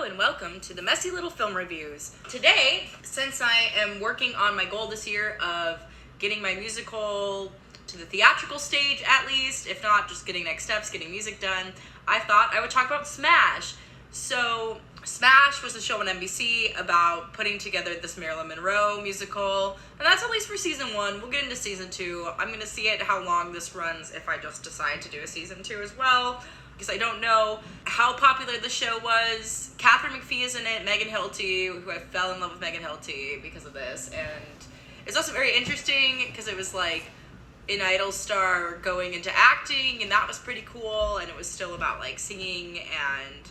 Hello and welcome to the Messy Little Film Reviews. Today, since I am working on my goal this year of getting my musical to the theatrical stage at least, if not just getting next steps, getting music done, I thought I would talk about Smash. So, Smash was a show on NBC about putting together this Marilyn Monroe musical, and that's at least for season 1. We'll get into season 2. I'm going to see how long this runs if I just decide to do a season 2 as well, because I don't know how popular the show was. Catherine McPhee is in it, Megan Hilty, who I fell in love with Megan Hilty because of this, and it's also very interesting because it was like an Idol star going into acting, and that was pretty cool, and it was still about like singing, and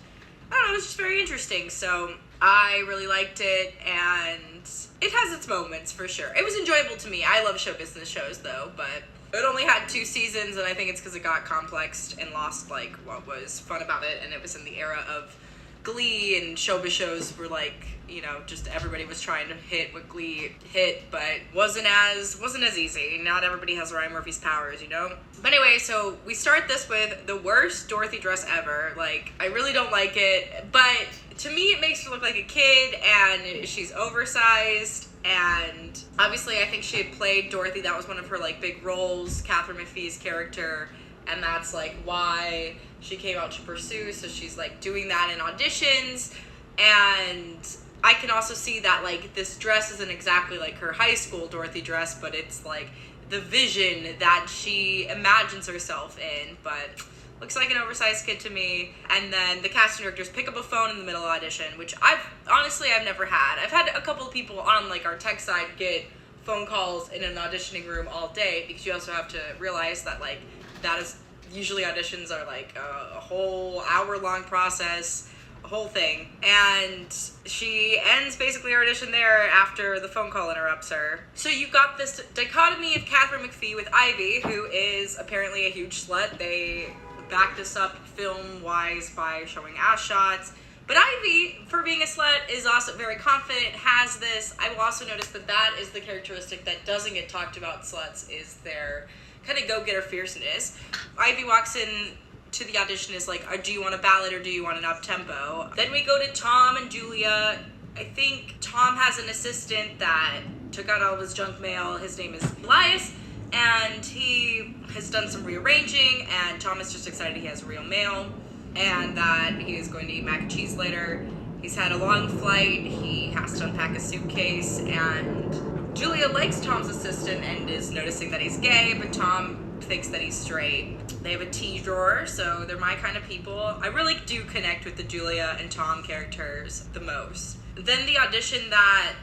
I don't know, it was just very interesting. So I really liked it, and it has its moments for sure. It was enjoyable to me. I love show business shows though, but it only had 2 seasons, and I think it's because it got complexed and lost like what was fun about it, and it was in the era of Glee, and showbiz shows were like, you know, just everybody was trying to hit what Glee hit, but wasn't as easy. Not everybody has Ryan Murphy's powers, you know? But anyway, so we start this with the worst Dorothy dress ever. Like, I really don't like it, but to me it makes her look like a kid, and she's oversized, and obviously I think she had played Dorothy. That was one of her like big roles, Catherine McPhee's character, and that's like why she came out to pursue. So she's like doing that in auditions, and I can also see that like this dress isn't exactly like her high school Dorothy dress, but it's like the vision that she imagines herself in, but looks like an oversized kid to me. And then the casting directors pick up a phone in the middle of audition, which I've never had. I've had a couple of people on like our tech side get phone calls in an auditioning room all day, because you also have to realize that like that is usually auditions are like a whole hour-long process, a whole thing. And she ends basically her audition there after the phone call interrupts her. So you've got this dichotomy of Catherine McPhee with Ivy, who is apparently a huge slut. They back this up film-wise by showing ass shots. But Ivy, for being a slut, is also very confident, has this. I will also notice that is the characteristic that doesn't get talked about sluts, is their kind of go-getter fierceness. Ivy walks in to the audition is like, do you want a ballad or do you want an up-tempo? Then we go to Tom and Julia. I think Tom has an assistant that took out all of his junk mail. His name is Elias, and he has done some rearranging, and Tom is just excited he has real mail and that he is going to eat mac and cheese later. He's had a long flight. He has to unpack a suitcase, and Julia likes Tom's assistant and is noticing that he's gay, but Tom thinks that he's straight. They have a tea drawer, so they're my kind of people. I really do connect with the Julia and Tom characters the most. Then the audition that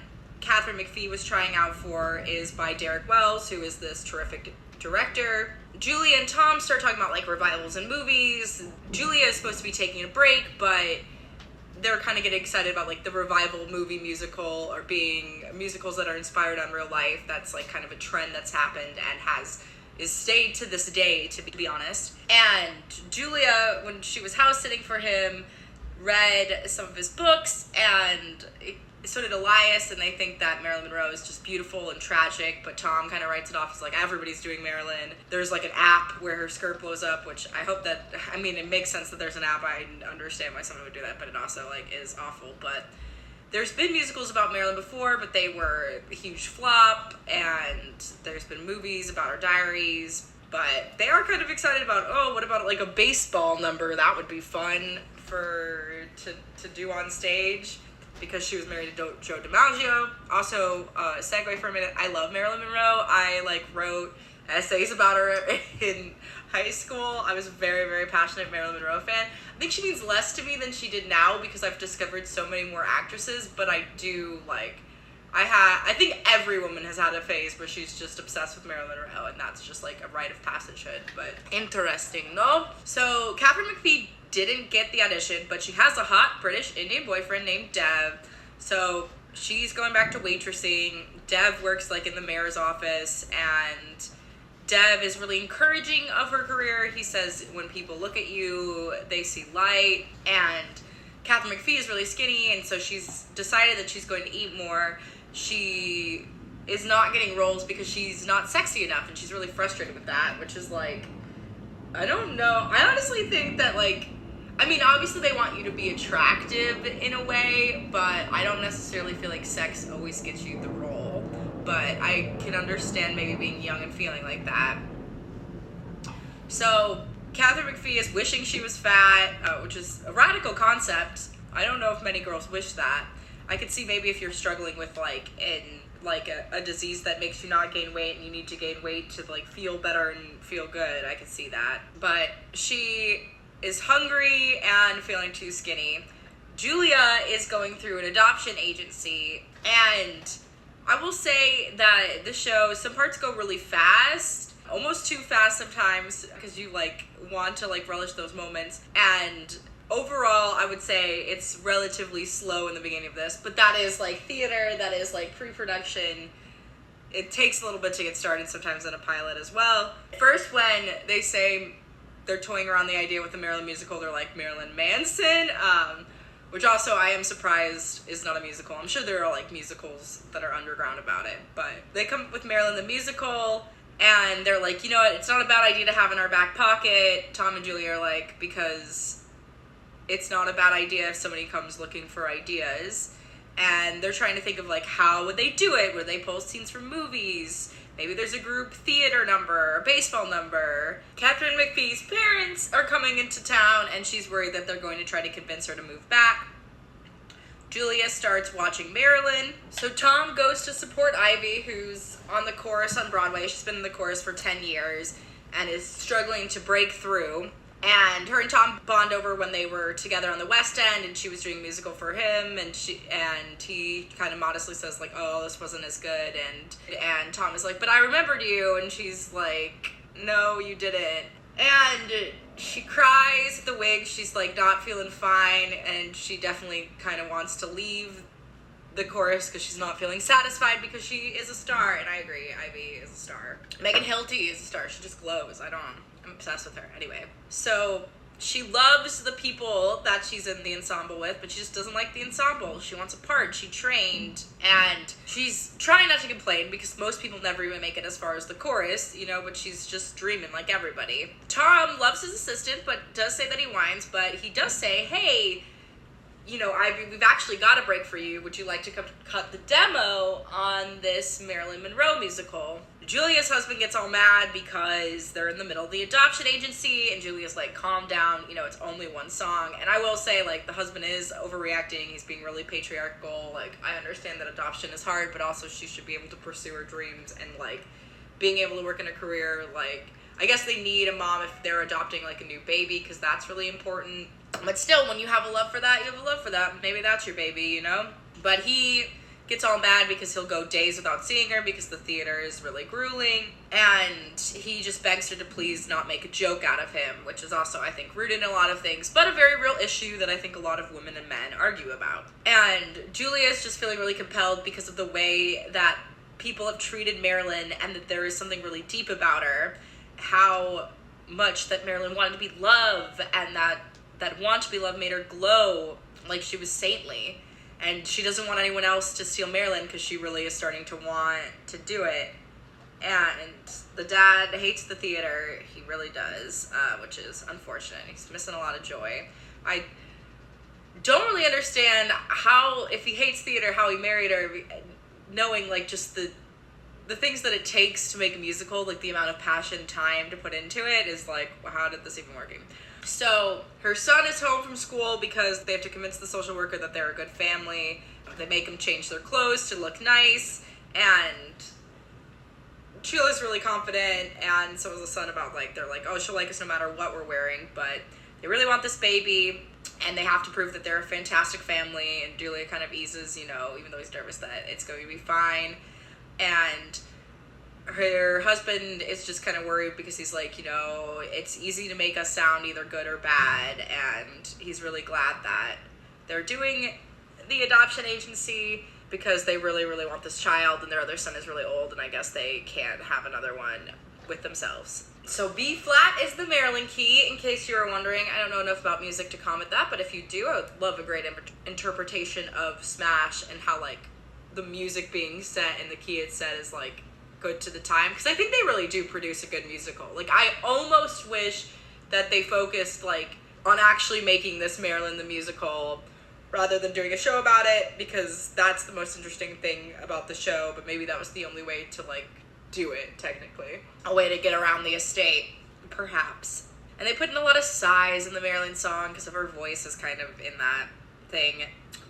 Catherine McPhee was trying out for is by Derek Wells, who is this terrific director. Julia and Tom start talking about like revivals in movies. Julia is supposed to be taking a break, but they're kind of getting excited about like the revival movie musical, or being musicals that are inspired on real life. That's like kind of a trend that's happened and is stayed to this day, to be honest. And Julia, when she was house sitting for him, read some of his books, and so did Elias, and they think that Marilyn Monroe is just beautiful and tragic, but Tom kind of writes it off as like, everybody's doing Marilyn. There's like an app where her skirt blows up, which I hope that, I mean, it makes sense that there's an app. I understand why someone would do that, but it also like is awful. But there's been musicals about Marilyn before, but they were a huge flop, and there's been movies about her diaries, but they are kind of excited about, what about like a baseball number? That would be fun to do on stage, because she was married to Joe DiMaggio. Also, segue for a minute, I love Marilyn Monroe. I like wrote essays about her in high school. I was a very, very passionate Marilyn Monroe fan. I think she means less to me than she did now, because I've discovered so many more actresses, but I do like, I think every woman has had a phase where she's just obsessed with Marilyn Monroe, and that's just like a rite of passagehood, but interesting, no? So Catherine McPhee didn't get the audition, but she has a hot British Indian boyfriend named Dev. So she's going back to waitressing. Dev works like in the mayor's office, and Dev is really encouraging of her career. He says when people look at you, they see light. And Catherine McPhee is really skinny, and so she's decided that she's going to eat more. She is not getting roles because she's not sexy enough, and she's really frustrated with that, which is like, I don't know. I honestly think that like, I mean, obviously they want you to be attractive in a way, but I don't necessarily feel like sex always gets you the role. But I can understand maybe being young and feeling like that. So Catherine McPhee is wishing she was fat, which is a radical concept. I don't know if many girls wish that. I could see maybe if you're struggling with a disease that makes you not gain weight and you need to gain weight to like feel better and feel good. I could see that. But she is hungry and feeling too skinny. Julia is going through an adoption agency, and I will say that the show, some parts go really fast, almost too fast sometimes, because you like want to like relish those moments. And overall, I would say it's relatively slow in the beginning of this, but that is like theater, that is like pre-production. It takes a little bit to get started sometimes in a pilot as well. First, when they say they're toying around the idea with the Marilyn musical, they're like Marilyn Manson, which also I am surprised is not a musical. I'm sure there are like musicals that are underground about it, but they come up with Marilyn the musical, and they're like, you know what, it's not a bad idea to have in our back pocket. Tom and Julie are like, because it's not a bad idea if somebody comes looking for ideas, and they're trying to think of like, how would they do it? Would they pull scenes from movies? Maybe there's a group theater number, a baseball number. Catherine McPhee's parents are coming into town, and she's worried that they're going to try to convince her to move back. Julia starts watching Marilyn. So Tom goes to support Ivy, who's on the chorus on Broadway. She's been in the chorus for 10 years and is struggling to break through. And her and Tom bond over when they were together on the West End, and she was doing a musical for him, and he kind of modestly says like, oh, this wasn't as good, and Tom is like, but I remembered you, and she's like, no, you didn't. And she cries at the wig. She's like not feeling fine, and she definitely kind of wants to leave the chorus because she's not feeling satisfied because she is a star, and I agree, Ivy is a star. Megan Hilty is a star. She just glows. I'm obsessed with her. Anyway, so she loves the people that she's in the ensemble with, but she just doesn't like the ensemble. She wants a part. She trained, and she's trying not to complain because most people never even make it as far as the chorus, you know, but she's just dreaming like everybody. Tom loves his assistant, but does say that he whines, but he does say, hey, you know, Ivy, we've actually got a break for you. Would you like to come cut the demo on this Marilyn Monroe musical? Julia's husband gets all mad because they're in the middle of the adoption agency, and Julia's like, calm down, you know, it's only one song. And I will say, like, the husband is overreacting. He's being really patriarchal. Like, I understand that adoption is hard, but also she should be able to pursue her dreams, and, like, being able to work in a career, like, I guess they need a mom if they're adopting, like, a new baby, because that's really important. But still, when you have a love for that, you have a love for that. Maybe that's your baby, you know? But he gets all mad because he'll go days without seeing her because the theater is really grueling, and he just begs her to please not make a joke out of him, which is also, I think, rooted in a lot of things, but a very real issue that I think a lot of women and men argue about. And Julia's just feeling really compelled because of the way that people have treated Marilyn, and that there is something really deep about her, how much that Marilyn wanted to be loved, and that want to be loved made her glow like she was saintly. And she doesn't want anyone else to steal Marilyn because she really is starting to want to do it. And the dad hates the theater. He really does, which is unfortunate. He's missing a lot of joy. I don't really understand how, if he hates theater, how he married her, knowing like just the things that it takes to make a musical, like the amount of passion, time to put into it is like, well, how did this even work? So her son is home from school because they have to convince the social worker that they're a good family. They make him change their clothes to look nice, and Sheila's really confident, and so is the son about like, they're like, oh, she'll like us no matter what we're wearing, but they really want this baby, and they have to prove that they're a fantastic family, and Julia kind of eases, you know, even though he's nervous, that it's going to be fine. And her husband is just kind of worried because he's like, you know, it's easy to make us sound either good or bad, and he's really glad that they're doing the adoption agency because they really, really want this child, and their other son is really old, and I guess they can't have another one with themselves. So B flat is the Marilyn key, in case you were wondering. I don't know enough about music to comment that, but if you do, I would love a great interpretation of Smash, and how like the music being set and the key it's set is like good to the time, because I think they really do produce a good musical. Like, I almost wish that they focused like on actually making this Marilyn the musical rather than doing a show about it, because that's the most interesting thing about the show, but maybe that was the only way to, like, do it, technically. A way to get around the estate, perhaps. And they put in a lot of sighs in the Marilyn song because of her voice is kind of in that thing.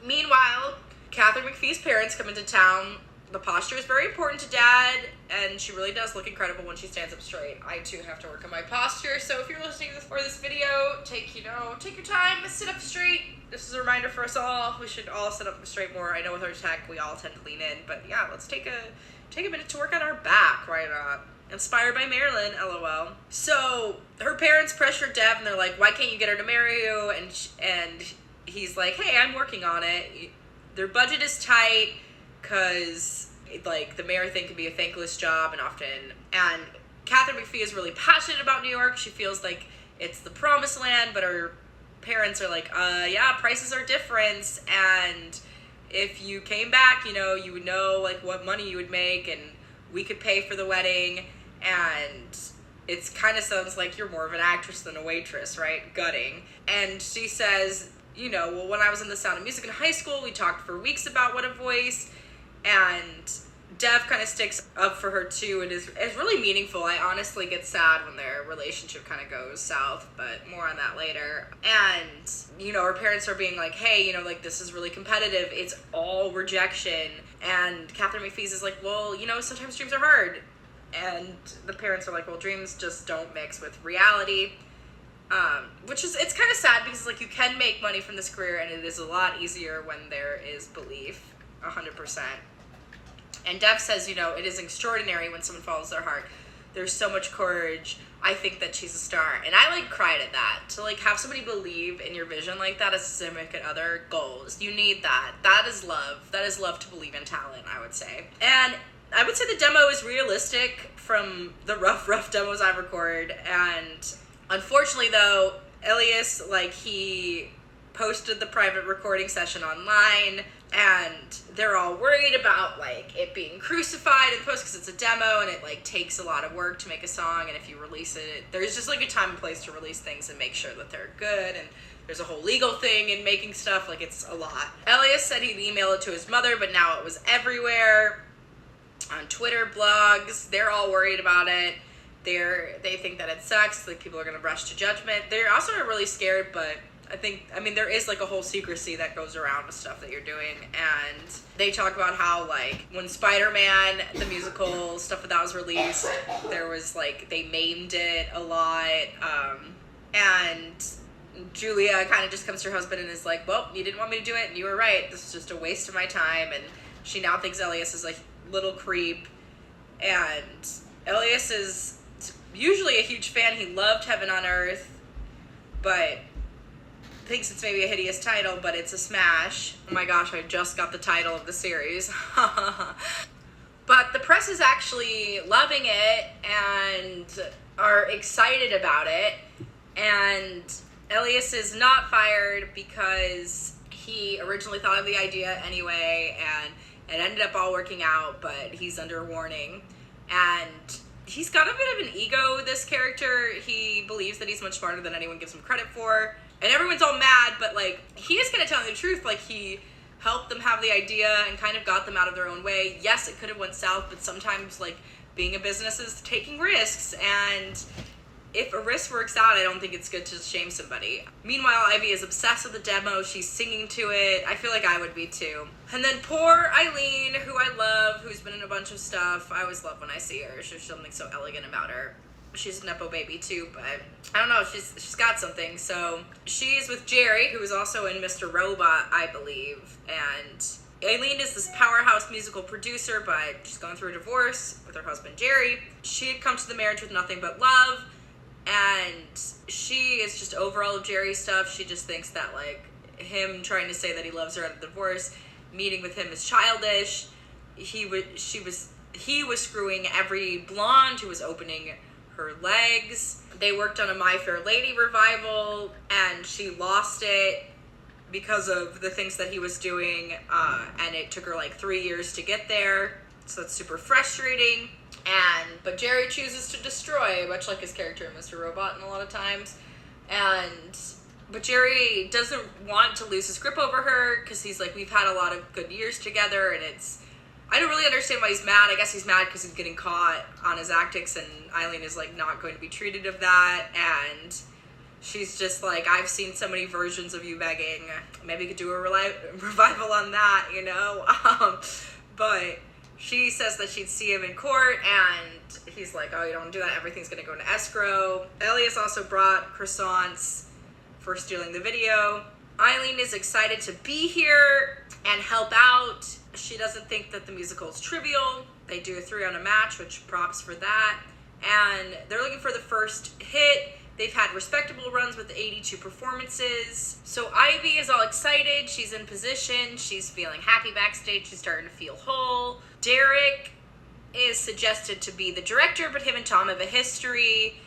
Meanwhile, Catherine McPhee's parents come into town. The posture is very important to Dad, and she really does look incredible when she stands up straight. I, too, have to work on my posture, so if you're listening for this video, take your time to sit up straight. This is a reminder for us all. We should all sit up straight more. I know with our tech, we all tend to lean in, but yeah, let's take a minute to work on our back, why not? Inspired by Marilyn, LOL. So, her parents pressure Dev, and they're like, why can't you get her to marry you? And he's like, hey, I'm working on it. Their budget is tight, because, like, the mayor thing can be a thankless job, and Catherine McPhee is really passionate about New York. She feels like it's the promised land, but her parents are like, yeah, prices are different, and if you came back, you know, you would know, like, what money you would make, and we could pay for the wedding, and it kind of sounds like you're more of an actress than a waitress, right? Gutting. And she says, you know, well, when I was in The Sound of Music in high school, we talked for weeks about what a voice, and Dev kind of sticks up for her too. It's really meaningful. I honestly get sad when their relationship kind of goes south, but more on that later. And, you know, her parents are being like, hey, you know, like, this is really competitive. It's all rejection. And Catherine McPhee's is like, well, you know, sometimes dreams are hard. And the parents are like, well, dreams just don't mix with reality. Which is, it's kind of sad because, like, you can make money from this career, and it is a lot easier when there is belief, 100%. And Dev says, you know, it is extraordinary when someone follows their heart. There's so much courage. I think that she's a star. And I, like, cried at that. To, like, have somebody believe in your vision like that as a significant other goals. You need that. That is love. That is love to believe in talent, I would say. And I would say the demo is realistic from the rough demos I've recorded. And unfortunately, though, Elias, like, he posted the private recording session online, and they're all worried about, like, it being crucified in post because it's a demo and it, like, takes a lot of work to make a song, and if you release it, there's just, like, a time and place to release things and make sure that they're good, and there's a whole legal thing in making stuff, like, it's a lot. Elias said he'd email it to his mother, but now it was everywhere, on Twitter, blogs, they're all worried about it. They think that it sucks, like, people are gonna rush to judgment. They're also really scared, but I mean, there is, like, a whole secrecy that goes around with stuff that you're doing, and they talk about how, like, when Spider-Man, the musical, stuff that was released, there was, like, they maimed it a lot, and Julia kind of just comes to her husband and is like, well, you didn't want me to do it, and you were right, this is just a waste of my time, and she now thinks Elias is, like, little creep, and Elias is usually a huge fan. He loved Heaven on Earth, but thinks it's maybe a hideous title, but it's a smash. Oh my gosh, I just got the title of the series. But the press is actually loving it and are excited about it. And Elias is not fired because he originally thought of the idea anyway, and it ended up all working out, but he's under warning. And he's got a bit of an ego, this character. He believes that he's much smarter than anyone gives him credit for. And everyone's all mad, but, like, he is going to tell them the truth. Like, he helped them have the idea and kind of got them out of their own way. Yes, it could have went south, but sometimes, like, being a business is taking risks. And if a risk works out, I don't think it's good to shame somebody. Meanwhile, Ivy is obsessed with the demo. She's singing to it. I feel like I would be, too. And then poor Eileen, who I love, who's been in a bunch of stuff. I always love when I see her. There's something so elegant about her. She's a Nepo baby too, but I don't know, she's got something. So she's with Jerry, who is also in Mr. Robot, I believe. And Aileen is this powerhouse musical producer, but she's going through a divorce with her husband Jerry. She had come to the marriage with nothing but love, and she is just over all of Jerry's stuff. She just thinks that, like, him trying to say that he loves her at a divorce, meeting with him is childish. He was screwing every blonde who was opening her legs. They worked on a My Fair Lady revival, and she lost it because of the things that he was doing, and it took her like 3 years to get there, so it's super frustrating. But Jerry chooses to destroy, much like his character in Mr. Robot, and a lot of times. And But Jerry doesn't want to lose his grip over her because he's like, we've had a lot of good years together, and I don't really understand why he's mad. I guess he's mad because he's getting caught on his antics, and Eileen is like not going to be treated of that, and she's just like, I've seen so many versions of you begging. Maybe you could do a revival on that, you know? But she says that she'd see him in court, and he's like, oh, you don't do that. Everything's going to go into escrow. Elias also brought croissants for stealing the video. Eileen is excited to be here and help out. She doesn't think that the musical is trivial. They do a 3 on a match, which props for that. And they're looking for the first hit. They've had respectable runs with 82 performances. So Ivy is all excited. She's in position. She's feeling happy backstage. She's starting to feel whole. Derek is suggested to be the director, but him and Tom have a history.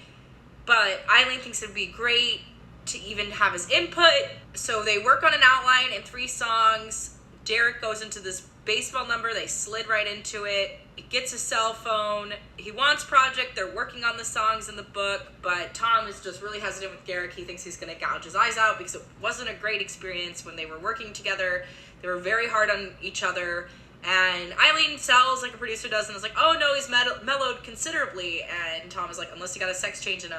But Eileen thinks it'd be great to even have his input. So they work on an outline and 3 songs. Derek goes into this baseball number. They slid right into it. He gets a cell phone. He wants project. They're working on the songs in the book, but Tom is just really hesitant with Derek. He thinks he's going to gouge his eyes out because it wasn't a great experience when they were working together. They were very hard on each other. And Eileen sells like a producer does and is like, oh no, he's mellowed considerably. And Tom is like, unless he got a sex change and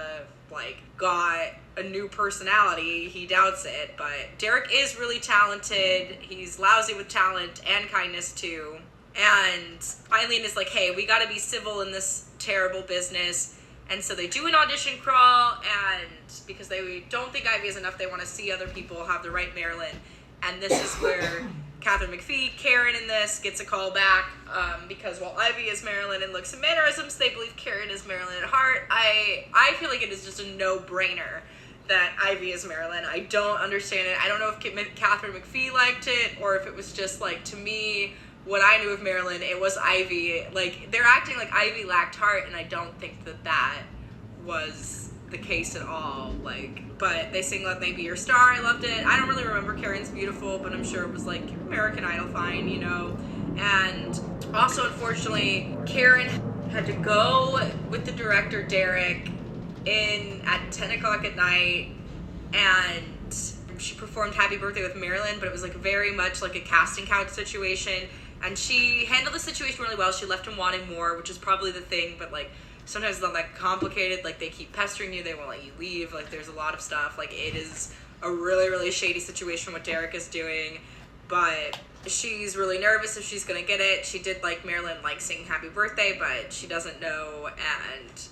got a new personality, he doubts it. But Derek is really talented. He's lousy with talent and kindness too. And Eileen is like, hey, we gotta be civil in this terrible business. And so they do an audition crawl, and because they don't think Ivy is enough, they want to see other people have the right Marilyn. And this is where Catherine McPhee, Karen in this, gets a call back, because while Ivy is Marilyn in looks and mannerisms, they believe Karen is Marilyn at heart. I feel like it is just a no-brainer that Ivy is Marilyn. I don't understand it. I don't know if Catherine McPhee liked it, or if it was just like, to me, what I knew of Marilyn, it was Ivy. Like, they're acting like Ivy lacked heart, and I don't think that was the case at all. But they sing Let Me Be Your Star. I loved it. I don't really remember Karen's Beautiful, but I'm sure it was like American Idol fine, you know. And also, unfortunately, Karen had to go with the director, Derek, in at 10 o'clock at night, and she performed Happy Birthday with Marilyn, but it was like very much like a casting couch situation. And she handled the situation really well. She left him wanting more, which is probably the thing, but like sometimes it's not that complicated. Like, they keep pestering you, they won't let you leave. Like, there's a lot of stuff. Like, it is a really, really shady situation what Derek is doing. But she's really nervous if she's gonna get it. She did like Marilyn singing Happy Birthday, but she doesn't know, and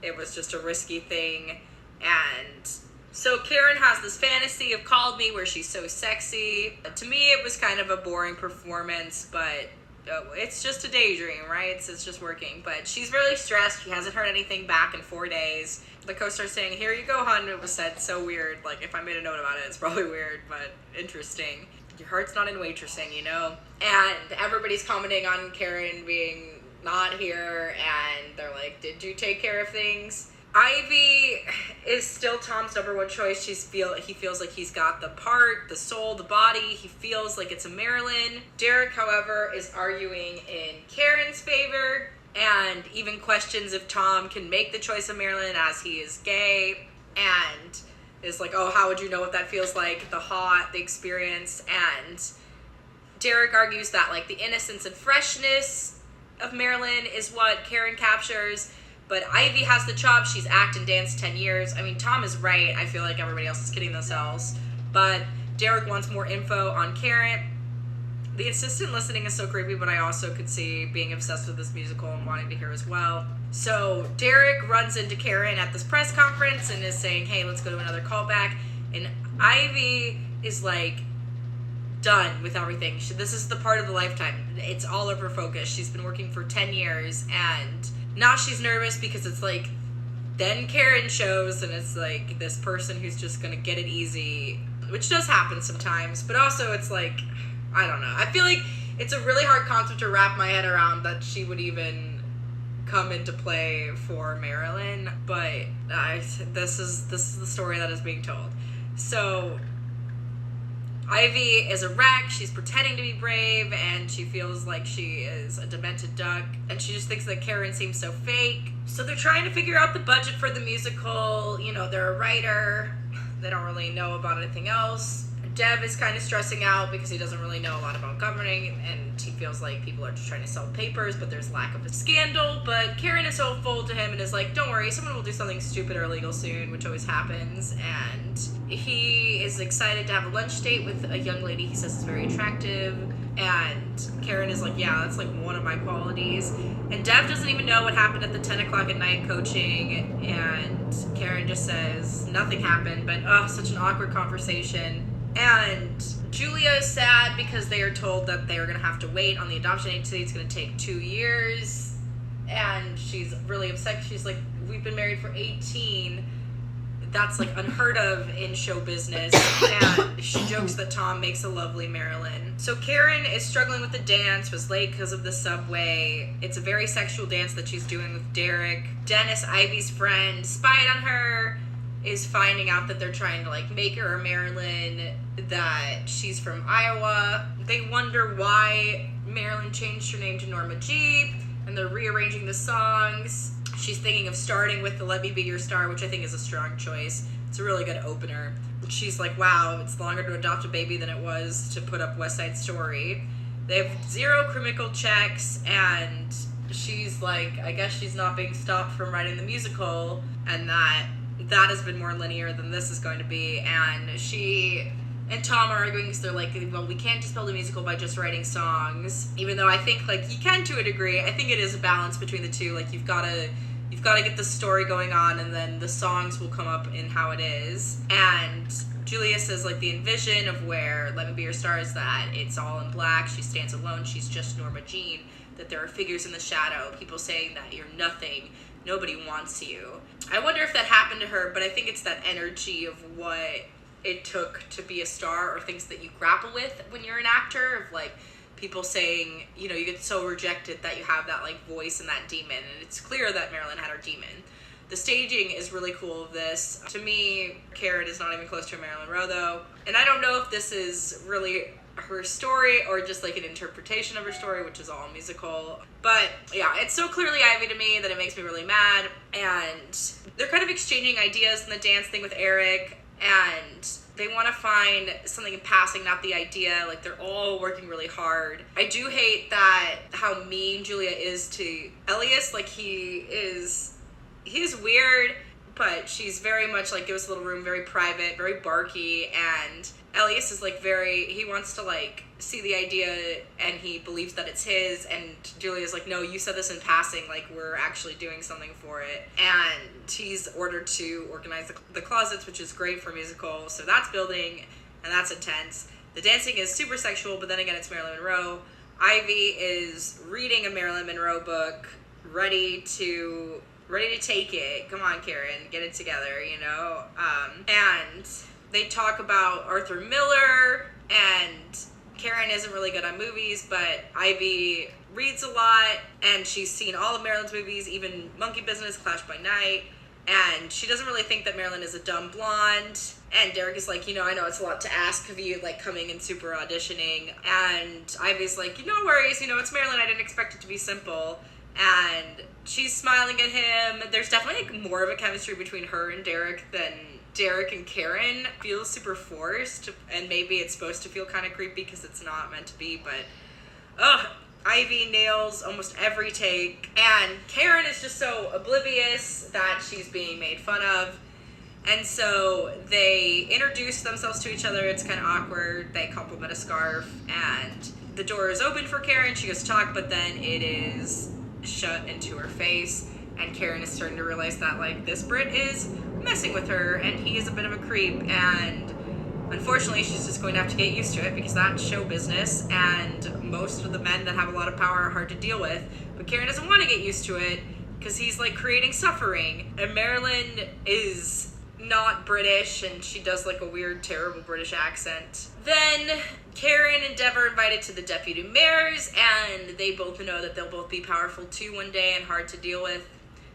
it was just a risky thing. And so Karen has this fantasy of Called Me where she's so sexy. To me, it was kind of a boring performance, but it's just a daydream, right? It's just working. But she's really stressed. She hasn't heard anything back in 4 days. The co-star's saying, here you go, hon. It was said so weird. Like, if I made a note about it, it's probably weird, but interesting. Your heart's not in waitressing, you know? And everybody's commenting on Karen being not here, and they're like, did you take care of things? Ivy is still Tom's number one choice. He feels like he's got the part, the soul, the body. He feels like it's a Marilyn. Derek, however, is arguing in Karen's favor and even questions if Tom can make the choice of Marilyn as he is gay, and is like, oh, how would you know what that feels like? The hot, the experience. And Derek argues that like the innocence and freshness of Marilyn is what Karen captures. But Ivy has the chops. She's acted and danced 10 years. I mean, Tom is right. I feel like everybody else is kidding themselves. But Derek wants more info on Karen. The insistent listening is so creepy, but I also could see being obsessed with this musical and wanting to hear as well. So Derek runs into Karen at this press conference and is saying, hey, let's go to another callback. And Ivy is like, done with everything. This is the part of the lifetime. It's all of her focus. She's been working for 10 years, and now she's nervous because it's like, then Karen shows, and it's like this person who's just gonna get it easy, which does happen sometimes, but also it's like, I don't know. I feel like it's a really hard concept to wrap my head around that she would even come into play for Marilyn, but this is the story that is being told. So Ivy is a wreck. She's pretending to be brave, and she feels like she is a demented duck, and she just thinks that Karen seems so fake. So they're trying to figure out the budget for the musical. You know, they're a writer. They don't really know about anything else. Dev is kind of stressing out because he doesn't really know a lot about governing, and he feels like people are just trying to sell papers, but there's lack of a scandal. But Karen is hopeful to him and is like, don't worry, someone will do something stupid or illegal soon, which always happens. And he is excited to have a lunch date with a young lady he says is very attractive. And Karen is like, yeah, that's like one of my qualities. And Dev doesn't even know what happened at the 10 o'clock at night coaching. And Karen just says nothing happened, but such an awkward conversation. And Julia is sad because they are told that they are going to have to wait on the adoption agency. It's going to take 2 years. And she's really upset. She's like, we've been married for 18. That's like unheard of in show business. And she jokes that Tom makes a lovely Marilyn. So Karen is struggling with the dance, was late because of the subway. It's a very sexual dance that she's doing with Derek. Dennis, Ivy's friend, spied on her, is finding out that they're trying to like make her a Marilyn, that she's from Iowa. They wonder why Marilyn changed her name to Norma Jeep, and they're rearranging the songs. She's thinking of starting with the Let Me Be Your Star, which I think is a strong choice. It's a really good opener. She's like, wow, it's longer to adopt a baby than it was to put up West Side Story. They have 0 criminal checks, and she's like, I guess she's not being stopped from writing the musical, and that has been more linear than this is going to be. And she and Tom are arguing because they're like, well, we can't just build a musical by just writing songs, even though I think like you can to a degree. I think it is a balance between the two. Like you've got to get the story going on, and then the songs will come up in how it is. And Julia says like the envision of where Let Me Be Your Star is that it's all in black, she stands alone, she's just Norma Jean, that there are figures in the shadow, people saying that you're nothing, nobody wants you. I wonder if that happened to her, but I think it's that energy of what it took to be a star, or things that you grapple with when you're an actor, of like people saying, you know, you get so rejected that you have that like voice and that demon. And it's clear that Marilyn had her demon. The staging is really cool of this. To me, Karen is not even close to a Marilyn Monroe though. And I don't know if this is really her story or just like an interpretation of her story, which is all musical. But yeah, it's so clearly Ivy to me that it makes me really mad. And they're kind of exchanging ideas in the dance thing with Eric, and they want to find something in passing, not the idea. Like they're all working really hard. I do hate that how mean Julia is to Elias. Like he's weird, but she's very much like, give us a little room, very private, very barky. And Elias is like he wants to like see the idea, and he believes that it's his. And Julia's like, no, you said this in passing, like we're actually doing something for it. And he's ordered to organize the closets, which is great for a musical. So that's building, and that's intense. The dancing is super sexual, but then again, it's Marilyn Monroe. Ivy is reading a Marilyn Monroe book, ready to take it. Come on, Karen, get it together, you know? And they talk about Arthur Miller, and Karen isn't really good on movies, but Ivy reads a lot, and she's seen all of Marilyn's movies, even Monkey Business, Clash by Night, and she doesn't really think that Marilyn is a dumb blonde. And Derek is like, you know, I know it's a lot to ask of you, like coming and super auditioning. And Ivy's like, no worries, you know, it's Marilyn, I didn't expect it to be simple. And she's smiling at him. There's definitely like more of a chemistry between her and Derek than Derek and Karen. Feels super forced, and maybe it's supposed to feel kind of creepy because it's not meant to be, but Ivy nails almost every take, and Karen is just so oblivious that she's being made fun of. And so they introduce themselves to each other. It's kind of awkward. They compliment a scarf, and the door is open for Karen. She goes to talk, but then it is shut into her face. And Karen is starting to realize that like this Brit is messing with her, and he is a bit of a creep. And unfortunately, she's just going to have to get used to it because that's show business, and most of the men that have a lot of power are hard to deal with. But Karen doesn't want to get used to it because he's like creating suffering. And Marilyn is not British, and she does like a weird, terrible British accent. Then Karen and Dev are invited to the deputy mayors, and they both know that they'll both be powerful too one day and hard to deal with.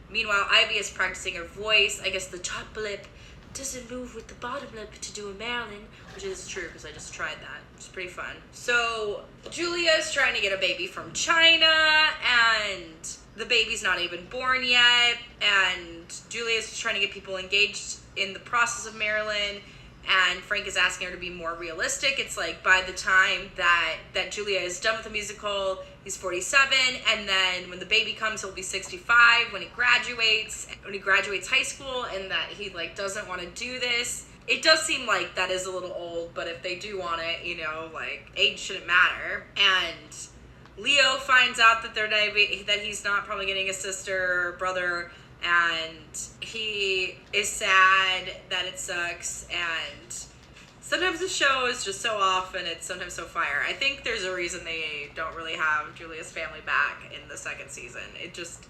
Meanwhile, Ivy is practicing her voice. I guess the top lip doesn't move with the bottom lip to do a Marilyn, which is true because I just tried that. It's pretty fun. So Julia's trying to get a baby from China, and the baby's not even born yet, and Julia's just trying to get people engaged in the process of Marilyn, and Frank is asking her to be more realistic. It's like by the time that Julia is done with the musical, he's 47, and then when the baby comes, he'll be 65 when he graduates high school, and that he like doesn't want to do this. It does seem like that is a little old, but if they do want it, you know, like age shouldn't matter. And Leo finds out that that he's not probably getting a sister or brother, and he is sad that it sucks, and sometimes the show is just so off and it's sometimes so fire. I think there's a reason they don't really have Julia's family back in the second season.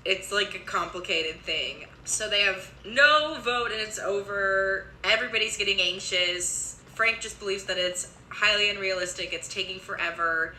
It's like a complicated thing. So they have no vote and it's over. Everybody's getting anxious. Frank just believes that it's highly unrealistic. It's taking forever.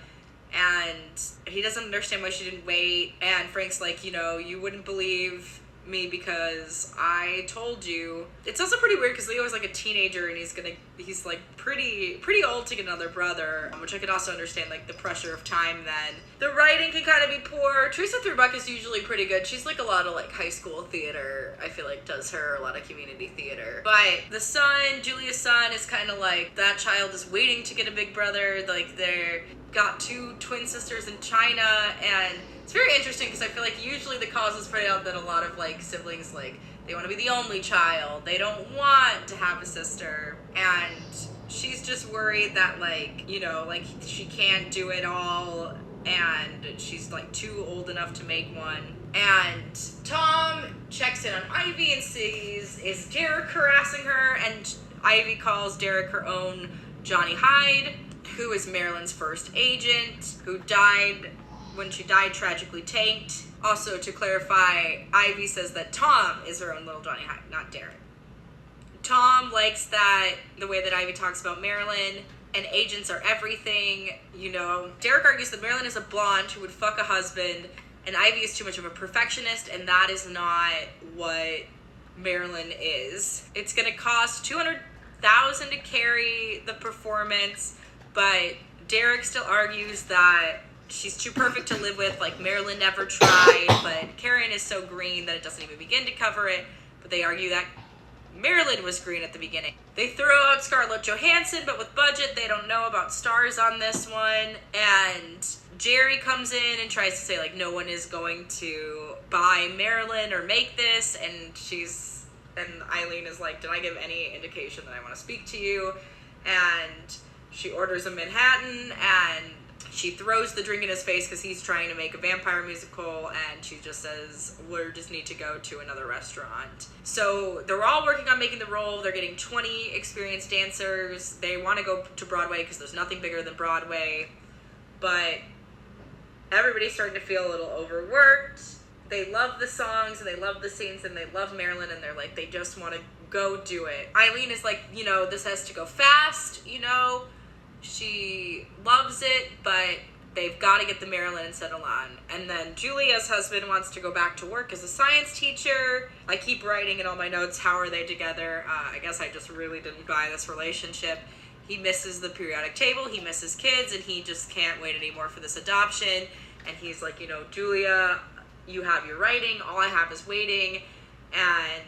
And he doesn't understand why she didn't wait. And Frank's like, you know, you wouldn't believe me because I told you. It's also pretty weird because Leo is like a teenager and he's like pretty old to get another brother, which I could also understand, like the pressure of time then. The writing can kind of be poor. Teresa Thurbuck is usually pretty good. She's like a lot of like high school theater, I feel like does her a lot of community theater. But the son, Julia's son, is kind of like that child is waiting to get a big brother. Like they're got two twin sisters in China, and it's very interesting because I feel like usually the cause is played out that a lot of like siblings, like they want to be the only child, they don't want to have a sister, and she's just worried that like, you know, like she can't do it all and she's like too old enough to make one. And Tom checks in on Ivy and sees is Derek harassing her, and Ivy calls Derek her own Johnny Hyde, who is Marilyn's first agent, who died when she died tragically tanked. Also, to clarify, Ivy says that Tom is her own little Johnny Hyde, not Derek. Tom likes that, the way that Ivy talks about Marilyn, and agents are everything, you know. Derek argues that Marilyn is a blonde who would fuck a husband, and Ivy is too much of a perfectionist, and that is not what Marilyn is. It's gonna cost $200,000 to carry the performance, but Derek still argues that she's too perfect to live with, like Marilyn never tried, but Karen is so green that it doesn't even begin to cover it. But they argue that Marilyn was green at the beginning. They throw out Scarlett Johansson, but with budget, they don't know about stars on this one. And Jerry comes in and tries to say, like, no one is going to buy Marilyn or make this. And Eileen is like, did I give any indication that I want to speak to you? And she orders a Manhattan, and she throws the drink in his face because he's trying to make a vampire musical, and she just says, we just need to go to another restaurant. So they're all working on making the role. They're getting 20 experienced dancers. They want to go to Broadway because there's nothing bigger than Broadway. But everybody's starting to feel a little overworked. They love the songs, and they love the scenes, and they love Marilyn, and they're like, they just want to go do it. Eileen is like, you know, this has to go fast, you know. She loves it, but they've got to get the Marilyn and settle on. And then Julia's husband wants to go back to work as a science teacher. I keep writing in all my notes, how are they together? I guess I just really didn't buy this relationship. He misses the periodic table, he misses kids, and he just can't wait anymore for this adoption. And he's like, you know, Julia, you have your writing, all I have is waiting. And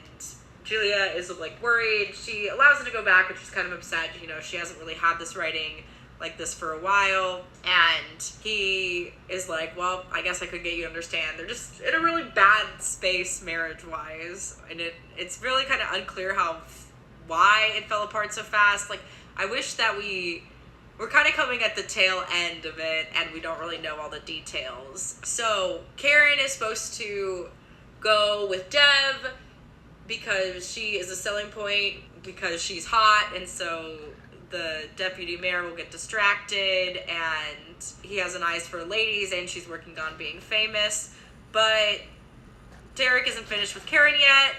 Julia is like worried. She allows him to go back, but she's kind of upset. You know, she hasn't really had this writing like this for a while. And he is like, well, I guess I could get you to understand. They're just in a really bad space marriage-wise. And it's really kind of unclear why it fell apart so fast. Like, I wish that we're kind of coming at the tail end of it, and we don't really know all the details. So Karen is supposed to go with Dev because she is a selling point, because she's hot, and so the deputy mayor will get distracted, and he has an eyes for ladies, and she's working on being famous. But Derek isn't finished with Karen yet.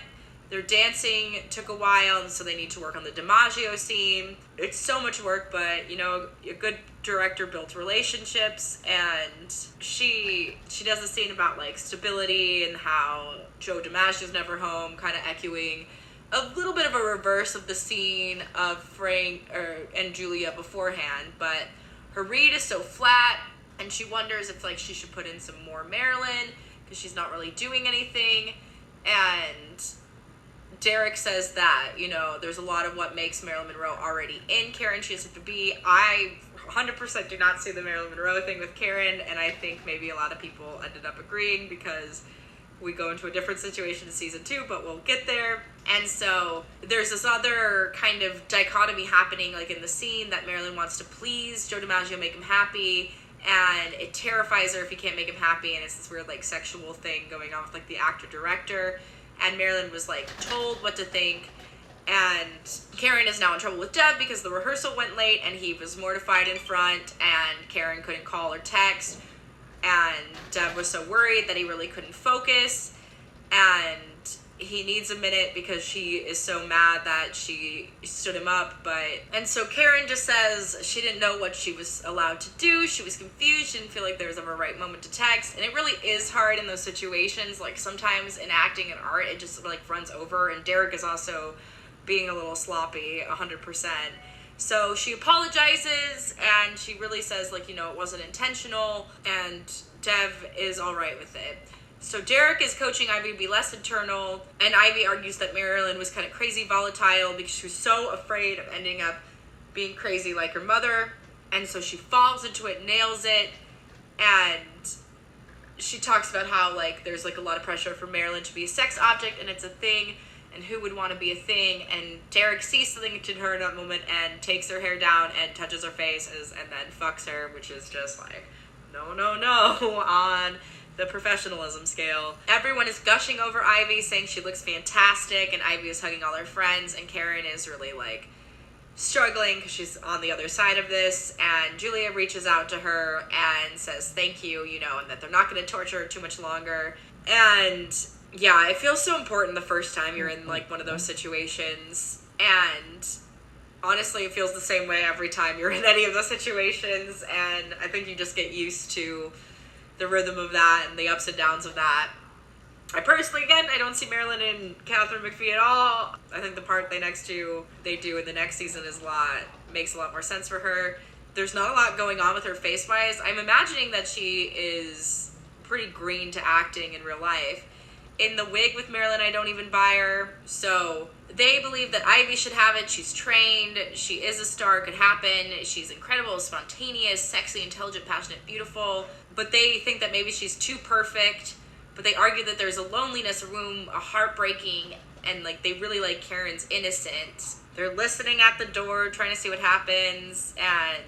Their dancing took a while, and so they need to work on the DiMaggio scene. It's so much work, but, you know, a good director builds relationships, and she does a scene about, like, stability and how Joe DiMaggio's never home, kind of echoing a little bit of a reverse of the scene of Frank and Julia beforehand, but her read is so flat, and she wonders if like she should put in some more Marilyn because she's not really doing anything. And Derek says that, you know, there's a lot of what makes Marilyn Monroe already in Karen. She doesn't have to be. I 100% do not see the Marilyn Monroe thing with Karen, and I think maybe a lot of people ended up agreeing because we go into a different situation in season 2, but we'll get there. And so there's this other kind of dichotomy happening, like in the scene, that Marilyn wants to please Joe DiMaggio, make him happy, and it terrifies her if he can't make him happy, and it's this weird like sexual thing going on with like the actor-director. And Marilyn was like told what to think, and Karen is now in trouble with Dev because the rehearsal went late and he was mortified in front, and Karen couldn't call or text, and Dev was so worried that he really couldn't focus, and he needs a minute because she is so mad that she stood him up. And so Karen just says she didn't know what she was allowed to do. She was confused. She didn't feel like there was ever a right moment to text. And it really is hard in those situations. Like sometimes in acting and art, it just like runs over. And Derek is also being a little sloppy, 100%. So she apologizes and she really says like, you know, it wasn't intentional, and Dev is all right with it. So Derek is coaching Ivy to be less internal, and Ivy argues that Marilyn was kind of crazy volatile because she was so afraid of ending up being crazy like her mother, and so she falls into it, nails it, and she talks about how like there's like a lot of pressure for Marilyn to be a sex object, and it's a thing, and who would want to be a thing, and Derek sees something to her in that moment and takes her hair down and touches her face and then fucks her, which is just like, no, on the professionalism scale. Everyone is gushing over Ivy, saying she looks fantastic, and Ivy is hugging all her friends, and Karen is really like struggling because she's on the other side of this, and Julia reaches out to her and says thank you, you know, and that they're not going to torture her too much longer. And yeah, it feels so important the first time you're in like one of those situations, and honestly it feels the same way every time you're in any of those situations, and I think you just get used to the rhythm of that and the ups and downs of that. I personally, again, I don't see Marilyn and Catherine McPhee at all. I think the part they do in the next season makes a lot more sense for her. There's not a lot going on with her face-wise. I'm imagining that she is pretty green to acting in real life. In the wig with Marilyn, I don't even buy her. So they believe that Ivy should have it. She's trained. She is a star. It could happen. She's incredible, spontaneous, sexy, intelligent, passionate, beautiful. But they think that maybe she's too perfect. But they argue that there's a loneliness, a heartbreaking, and like they really like Karen's innocent. They're listening at the door, trying to see what happens, and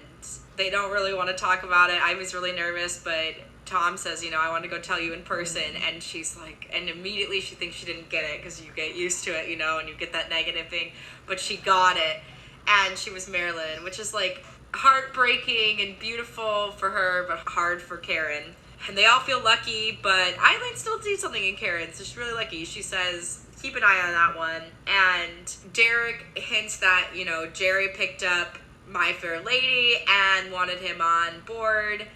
they don't really want to talk about it. Ivy's really nervous, but Tom says, you know, I want to go tell you in person, and she's like, and immediately she thinks she didn't get it because you get used to it, you know, and you get that negative thing, but she got it, and she was Marilyn, which is like heartbreaking and beautiful for her, but hard for Karen. And they all feel lucky, but Eileen still sees something in Karen, so she's really lucky. She says, keep an eye on that one. And Derek hints that, you know, Jerry picked up My Fair Lady and wanted him on board.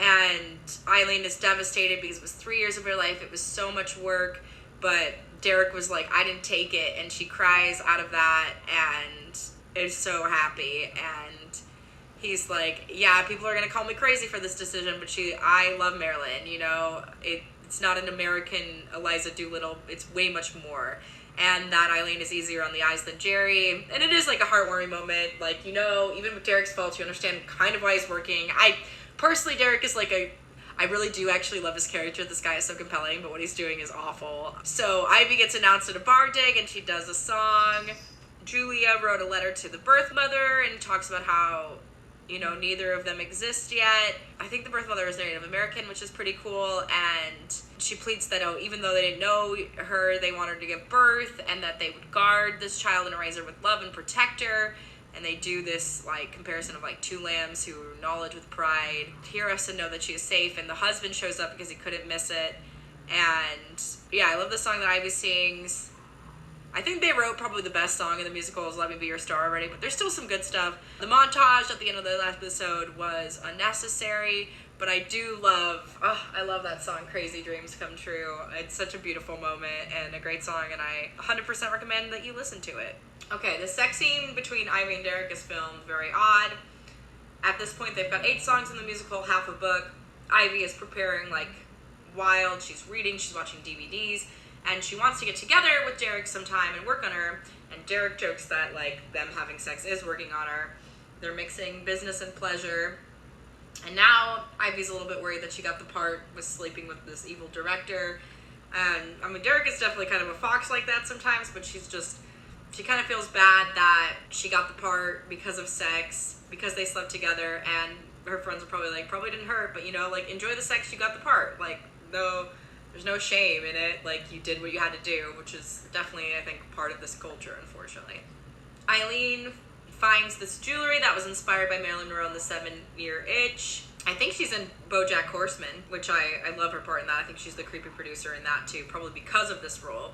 And Eileen is devastated because it was 3 years of her life. It was so much work, but Derek was like, I didn't take it. And she cries out of that and is so happy. And he's like, yeah, people are going to call me crazy for this decision, but I love Marilyn, you know, it's not an American Eliza Doolittle, it's way much more, and that Eileen is easier on the eyes than Jerry, and it is like a heartwarming moment, like, you know, even with Derek's faults, you understand kind of why he's working. Personally, Derek is like I really do actually love his character. This guy is so compelling, but what he's doing is awful. So Ivy gets announced at a bar dig, and she does a song. Julia wrote a letter to the birth mother and talks about how, you know, neither of them exist yet. I think the birth mother is Native American, which is pretty cool, and she pleads that, even though they didn't know her, they want her to give birth, and that they would guard this child and raise her with love and protect her. And they do this, like, comparison of, like, two lambs who acknowledge with pride, hear us and know that she is safe, and the husband shows up because he couldn't miss it. And, yeah, I love the song that Ivy sings. I think they wrote probably the best song in the musical is Let Me Be Your Star already, but there's still some good stuff. The montage at the end of the last episode was unnecessary, but I do love, I love that song, Crazy Dreams Come True. It's such a beautiful moment and a great song, and I 100% recommend that you listen to it. Okay, the sex scene between Ivy and Derek is filmed very odd. At this point, they've got 8 songs in the musical, half a book. Ivy is preparing like wild. She's reading, she's watching DVDs, and she wants to get together with Derek sometime and work on her. And Derek jokes that like them having sex is working on her. They're mixing business and pleasure. And now Ivy's a little bit worried that she got the part with sleeping with this evil director. And I mean, Derek is definitely kind of a fox like that sometimes, but she kind of feels bad that she got the part because of sex, because they slept together, and her friends are probably like, probably didn't hurt, but you know, like, enjoy the sex, you got the part. Like, no, there's no shame in it. Like, you did what you had to do, which is definitely, I think, part of this culture, unfortunately. Eileen finds this jewelry that was inspired by Marilyn Monroe in The 7-Year Itch. I think she's in BoJack Horseman, which I love her part in that. I think she's the creepy producer in that too, probably because of this role.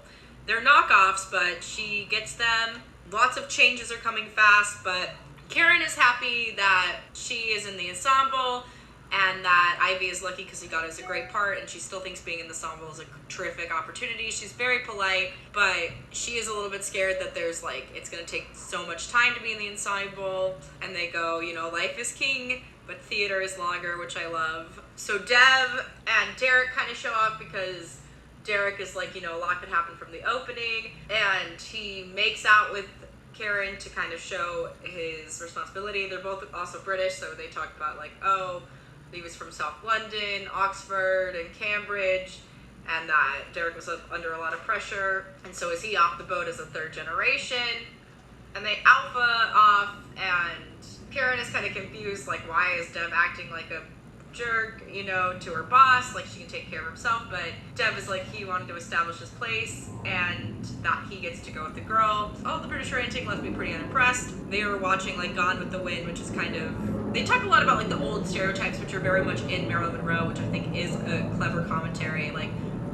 They're knockoffs, but she gets them. Lots of changes are coming fast, but Karen is happy that she is in the ensemble and that Ivy is lucky because he got us a great part, and she still thinks being in the ensemble is a terrific opportunity. She's very polite, but she is a little bit scared that there's like, it's going to take so much time to be in the ensemble, and they go, you know, life is king, but theater is longer, which I love. So Dev and Derek kind of show up because Derek is like, you know, a lot could happen from the opening, and he makes out with Karen to kind of show his responsibility. They're both also British, so they talk about like, oh, he was from South London, Oxford, and Cambridge, and that Derek was under a lot of pressure, and so is he off the boat as a third generation, and they alpha off, and Karen is kind of confused, like, why is Dev acting like a jerk, you know, to her boss, like she can take care of himself, but Dev is like, he wanted to establish his place, and that he gets to go with the girl. Oh, the British rating left me pretty unimpressed. They were watching like Gone with the Wind, which is kind of, they talk a lot about like the old stereotypes, which are very much in Marilyn Monroe, which I think is a clever commentary. Like,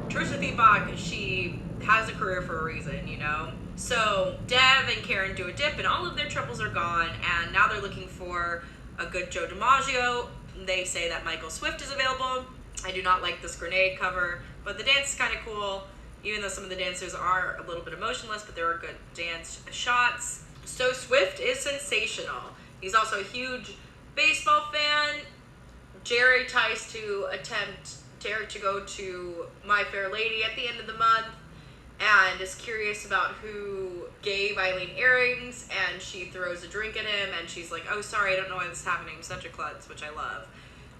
Trisha Thiebach, she has a career for a reason, you know? So Dev and Karen do a dip, and all of their troubles are gone, and now they're looking for a good Joe DiMaggio. They say that Michael Swift is available. I do not like this grenade cover, but the dance is kind of cool, even though some of the dancers are a little bit emotionless, but there are good dance shots. So Swift is sensational. He's also a huge baseball fan. Jerry tries to tempt Derek to go to My Fair Lady at the end of the month, and is curious about who gave Eileen earrings, and she throws a drink at him, and she's like, oh, sorry, I don't know why this is happening. I'm such a klutz, which I love.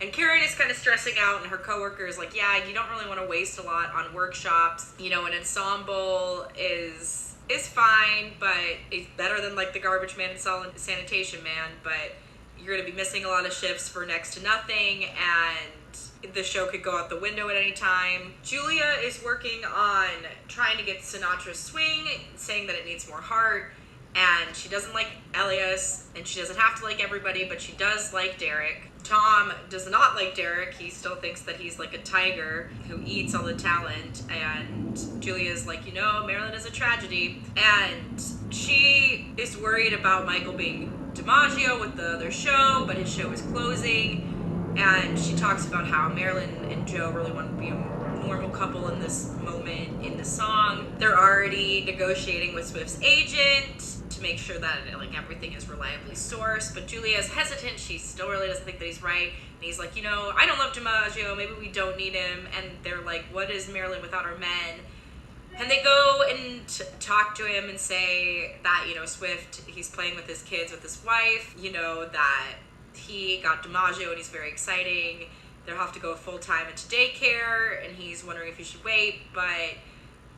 And Karen is kind of stressing out, and her coworker is like, yeah, you don't really want to waste a lot on workshops. You know, an ensemble is fine, but it's better than like the garbage man and sanitation man, but you're going to be missing a lot of shifts for next to nothing, and the show could go out the window at any time. Julia is working on trying to get Sinatra's swing, saying that it needs more heart, and she doesn't like Elias, and she doesn't have to like everybody, but she does like Derek. Tom does not like Derek. He still thinks that he's like a tiger who eats all the talent, and Julia's like, you know, Marilyn is a tragedy, and she is worried about Michael being DiMaggio with the other show, but his show is closing. And she talks about how Marilyn and Joe really want to be a normal couple in this moment in the song. They're already negotiating with Swift's agent to make sure that like everything is reliably sourced. But Julia's hesitant. She still really doesn't think that he's right. And he's like, you know, I don't love DiMaggio. Maybe we don't need him. And they're like, what is Marilyn without her men? And they go and talk to him and say that, you know, Swift, he's playing with his kids, with his wife, you know, that he got DiMaggio and he's very exciting. They'll have to go full-time into daycare, and he's wondering if he should wait, but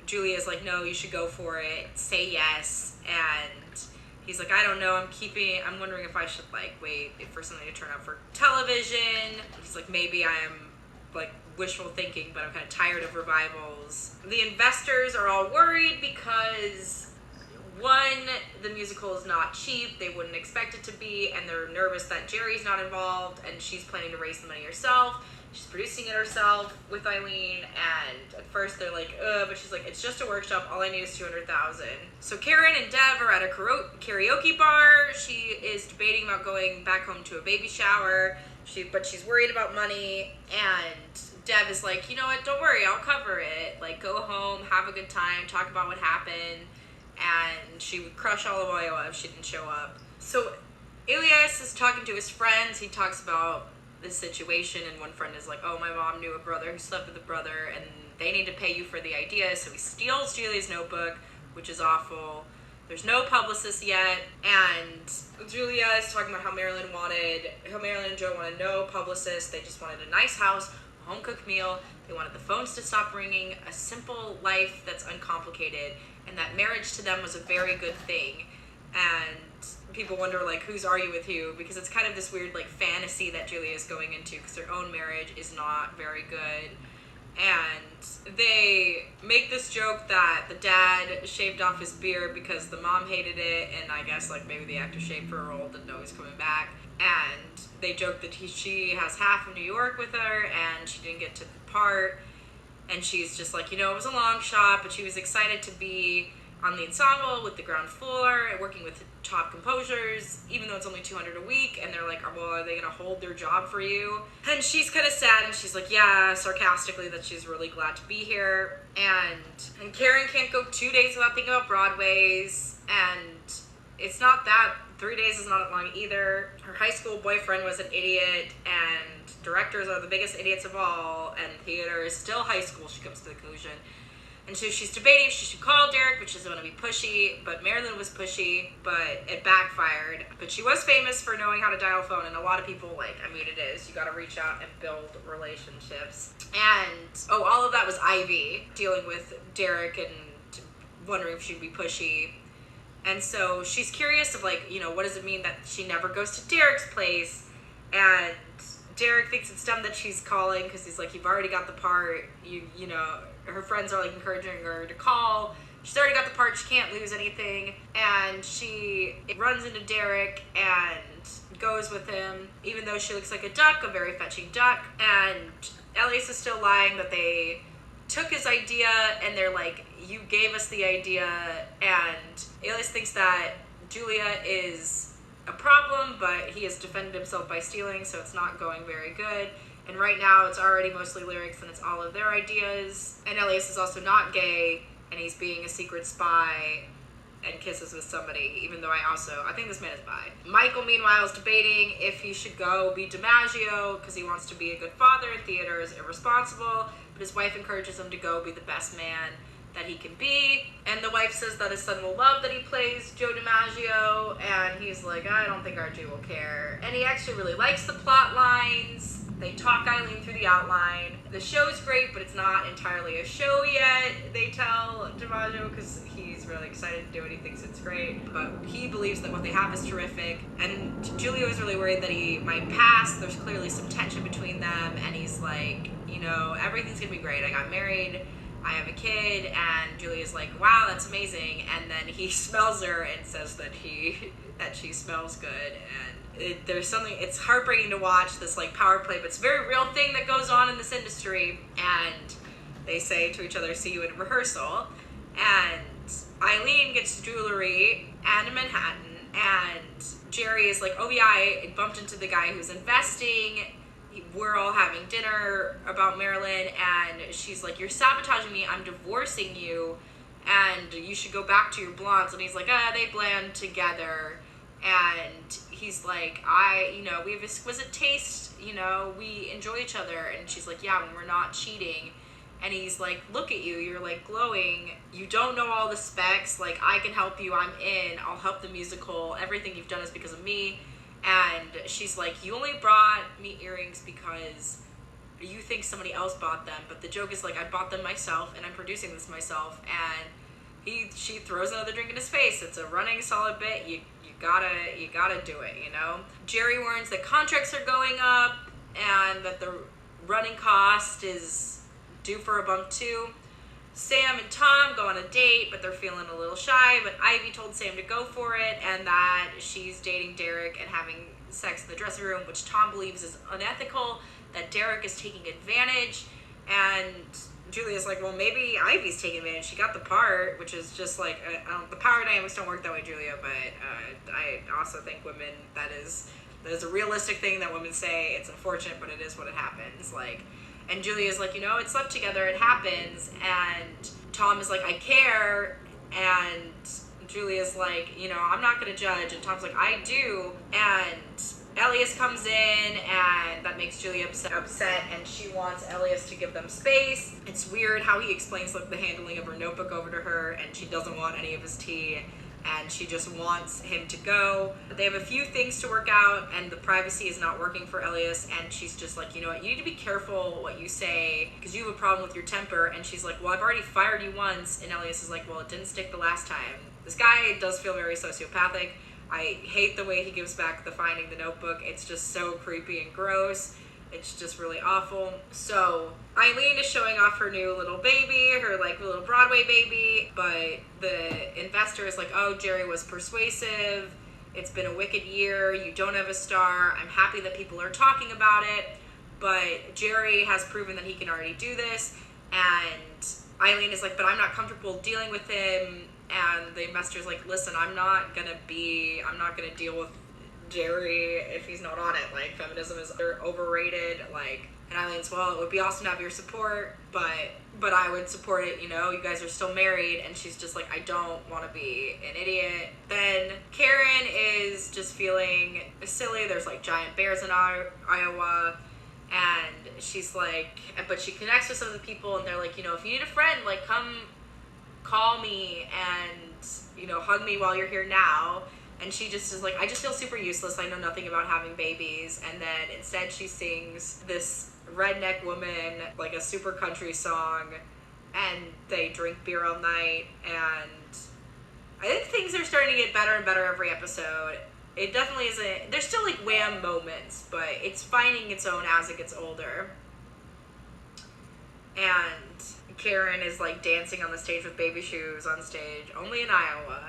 Julia's like, no, you should go for it, say yes. And he's like, I don't know, I'm wondering if I should like wait for something to turn out for television. He's like, maybe I am like wishful thinking, but I'm kind of tired of revivals. The investors are all worried because One, the musical is not cheap, they wouldn't expect it to be, and they're nervous that Jerry's not involved, and she's planning to raise the money herself. She's producing it herself with Eileen, and at first they're like, ugh, but she's like, it's just a workshop, all I need is $200,000. So Karen and Dev are at a karaoke bar. She is debating about going back home to a baby shower, but she's worried about money, and Dev is like, you know what, don't worry, I'll cover it. Like, go home, have a good time, talk about what happened, and she would crush all of Iowa if she didn't show up. So Elias is talking to his friends. He talks about this situation, and one friend is like, oh, my mom knew a brother who slept with a brother, and they need to pay you for the idea. So he steals Julia's notebook, which is awful. There's no publicist yet, and Julia is talking about how Marilyn and Joe wanted no publicist. They just wanted a nice house, a home-cooked meal. They wanted the phones to stop ringing, a simple life that's uncomplicated, and that marriage to them was a very good thing. And people wonder, like, who's are you with who? Because it's kind of this weird, like, fantasy that Julia is going into, because their own marriage is not very good. And they make this joke that the dad shaved off his beard because the mom hated it, and I guess, like, maybe the actor shaved for a role, didn't know he was coming back. And they joke that she has half of New York with her, and she didn't get to the part. And she's just like, you know, it was a long shot, but she was excited to be on the ensemble with the ground floor, working with top composers, even though it's only $200 a week, and they're like, oh, well, are they gonna hold their job for you? And she's kind of sad, and she's like, yeah, sarcastically, that she's really glad to be here. And Karen can't go 2 days without thinking about Broadways, and it's not that 3 days is not long either. Her high school boyfriend was an idiot, and directors are the biggest idiots of all, and theater is still high school, she comes to the conclusion. And so she's debating if she should call Derek, but she doesn't want to be pushy. But Marilyn was pushy, but it backfired. But she was famous for knowing how to dial a phone, and a lot of people, like, I mean, it is. You got to reach out and build relationships. And, all of that was Ivy, dealing with Derek and wondering if she'd be pushy. And so she's curious of, like, you know, what does it mean that she never goes to Derek's place? And Derek thinks it's dumb that she's calling, because he's like, you've already got the part, you know. Her friends are, like, encouraging her to call. She's already got the part. She can't lose anything. And she runs into Derek and goes with him, even though she looks like a duck, a very fetching duck. And Elias is still lying that they took his idea, and they're like, you gave us the idea. And Elias thinks that Julia is a problem, but he has defended himself by stealing, so it's not going very good. And right now, it's already mostly lyrics, and it's all of their ideas. And Elias is also not gay, and he's being a secret spy and kisses with somebody, even though I think this man is bi. Michael, meanwhile, is debating if he should go be DiMaggio, because he wants to be a good father, and theater is irresponsible, but his wife encourages him to go be the best man that he can be. And the wife says that his son will love that he plays Joe DiMaggio, and he's like, I don't think Archie will care. And he actually really likes the plot lines. They talk Eileen through the outline. The show's great, but it's not entirely a show yet, they tell DiMaggio, because he's really excited to do it. He thinks it's great, but he believes that what they have is terrific. And Julia was really worried that he might pass. There's clearly some tension between them, and he's like, you know, everything's gonna be great. I got married, I have a kid, and Julia's like, wow, that's amazing. And then he smells her and says that she smells good, and there's something, it's heartbreaking to watch this, like, power play, but it's a very real thing that goes on in this industry. And they say to each other, see you in rehearsal. And Eileen gets jewelry and a Manhattan, and Jerry is like, oh yeah, I bumped into the guy who's investing. We're all having dinner about Marilyn, and she's like, you're sabotaging me, I'm divorcing you, and you should go back to your blondes. And he's like, they blend together. And he's like, we have exquisite taste, we enjoy each other. And she's like, yeah, when we're not cheating. And he's like, look at you, you're like glowing. You don't know all the specs, like, I can help you, I'm in, I'll help the musical, everything you've done is because of me. And she's like, you only brought me earrings because you think somebody else bought them. But the joke is, like, I bought them myself, and I'm producing this myself. And she throws another drink in his face. It's a running solid bit. You gotta do it, Jerry warns that contracts are going up, and that the running cost is due for a bump too. Sam and Tom go on a date, but they're feeling a little shy, but Ivy told Sam to go for it, and that she's dating Derek and having sex in the dressing room, which Tom believes is unethical, that Derek is taking advantage, and Julia's like, well, maybe Ivy's taking advantage. She got the part, which is just like, the power dynamics don't work that way, Julia, but I also think women, that is a realistic thing that women say. It's unfortunate, but it is what it happens. Like, and Julia's like, it slept together, it happens. And Tom is like, I care. And Julia's like, I'm not going to judge. And Tom's like, I do. And Elias comes in, and that makes Julia upset, and she wants Elias to give them space. It's weird how he explains like the handling of her notebook over to her, and she doesn't want any of his tea. And she just wants him to go. But they have a few things to work out, and the privacy is not working for Elias, and she's just like, you know what, you need to be careful what you say, because you have a problem with your temper. And she's like, well, I've already fired you once. And Elias is like, well, it didn't stick the last time. This guy does feel very sociopathic. I hate the way he gives back the finding the notebook. It's just so creepy and gross. It's just really awful. So Eileen is showing off her new little baby, her like little Broadway baby, but the investor is like, oh, Jerry was persuasive. It's been a wicked year. You don't have a star. I'm happy that people are talking about it, but Jerry has proven that he can already do this. And Eileen is like, but I'm not comfortable dealing with him. And the investor's like, listen, I'm not gonna deal with Jerry if he's not on it. Like, feminism is overrated. Like, and Eileen's, well, it would be awesome to have your support, but I would support it, you guys are still married. And she's just like, I don't want to be an idiot. Then Karen is just feeling silly. There's like giant bears in Iowa, and she's like, but she connects with some of the people, and they're like, if you need a friend, like, come call me and, hug me while you're here now. And she just is like, I just feel super useless. I know nothing about having babies. And then instead she sings this redneck woman, like a super country song, and they drink beer all night. And I think things are starting to get better and better every episode. It definitely isn't, there's still like wham moments, but it's finding its own as it gets older. And Karen is like dancing on the stage with baby shoes on stage, only in Iowa,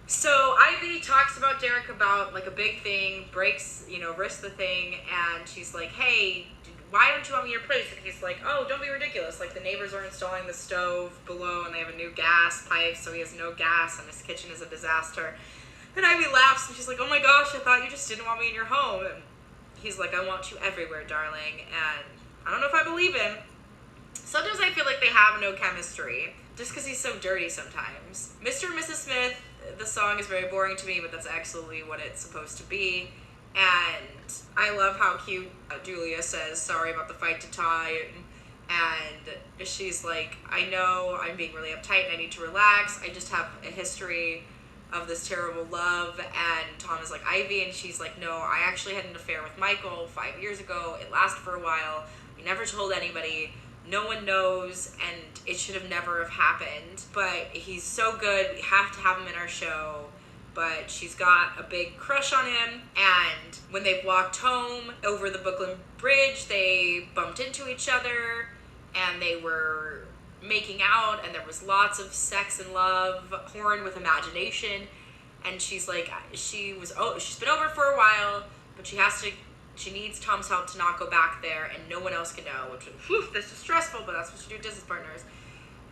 So Ivy talks about Derek about like a big thing, risks the thing, and she's like, hey, why don't you want me in your place? And he's like, oh, don't be ridiculous. Like, the neighbors are installing the stove below, and they have a new gas pipe, so he has no gas, and his kitchen is a disaster. And Ivy laughs, and she's like, oh my gosh, I thought you just didn't want me in your home. And he's like, I want you everywhere, darling. And I don't know if I believe him. Sometimes I feel like they have no chemistry, just because he's so dirty sometimes. Mr. and Mrs. Smith, the song is very boring to me, but that's absolutely what it's supposed to be. And I love how cute Julia says, sorry about the fight to tie. And she's like, I know I'm being really uptight and I need to relax. I just have a history of this terrible love. And Tom is like, Ivy. And she's like, no, I actually had an affair with Michael 5 years ago. It lasted for a while. We never told anybody. No one knows, and it should have never have happened. But he's so good, we have to have him in our show. But she's got a big crush on him, and when they've walked home over the Brooklyn Bridge, they bumped into each other, and they were making out, and there was lots of sex and love, porn with imagination. And she's like, she's been over for a while, but she needs Tom's help to not go back there, and no one else can know, which, this is stressful, but that's what you do with business partners.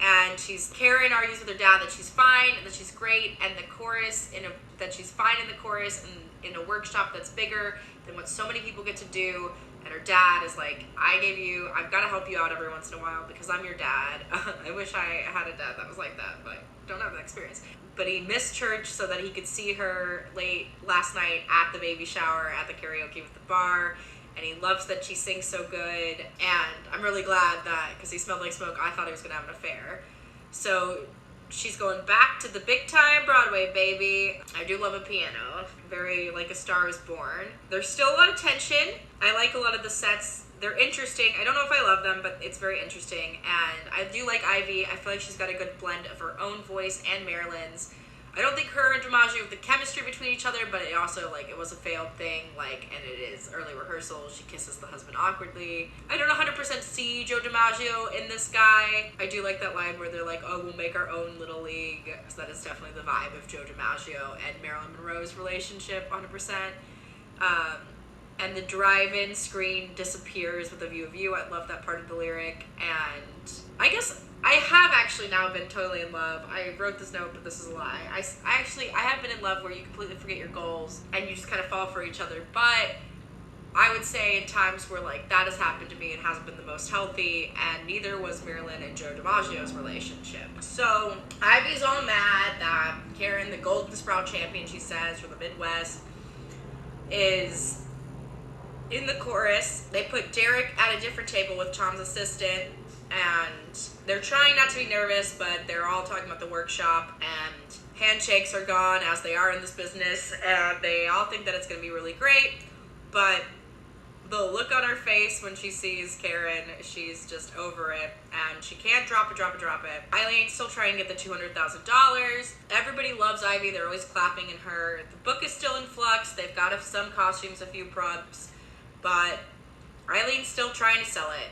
And Karen argues with her dad that she's fine, and that she's great, and the chorus, that she's fine in the chorus, and in a workshop that's bigger than what so many people get to do. And her dad is like, I've got to help you out every once in a while, because I'm your dad. I wish I had a dad that was like that, but I don't have that experience. But he missed church so that he could see her late last night at the baby shower at the karaoke with the bar. And he loves that she sings so good. And I'm really glad that, because he smelled like smoke, I thought he was going to have an affair. So she's going back to the big time Broadway, baby. I do love a piano. Very like A Star is Born. There's still a lot of tension. I like a lot of the sets. They're interesting. I don't know if I love them, but it's very interesting. And I do like Ivy. I feel like she's got a good blend of her own voice and Marilyn's. I don't think her and DiMaggio have the chemistry between each other, but it also, like, it was a failed thing, like, and it is early rehearsal. She kisses the husband awkwardly. I don't 100% see Joe DiMaggio in this guy. I do like that line where they're like, oh, we'll make our own little league. So that is definitely the vibe of Joe DiMaggio and Marilyn Monroe's relationship, 100%. And the drive-in screen disappears with a view of you. I love that part of the lyric. And I guess I have actually now been totally in love. I wrote this note, but this is a lie. I have been in love where you completely forget your goals and you just kind of fall for each other. But I would say in times where, like, that has happened to me, it hasn't been the most healthy, and neither was Marilyn and Joe DiMaggio's relationship. So Ivy's all mad that Karen, the Golden Sprout champion, she says, from the Midwest, is in the chorus. They put Derek at a different table with Tom's assistant, and they're trying not to be nervous, but they're all talking about the workshop, and handshakes are gone, as they are in this business, and they all think that it's going to be really great, but the look on her face when she sees Karen, she's just over it, and she can't drop it. Eileen's still trying to get the $200,000. Everybody loves Ivy. They're always clapping in her. The book is still in flux. They've got some costumes, a few props, but Eileen's still trying to sell it.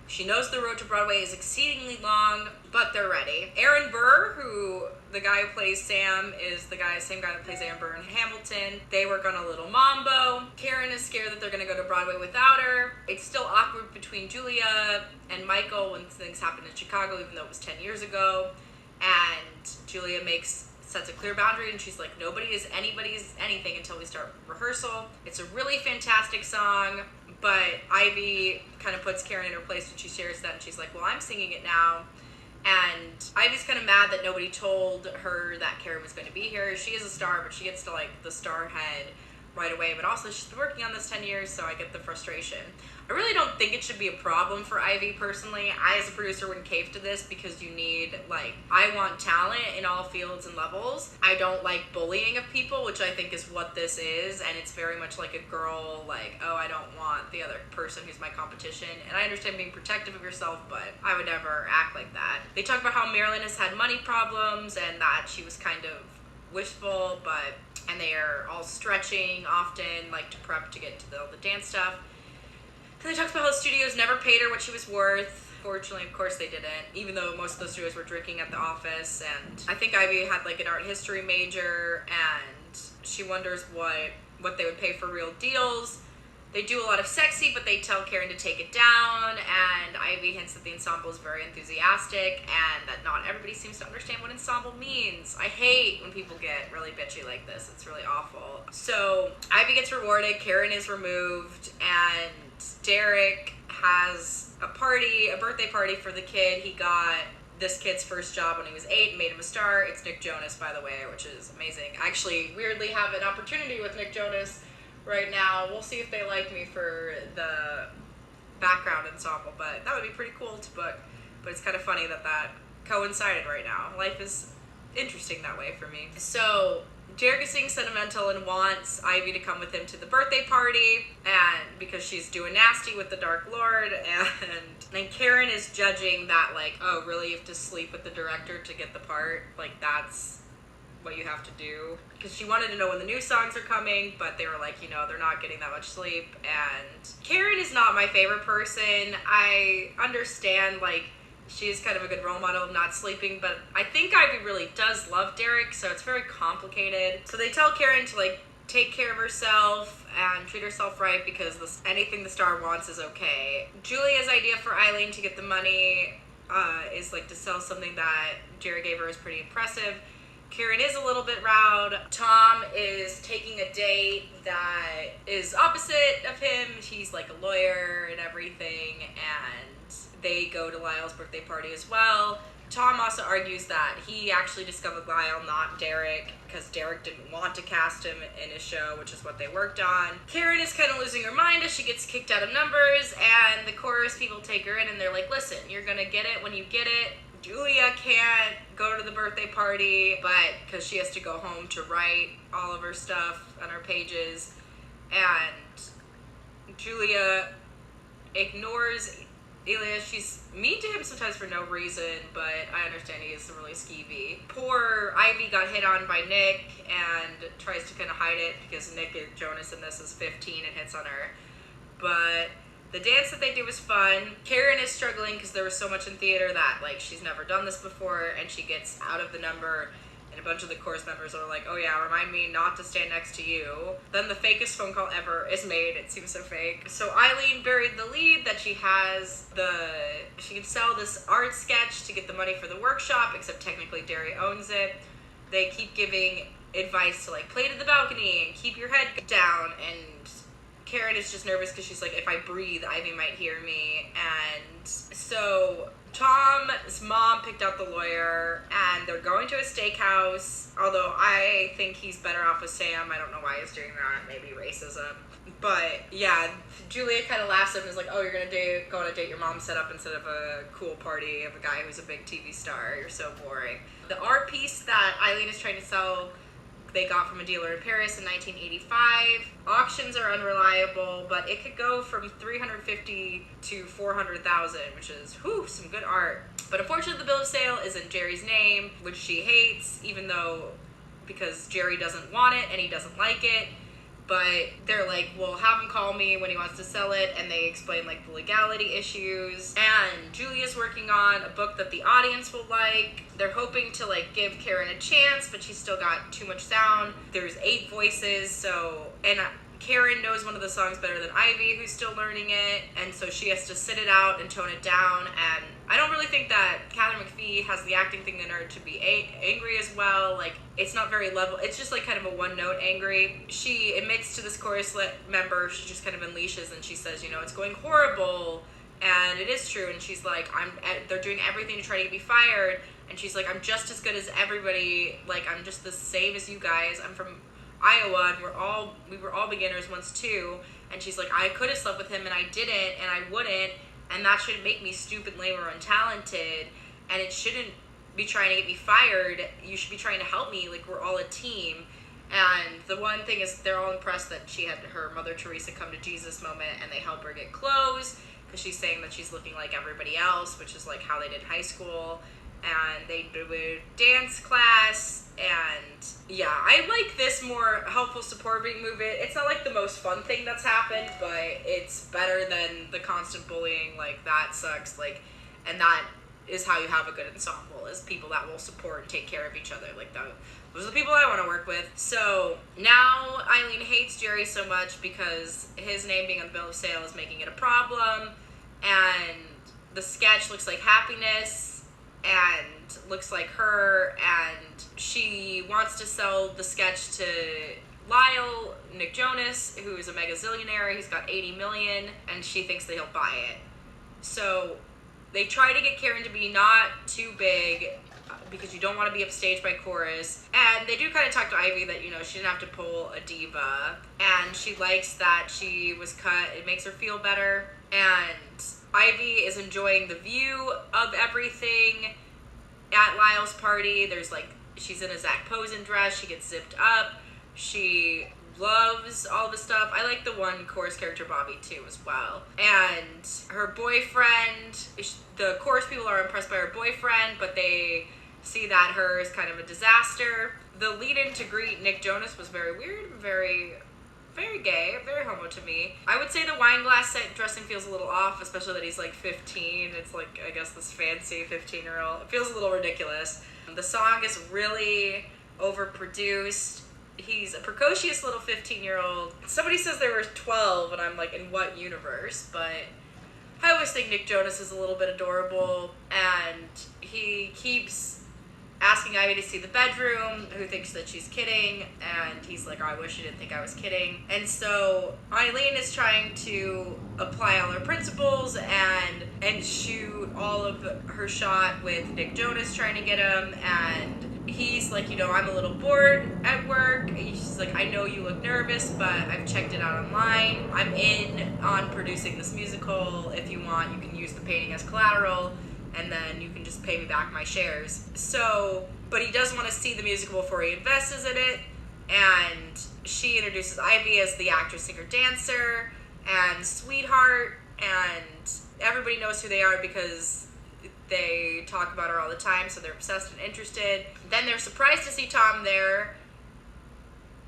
She knows the road to Broadway is exceedingly long, but they're ready. Aaron Burr, who the guy who plays Sam is same guy that plays Aaron Burr in Hamilton. They work on a little mambo. Karen is scared that they're going to go to Broadway without her. It's still awkward between Julia and Michael when things happen in Chicago, even though it was 10 years ago. And Julia sets a clear boundary, and she's like, nobody is anybody's anything until we start rehearsal. It's a really fantastic song, but Ivy kind of puts Karen in her place when she shares that, and she's like, well, I'm singing it now. And Ivy's kind of mad that nobody told her that Karen was going to be here. She is a star, but she gets to, like, the star head right away. But also, she's been working on this 10 years, so I get the frustration. I really don't think it should be a problem for Ivy, personally. I, as a producer, wouldn't cave to this because you need, like, I want talent in all fields and levels. I don't like bullying of people, which I think is what this is, and it's very much like a girl, like, oh, I don't want the other person who's my competition. And I understand being protective of yourself, but I would never act like that. They talk about how Marilyn has had money problems and that she was kind of wishful, and they are all stretching often, like, to prep to get to all the dance stuff. And they talked about how the studios never paid her what she was worth. Fortunately, of course they didn't, even though most of the studios were drinking at the office. And I think Ivy had, like, an art history major, and she wonders what they would pay for real deals. They do a lot of sexy, but they tell Karen to take it down, and Ivy hints that the ensemble is very enthusiastic and that not everybody seems to understand what ensemble means. I hate when people get really bitchy like this. It's really awful. So Ivy gets rewarded, Karen is removed, and Derek has a birthday party for the kid. He got this kid's first job when he was 8 and made him a star. It's Nick Jonas, by the way, which is amazing. I actually weirdly have an opportunity with Nick Jonas right now. We'll see if they like me for the background ensemble, but that would be pretty cool to book. But it's kind of funny that coincided right now. Life is interesting that way for me. So Derek is being sentimental and wants Ivy to come with him to the birthday party, and because she's doing nasty with the Dark Lord, and Karen is judging that, like, oh, really, you have to sleep with the director to get the part? Like, that's what you have to do? Because she wanted to know when the new songs are coming, but they were like, they're not getting that much sleep. And Karen is not my favorite person. I understand, like, she is kind of a good role model of not sleeping, but I think Ivy really does love Derek, so it's very complicated. So they tell Karen to, like, take care of herself and treat herself right because anything the star wants is okay. Julia's idea for Eileen to get the money is, like, to sell something that Jerry gave her is pretty impressive. Karen is a little bit riled. Tom is taking a date that is opposite of him. He's, like, a lawyer and everything, and they go to Lyle's birthday party as well. Tom also argues that he actually discovered Lyle, not Derek, because Derek didn't want to cast him in his show, which is what they worked on. Karen is kind of losing her mind as she gets kicked out of numbers, and the chorus people take her in, and they're like, listen, you're gonna get it when you get it. Julia can't go to the birthday party, but because she has to go home to write all of her stuff on her pages, and Julia ignores Elias, she's mean to him sometimes for no reason, but I understand he is really skeevy. Poor Ivy got hit on by Nick and tries to kind of hide it because Nick Jonas in this is 15 and hits on her. But the dance that they do is fun. Karen is struggling because there was so much in theater that, like, she's never done this before, and she gets out of the number, and a bunch of the chorus members are like, oh yeah, remind me not to stand next to you. Then the fakest phone call ever is made. It seems so fake. So Eileen buried the lead that she can sell this art sketch to get the money for the workshop, except technically Derry owns it. They keep giving advice to, like, play to the balcony and keep your head down, and Karen is just nervous because she's like, if I breathe, Ivy might hear me. And so Tom's mom picked out the lawyer, and they're going to a steakhouse, although I think he's better off with Sam. I don't know why he's doing that. Maybe racism. But yeah, Julia kind of laughs at him and is like, oh, you're going to go on a date your mom set up instead of a cool party of a guy who's a big TV star. You're so boring. The art piece that Eileen is trying to sell, they got from a dealer in Paris in 1985. Auctions are unreliable, but it could go from $350 to $400,000, which is, some good art. But unfortunately, the bill of sale is in Jerry's name, which she hates, because Jerry doesn't want it and he doesn't like it. But they're like, well, have him call me when he wants to sell it, and they explain, like, the legality issues. And Julia's working on a book that the audience will like. They're hoping to, like, give Karen a chance, but she's still got too much sound. There's 8 voices, and Karen knows one of the songs better than Ivy, who's still learning it, and so she has to sit it out and tone it down. And I don't really think that Catherine McPhee has the acting thing in her to be angry as well. Like, it's not very level. It's just, like, kind of a one-note angry. She admits to this chorus member, she just kind of unleashes, and she says, it's going horrible, and it is true. And she's like, they're doing everything to try to get me fired, and she's like, I'm just as good as everybody. Like, I'm just the same as you guys. I'm from Iowa, and we were all beginners once too. And she's like, I could have slept with him and I didn't, and I wouldn't, and that shouldn't make me stupid, lame, or untalented, and it shouldn't be trying to get me fired. You should be trying to help me. Like, we're all a team. And the one thing is, they're all impressed that she had her Mother Teresa come to Jesus moment, and they help her get clothes because she's saying that she's looking like everybody else, which is like how they did high school. And they do a dance class, and yeah, I like this more helpful supporting movement. It's not like the most fun thing that's happened, but it's better than the constant bullying. Like, that sucks. Like, and that is how you have a good ensemble, is people that will support and take care of each other. Like, those are the people I want to work with. So now Eileen hates Jerry so much because his name being on the bill of sale is making it a problem, and the sketch looks like Happiness and looks like her, and she wants to sell the sketch to Lyle, Nick Jonas, who is a mega zillionaire. He's got 80 million, and she thinks that he'll buy it. So they try to get Karen to be not too big, because you don't want to be upstaged by chorus. And they do kind of talk to Ivy that, she didn't have to pull a diva, and she likes that she was cut. It makes her feel better. And Ivy is enjoying the view of everything at Lyle's party. There's, like, she's in a Zach Posen dress. She gets zipped up. She loves all the stuff. I like the one chorus character, Bobby, too, as well. And her boyfriend, the chorus people are impressed by her boyfriend, but they see that her is kind of a disaster. The lead-in to greet Nick Jonas was very weird, very gay, very homo to me. I would say the wine glass set dressing feels a little off, especially that he's like 15. It's like, I guess, this fancy 15-year-old. It feels a little ridiculous. The song is really overproduced. He's a precocious little 15-year-old. Somebody says they were 12, and I'm like, in what universe? But I always think Nick Jonas is a little bit adorable, and he keeps asking Ivy to see the bedroom, who thinks that she's kidding, and he's like, oh, I wish you didn't think I was kidding. And so Eileen is trying to apply all her principles and shoot all of her shot with Nick Jonas trying to get him, and he's like, I'm a little bored at work. She's like, I know you look nervous, but I've checked it out online. I'm in on producing this musical. If you want, you can use the painting as collateral, and then you can just pay me back my shares. So, but he does want to see the musical before he invests in it, and she introduces Ivy as the actress, singer, dancer, and sweetheart, and everybody knows who they are because they talk about her all the time, so they're obsessed and interested. Then they're surprised to see Tom there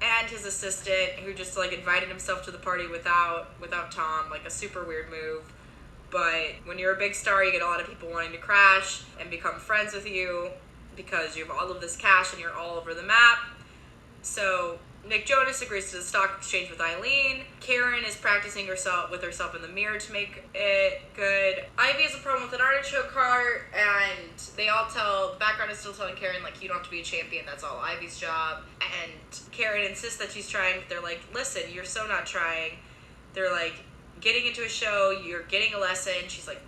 and his assistant, who just like invited himself to the party without Tom, like a super weird move. But when you're a big star, you get a lot of people wanting to crash and become friends with you because you have all of this cash and you're all over the map. So Nick Jonas agrees to the stock exchange with Eileen. Karen is practicing with herself in the mirror to make it good. Ivy has a problem with an artichoke cart, and the background is still telling Karen, like, you don't have to be a champion, that's all Ivy's job. And Karen insists that she's trying, but they're like, listen, you're so not trying. They're like, getting into a show, you're getting a lesson.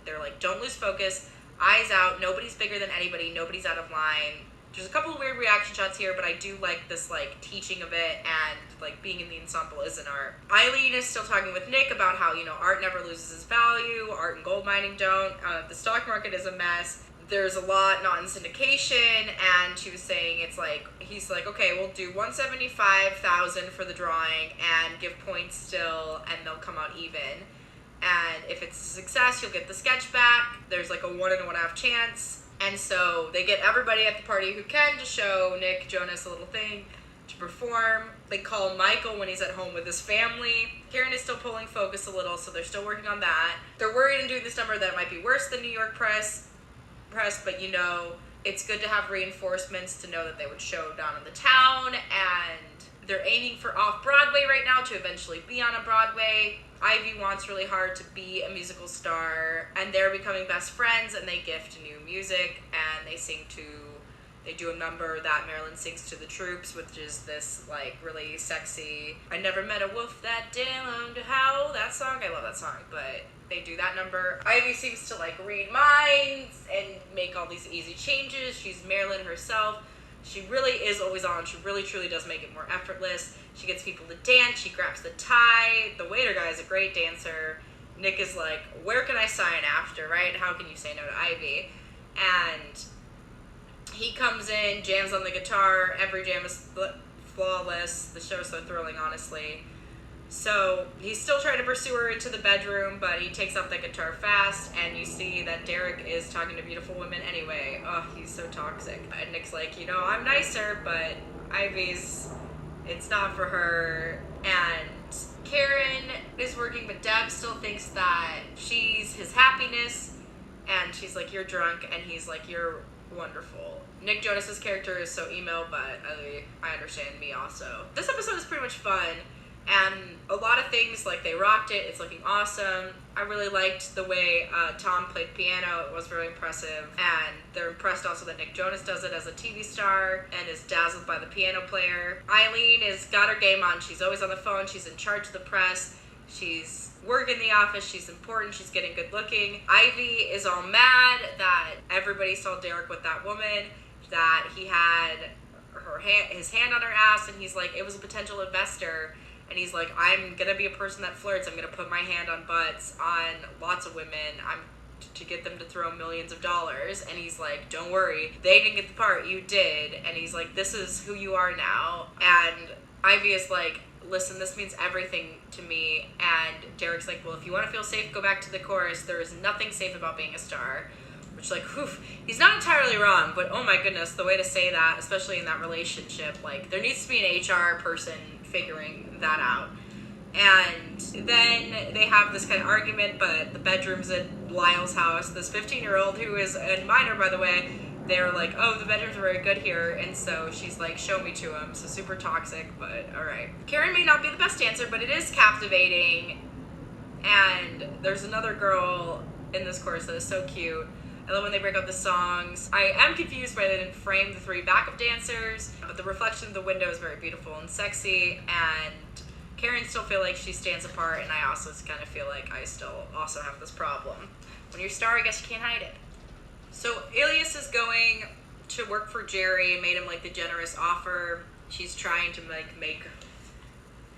They're like, don't lose focus, eyes out, nobody's bigger than anybody, nobody's out of line. There's a couple of weird reaction shots here, but I do like this, like, teaching of it, and, like, being in the ensemble is an art. Eileen is still talking with Nick about how, art never loses its value, art and gold mining don't, the stock market is a mess, there's a lot not in syndication, and she was saying he's like, okay, we'll do $175,000 for the drawing, and give points still, and they'll come out even. And if it's a success, you'll get the sketch back. There's, like, a 1 in 1/2 chance. And so they get everybody at the party who can to show Nick Jonas a little thing to perform. They call Michael when he's at home with his family. Karen is still pulling focus a little, so they're still working on that. They're worried in doing this number that it might be worse than New York press, but it's good to have reinforcements to know that they would show down in the town, and they're aiming for off-Broadway right now to eventually be on a Broadway. Ivy wants really hard to be a musical star, and they're becoming best friends, and they gift new music, and they do a number that Marilyn sings to the troops, which is this, like, really sexy, I never met a wolf that didn't learn to howl, that song. I love that song, but they do that number. Ivy seems to, like, read minds and make all these easy changes. She's Marilyn herself. She really is always on. She really, truly does make it more effortless. She gets people to dance. She grabs the tie. The waiter guy is a great dancer. Nick is like, where can I sign after, right? How can you say no to Ivy? And he comes in, jams on the guitar. Every jam is flawless. The show's so thrilling, honestly. So he's still trying to pursue her into the bedroom, but he takes off the guitar fast, and you see that Derek is talking to beautiful women anyway. Oh, he's so toxic. And Nick's like, I'm nicer, but Ivy's, it's not for her. And Karen is working, but Deb still thinks that she's his happiness, and she's like, you're drunk, and he's like, you're wonderful. Nick Jonas's character is so emo, but I understand me also. This episode is pretty much fun. And a lot of things, like, they rocked it. It's looking awesome. I really liked the way Tom played piano. It was very impressive. And they're impressed also that Nick Jonas does it as a TV star and is dazzled by the piano player. Eileen has got her game on. She's always on the phone. She's in charge of the press. She's working the office. She's important. She's getting good looking. Ivy is all mad that everybody saw Derek with that woman, that he had his hand on her ass, and he's like, it was a potential investor. And he's like, I'm going to be a person that flirts. I'm going to put my hand on butts on lots of women. I'm to get them to throw millions of dollars. And he's like, don't worry. They didn't get the part. You did. And he's like, this is who you are now. And Ivy is like, listen, this means everything to me. And Derek's like, well, if you want to feel safe, go back to the chorus. There is nothing safe about being a star. Which, like, whew, he's not entirely wrong, but oh my goodness, the way to say that, especially in that relationship, like, there needs to be an HR person figuring that out. And then they have this kind of argument, but the bedroom's at Lyle's house. This 15-year-old, who is a minor, by the way, they're like, oh, the bedrooms are very good here, and so she's like, show me to him. So super toxic, but all right. Karen may not be the best dancer, but it is captivating. And there's another girl in this chorus that is so cute. I love when they break out the songs. I am confused why they didn't frame the 3 backup dancers, but the reflection of the window is very beautiful and sexy, and Karen still feel like she stands apart, and I also kind of feel like I still also have this problem. When you're a star, I guess you can't hide it. So Alias is going to work for Jerry and made him like the generous offer. She's trying to like make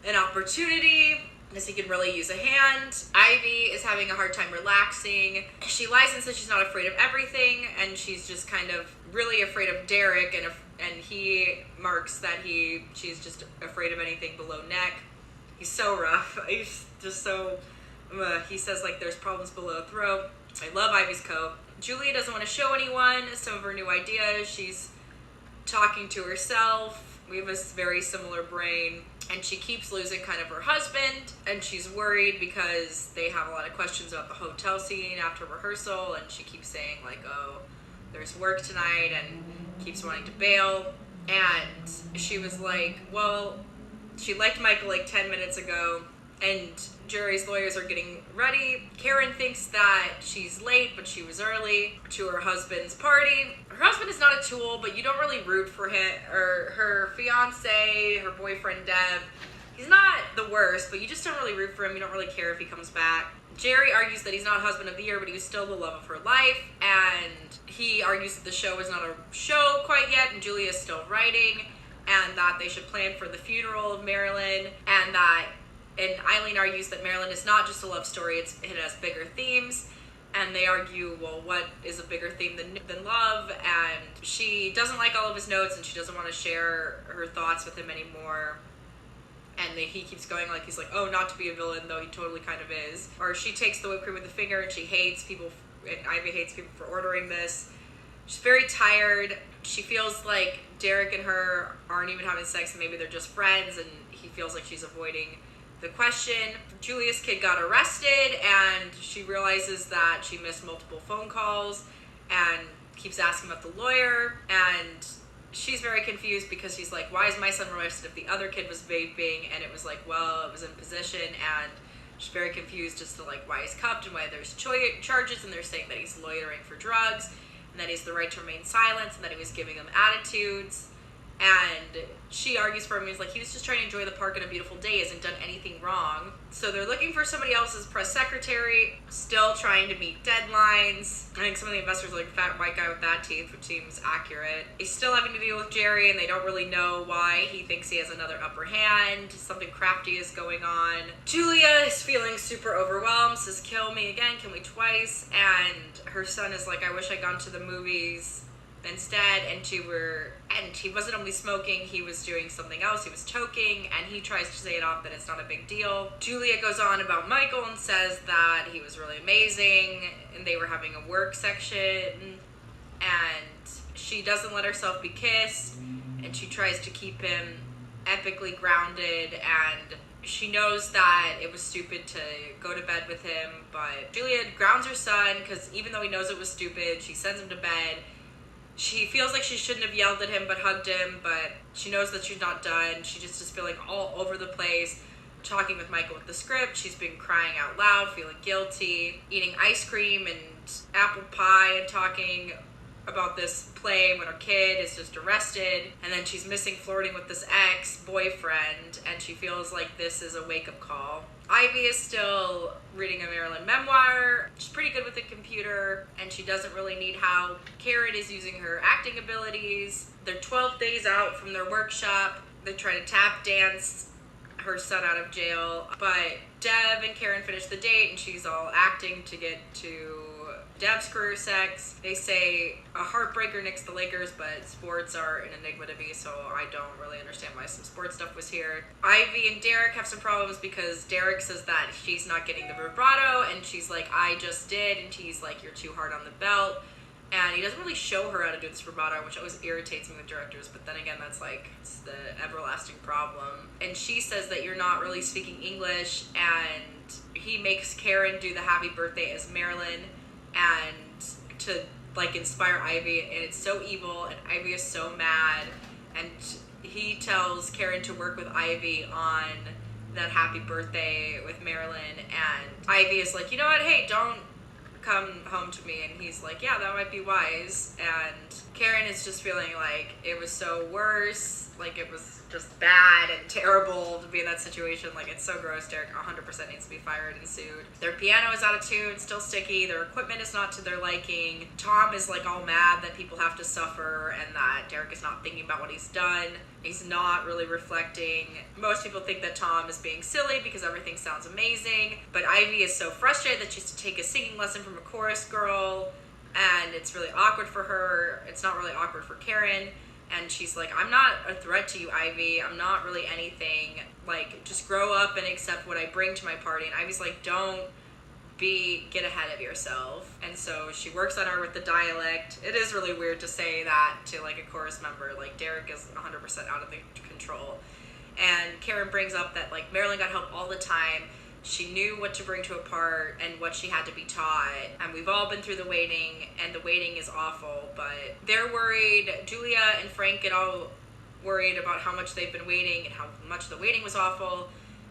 an opportunity because he can really use a hand. Ivy is having a hard time relaxing. She lies and says she's not afraid of everything, and she's just kind of really afraid of Derek, and he marks that she's just afraid of anything below neck. He's so rough. He's just so He says like there's problems below the throat. I love Ivy's coat. Julia doesn't want to show anyone some of her new ideas. She's talking to herself. We have a very similar brain. And she keeps losing kind of her husband. And she's worried because they have a lot of questions about the hotel scene after rehearsal. And she keeps saying like, oh, there's work tonight, and keeps wanting to bail. And she was like, well, she liked Michael like 10 minutes ago. And Jerry's lawyers are getting ready. Karen thinks that she's late, but she was early to her husband's party. Her husband is not a tool, but you don't really root for him, or her fiance, her boyfriend Dev. He's not the worst, but you just don't really root for him. You don't really care if he comes back. Jerry argues that he's not husband of the year, but he was still the love of her life. And he argues that the show is not a show quite yet, and Julia is still writing, and that they should plan for the funeral of Marilyn, and Eileen argues that Marilyn is not just a love story, it has bigger themes. And they argue, well, what is a bigger theme than love? And she doesn't like all of his notes, and she doesn't want to share her thoughts with him anymore. And he keeps going like, he's like, oh, not to be a villain, though he totally kind of is. Or she takes the whipped cream with a finger, and she hates people, and Ivy hates people for ordering this. She's very tired. She feels like Derek and her aren't even having sex, and maybe they're just friends, and he feels like she's avoiding the question. Julia's kid got arrested, and she realizes that she missed multiple phone calls and keeps asking about the lawyer. And she's very confused because she's like, why is my son arrested if the other kid was vaping? And it was like, well, it was in position. And she's very confused as to like why he's cuffed and why there's charges, and they're saying that he's loitering for drugs, and that he has the right to remain silent, and that he was giving them attitudes. And she argues for him. He's like, he was just trying to enjoy the park on a beautiful day, hasn't done anything wrong. So they're looking for somebody else as press secretary, still trying to meet deadlines. I think some of the investors are like, fat white guy with bad teeth, which seems accurate. He's still having to deal with Jerry, and they don't really know why. He thinks he has another upper hand. Something crafty is going on. Julia is feeling super overwhelmed, says, kill me again, kill me twice. And her son is like, I wish I'd gone to the movies instead. And he wasn't only smoking, he was doing something else. He was choking, and he tries to say it off that it's not a big deal. Julia goes on about Michael and says that he was really amazing, and they were having a work section, and she doesn't let herself be kissed, and she tries to keep him epically grounded, and she knows that it was stupid to go to bed with him, but Julia grounds her son, because even though he knows it was stupid, she sends him to bed. She feels like she shouldn't have yelled at him but hugged him, but she knows that she's not done. She just is feeling all over the place, talking with Michael with the script. She's been crying out loud, feeling guilty, eating ice cream and apple pie, and talking about this play when her kid is just arrested. And then she's missing flirting with this ex-boyfriend, and she feels like this is a wake-up call. Ivy is still reading a Marilyn memoir. She's pretty good with the computer, and she doesn't really need help. Karen is using her acting abilities. They're 12 days out from their workshop. They're trying to tap dance her son out of jail, but Dev and Karen finish the date, and she's all acting to get to Dev's career sex. They say a heartbreaker next to the Lakers, but sports are an enigma to me, so I don't really understand why some sports stuff was here. Ivy and Derek have some problems because Derek says that she's not getting the vibrato, and she's like, I just did, and he's like, you're too hard on the belt. And he doesn't really show her how to do this vibrato, which always irritates me with directors, but then again, that's like, it's the everlasting problem. And she says that you're not really speaking English, and he makes Karen do the happy birthday as Marilyn, and to like inspire Ivy, and it's so evil, and Ivy is so mad, and he tells Karen to work with Ivy on that happy birthday with Marilyn, and Ivy is like, you know what, hey, don't come home to me, and he's like, yeah, that might be wise. And Karen is just feeling like it was so worse, like it was just bad and terrible to be in that situation. Like, it's so gross. Derek 100% needs to be fired and sued. Their piano is out of tune, still sticky. Their equipment is not to their liking. Tom is like all mad that people have to suffer, and that Derek is not thinking about what he's done. He's not really reflecting. Most people think that Tom is being silly because everything sounds amazing, but Ivy is so frustrated that she has to take a singing lesson from a chorus girl, and it's really awkward for her. It's not really awkward for Karen. And she's like, I'm not a threat to you, Ivy. I'm not really anything. Like, just grow up and accept what I bring to my party. And Ivy's like, don't get ahead of yourself. And so she works on her with the dialect. It is really weird to say that to like a chorus member. Like, Derek is 100% out of the control. And Karen brings up that like Marilyn got help all the time. She knew what to bring to a part and what she had to be taught. And we've all been through the waiting, and the waiting is awful. But they're worried. Julia and Frank get all worried about how much they've been waiting and how much the waiting was awful,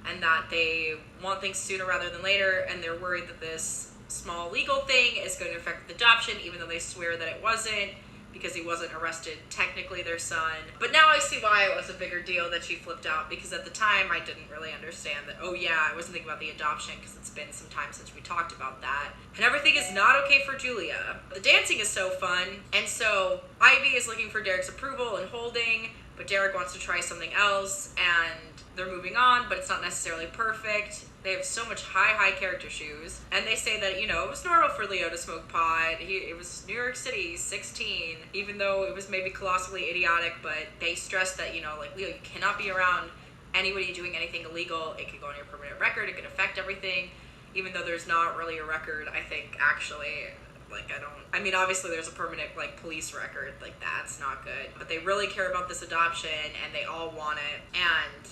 and that they want things sooner rather than later. And they're worried that this small legal thing is going to affect the adoption, even though they swear that it wasn't, because he wasn't arrested, technically their son. But now I see why it was a bigger deal that she flipped out, because at the time I didn't really understand that, oh yeah, I wasn't thinking about the adoption, because it's been some time since we talked about that. And everything is not okay for Julia. The dancing is so fun, and so Ivy is looking for Derek's approval and holding, but Derek wants to try something else, and they're moving on, but it's not necessarily perfect. They have so much high character shoes. And they say that, you know, it was normal for Leo to smoke pot. It was New York City, 16, even though it was maybe colossally idiotic, but they stress that, you know, like, Leo, you cannot be around anybody doing anything illegal. It could go on your permanent record. It could affect everything, even though there's not really a record, I think, actually. Like, I mean, obviously there's a permanent, like, police record. Like, that's not good. But they really care about this adoption, and they all want it. And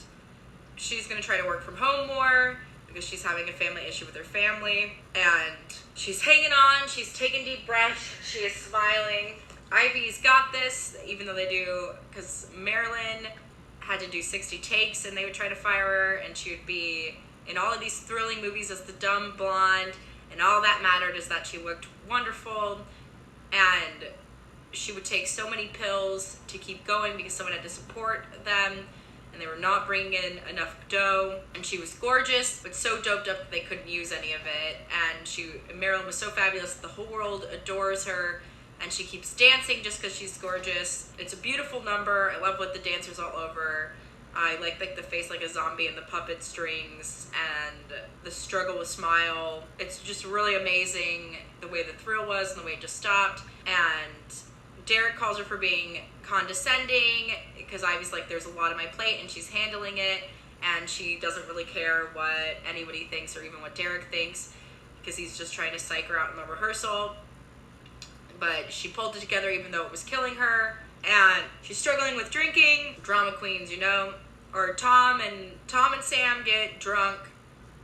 she's going to try to work from home more, because she's having a family issue with her family, and she's hanging on, she's taking deep breaths, she is smiling. Ivy's got this, even though they do, because Marilyn had to do 60 takes, and they would try to fire her, and she would be in all of these thrilling movies as the dumb blonde, and all that mattered is that she looked wonderful, and she would take so many pills to keep going because someone had to support them, and they were not bringing in enough dough, and she was gorgeous, but so doped up that they couldn't use any of it, and Marilyn was so fabulous that the whole world adores her, and she keeps dancing just because she's gorgeous. It's a beautiful number. I love what the dancers all over. I like the face like a zombie and the puppet strings, and the struggle with smile. It's just really amazing the way the thrill was and the way it just stopped, and Derek calls her for being condescending, because Ivy's like, there's a lot on my plate, and she's handling it, and she doesn't really care what anybody thinks or even what Derek thinks, because he's just trying to psych her out in the rehearsal. But she pulled it together even though it was killing her, and she's struggling with drinking. Drama queens, you know, or Tom and Sam get drunk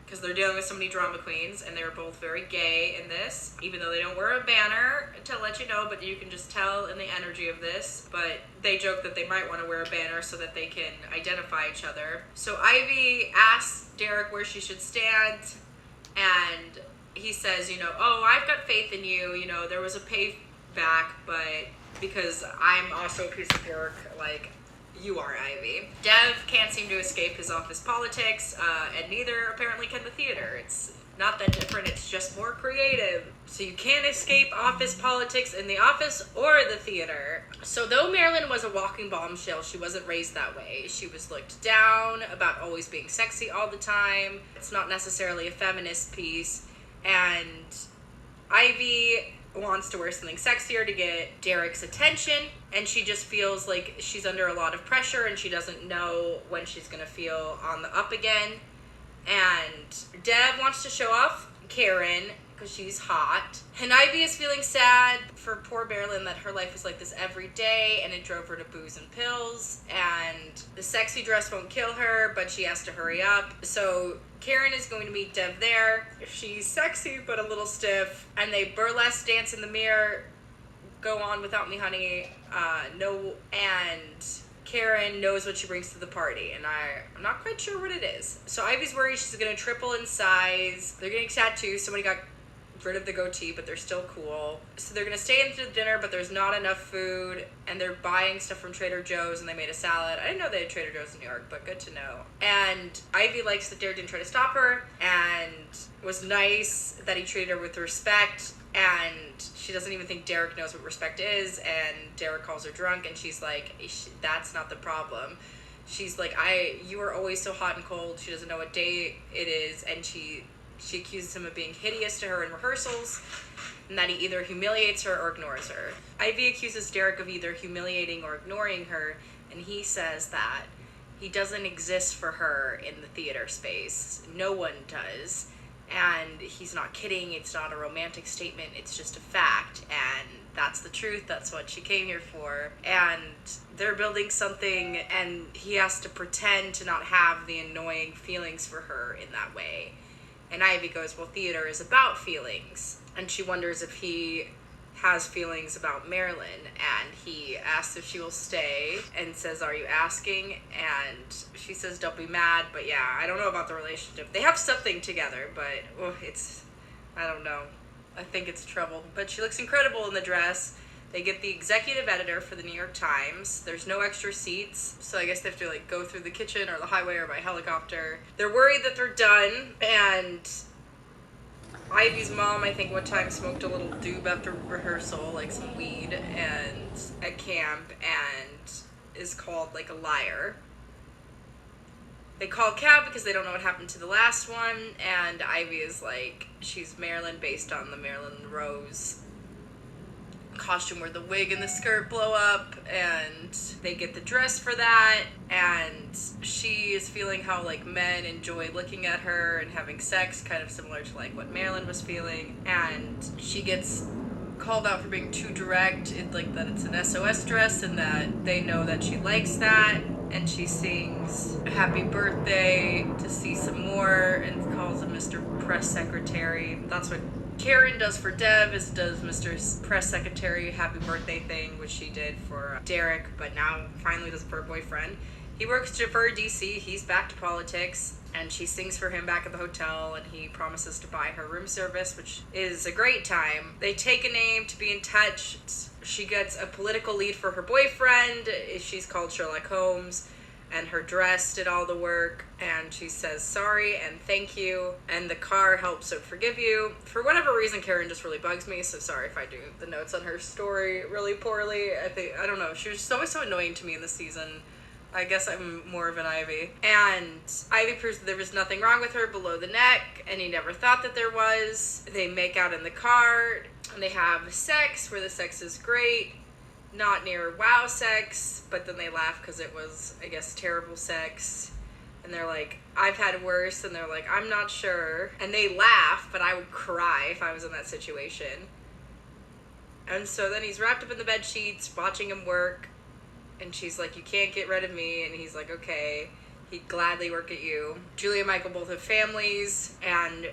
because they're dealing with so many drama queens, and they were both very gay in this, even though they don't wear a banner to let you know, but you can just tell in the energy of this. But they joke that they might want to wear a banner so that they can identify each other. So Ivy asks Derek where she should stand, and he says, you know, oh, I've got faith in you, you know, there was a payback, but because I'm also a piece of work, like, you are, Ivy. Dev can't seem to escape his office politics, and neither apparently can the theater. It's not that different, it's just more creative. So you can't escape office politics in the office or the theater. So though Marilyn was a walking bombshell, she wasn't raised that way. She was looked down about always being sexy all the time. It's not necessarily a feminist piece. And Ivy wants to wear something sexier to get Derek's attention, and she just feels like she's under a lot of pressure, and she doesn't know when she's gonna feel on the up again. And Dev wants to show off Karen because she's hot, and Ivy is feeling sad for poor Marilyn that her life is like this every day, and it drove her to booze and pills, and the sexy dress won't kill her, but she has to hurry up. So Karen is going to meet Dev there. She's sexy but a little stiff, and they burlesque dance in the mirror, Go On Without Me Honey, and Karen knows what she brings to the party, and I'm not quite sure what it is. So Ivy's worried she's going to triple in size. They're getting tattoos. Somebody got rid of the goatee, but they're still cool. So they're going to stay into the dinner, but there's not enough food, and they're buying stuff from Trader Joe's, and they made a salad. I didn't know they had Trader Joe's in New York, but good to know. And Ivy likes that Derek didn't try to stop her, and was nice that he treated her with respect, and she doesn't even think Derek knows what respect is, and Derek calls her drunk, and she's like, that's not the problem. She's like, you are always so hot and cold. She doesn't know what day it is, and she She accuses him of being hideous to her in rehearsals, and that he either humiliates her or ignores her. Ivy accuses Derek of either humiliating or ignoring her, and he says that he doesn't exist for her in the theater space. No one does. And he's not kidding. It's not a romantic statement. It's just a fact. And that's the truth. That's what she came here for. And they're building something, and he has to pretend to not have the annoying feelings for her in that way. And Ivy goes, well, theater is about feelings. And she wonders if he has feelings about Marilyn, and he asks if she will stay and says, are you asking? And she says, don't be mad. But yeah, I don't know about the relationship. They have something together, but I don't know. I think it's trouble. But she looks incredible in the dress. They get the executive editor for the New York Times. There's no extra seats, so I guess they have to go through the kitchen or the highway or by helicopter. They're worried that they're done, and Ivy's mom, I think, one time smoked a little doob after rehearsal, some weed, and at camp, and is called a liar. They call a cab because they don't know what happened to the last one, and Ivy is she's Marilyn based on the Marilyn Monroe's costume where the wig and the skirt blow up, and they get the dress for that, and she is feeling how men enjoy looking at her and having sex, kind of similar to what Marilyn was feeling, and she gets called out for being too direct, that it's an SOS dress and that they know that she likes that, and she sings happy birthday to see some more and calls him Mr. Press Secretary. That's what Karen does for Dev, does Mr. Press Secretary happy birthday thing, which she did for Derek, but now finally does for her boyfriend. He works for DC, he's back to politics, and she sings for him back at the hotel, and he promises to buy her room service, which is a great time. They take a name to be in touch. She gets a political lead for her boyfriend. She's called Sherlock Holmes, and her dress did all the work, and she says sorry and thank you, and the car helps her forgive you. For whatever reason, Karen just really bugs me, so sorry if I do the notes on her story really poorly. I don't know, she was always so annoying to me in this season. I guess I'm more of an Ivy. And Ivy proves that there was nothing wrong with her below the neck, and he never thought that there was. They make out in the car, and they have sex, where the sex is great. Not near wow sex, but then they laugh because it was, I guess, terrible sex. And they're like, I've had worse, and they're like, I'm not sure. And they laugh, but I would cry if I was in that situation. And so then he's wrapped up in the bed sheets, watching him work, and she's like, you can't get rid of me, and he's like, okay, he'd gladly work at you. Julia and Michael both have families, and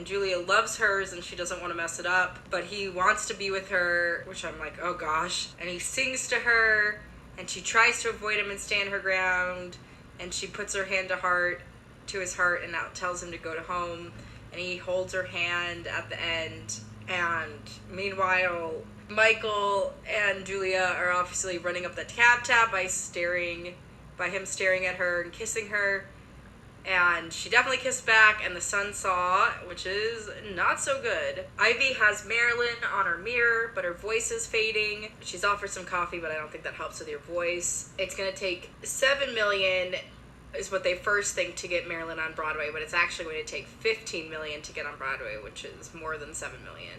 Julia loves hers, and she doesn't want to mess it up, but he wants to be with her, which I'm like, oh gosh. And he sings to her, and she tries to avoid him and stand her ground, and she puts her hand to his heart and now tells him to go to home, and he holds her hand at the end. And meanwhile, Michael and Julia are obviously running up the tab by him staring at her and kissing her. And she definitely kissed back, and the son saw, which is not so good. Ivy has Marilyn on her mirror, but her voice is fading. She's offered some coffee, but I don't think that helps with your voice. It's gonna take $7 million is what they first think to get Marilyn on Broadway, but it's actually going to take $15 million to get on Broadway, which is more than $7 million.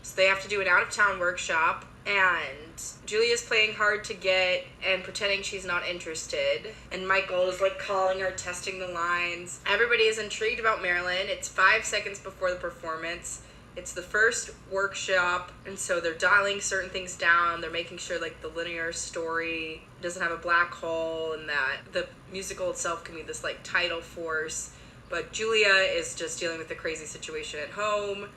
So they have to do an out-of-town workshop, and Julia's playing hard to get and pretending she's not interested. And Michael is calling her, testing the lines. Everybody is intrigued about Marilyn. It's 5 seconds before the performance. It's the first workshop, and so they're dialing certain things down. They're making sure the linear story doesn't have a black hole, and that the musical itself can be this tidal force. But Julia is just dealing with the crazy situation at home,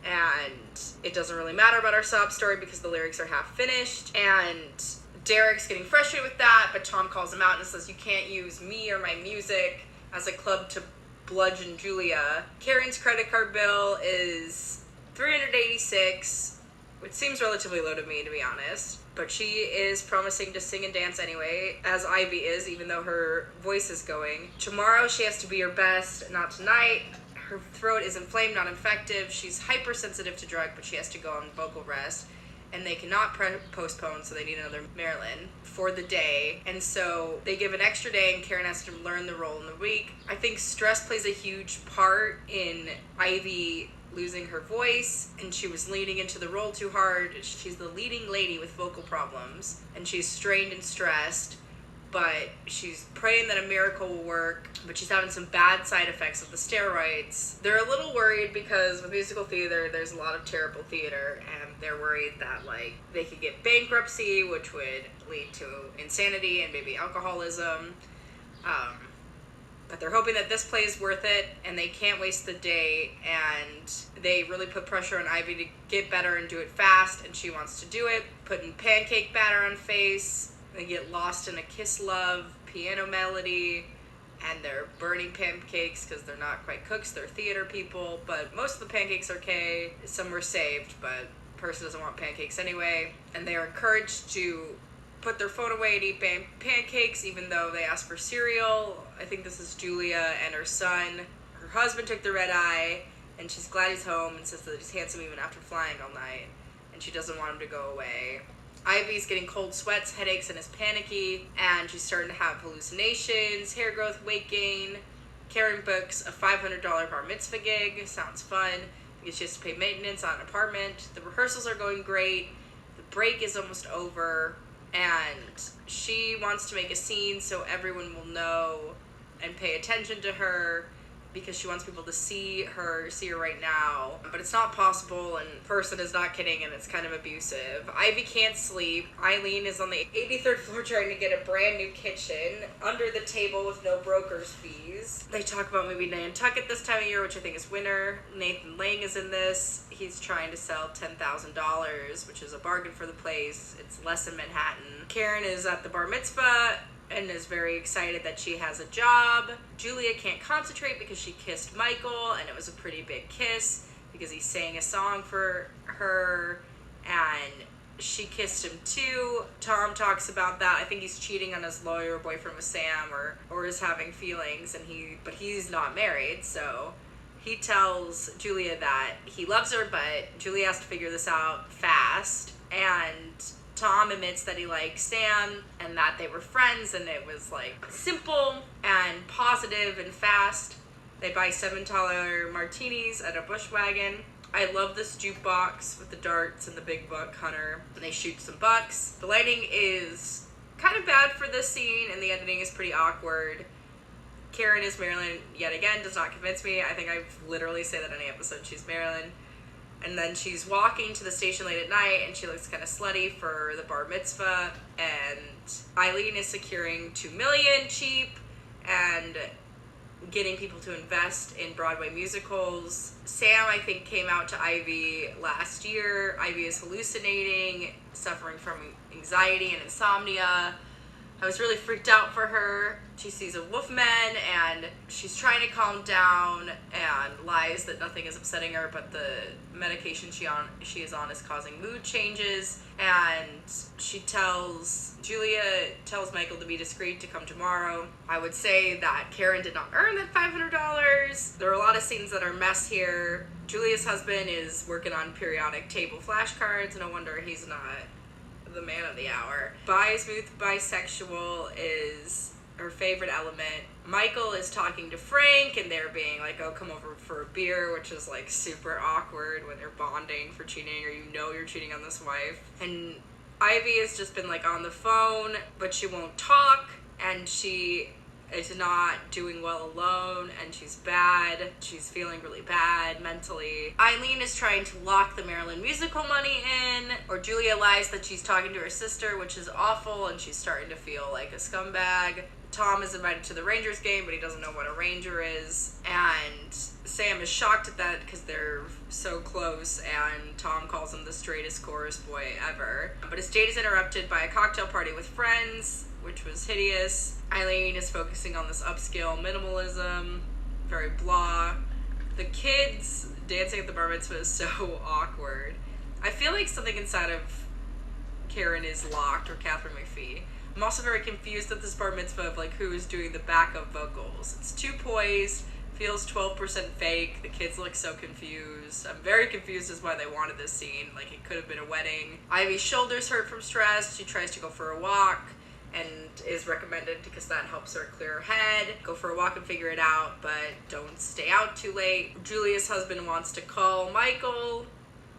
and it doesn't really matter about our sob story because the lyrics are half finished. And Derek's getting frustrated with that, but Tom calls him out and says, you can't use me or my music as a club to bludgeon Julia. Karen's credit card bill is $386, which seems relatively low to me, to be honest. But she is promising to sing and dance anyway, as Ivy is, even though her voice is going. Tomorrow she has to be her best, not tonight. Her throat is inflamed, not infective. She's hypersensitive to drug, but she has to go on vocal rest. and they cannot postpone, so they need another Marilyn for the day. And so they give an extra day, and Karen has to learn the role in the week. I think stress plays a huge part in Ivy losing her voice, and she was leaning into the role too hard. She's the leading lady with vocal problems, and she's strained and stressed, but she's praying that a miracle will work, but she's having some bad side effects of the steroids. They're a little worried because with musical theater, there's a lot of terrible theater, and they're worried that, like, they could get bankruptcy, which would lead to insanity and maybe alcoholism. But they're hoping that this play is worth it, and they can't waste the day, and they really put pressure on Ivy to get better and do it fast, and she wants to do it, putting pancake batter on face. They get lost in a Kiss Love piano melody, and they're burning pancakes because they're not quite cooks, they're theater people, but most of the pancakes are okay. Some were saved, but the person doesn't want pancakes anyway, and they are encouraged to put their phone away and eat pancakes even though they ask for cereal. I think this is Julia and her son. Her husband took the red eye, and she's glad he's home and says that he's handsome even after flying all night, and she doesn't want him to go away. Ivy's getting cold sweats, headaches, and is panicky, and she's starting to have hallucinations, hair growth, weight gain. Karen books a $500 bar mitzvah gig. Sounds fun because she has to pay maintenance on an apartment. The rehearsals are going great. The break is almost over, and she wants to make a scene so everyone will know and pay attention to her because she wants people to see her right now. But it's not possible, and the person is not kidding, and it's kind of abusive. Ivy can't sleep. Eileen is on the 83rd floor trying to get a brand new kitchen under the table with no broker's fees. They talk about maybe Nantucket this time of year, which I think is winter. Nathan Lang is in this. He's trying to sell $10,000, which is a bargain for the place. It's less in Manhattan. Karen is at the bar mitzvah and is very excited that she has a job. Julia can't concentrate because she kissed Michael, and it was a pretty big kiss because he sang a song for her, and she kissed him too. Tom talks about that. I think he's cheating on his lawyer boyfriend with Sam, or is having feelings, but he's not married, so he tells Julia that he loves her, but Julia has to figure this out fast, and Tom admits that he likes Sam and that they were friends, and it was like simple and positive and fast. They buy $7 martinis at a bushwagon. I love this jukebox with the darts and the big buck hunter, and they shoot some bucks. The lighting is kind of bad for this scene, and the editing is pretty awkward. Karen is Marilyn yet again, does not convince me. I think I literally say that in any episode she's Marilyn. And then she's walking to the station late at night, and she looks kind of slutty for the bar mitzvah. And Eileen is securing $2 million cheap and getting people to invest in Broadway musicals. Sam, I think, came out to Ivy last year. Ivy is hallucinating, suffering from anxiety and insomnia. I was really freaked out for her. She sees a wolfman, and she's trying to calm down and lies that nothing is upsetting her, but the medication she is on is causing mood changes. And Julia tells Michael to be discreet, to come tomorrow. I would say that Karen did not earn that $500. There are a lot of scenes that are mess here. Julia's husband is working on periodic table flashcards. No wonder he's not the man of the hour. Bi-smooth bisexual is her favorite element. Michael is talking to Frank, and they're being like, oh, come over for a beer, which is like super awkward when they're bonding for cheating, or you're cheating on this wife. And Ivy has just been like on the phone, but she won't talk, and she is not doing well alone, and she's bad. She's feeling really bad mentally. Eileen is trying to lock the Marilyn musical money in, or Julia lies that she's talking to her sister, which is awful, and she's starting to feel like a scumbag. Tom is invited to the Rangers game, but he doesn't know what a Ranger is, and Sam is shocked at that because they're so close, and Tom calls him the straightest chorus boy ever. But his date is interrupted by a cocktail party with friends, which was hideous. Eileen is focusing on this upscale minimalism, very blah. The kids dancing at the bar mitzvah is so awkward. I feel like something inside of Karen is locked, or Catherine McPhee. I'm also very confused at this bar mitzvah of like who is doing the backup vocals. It's too poised, Feels 12% fake. The kids look so confused. I'm very confused as why they wanted this scene. Like, it could have been a wedding. Ivy's shoulders hurt from stress. She tries to go for a walk and is recommended because that helps her clear her head. Go for a walk and figure it out, but don't stay out too late. Julia's husband wants to call Michael.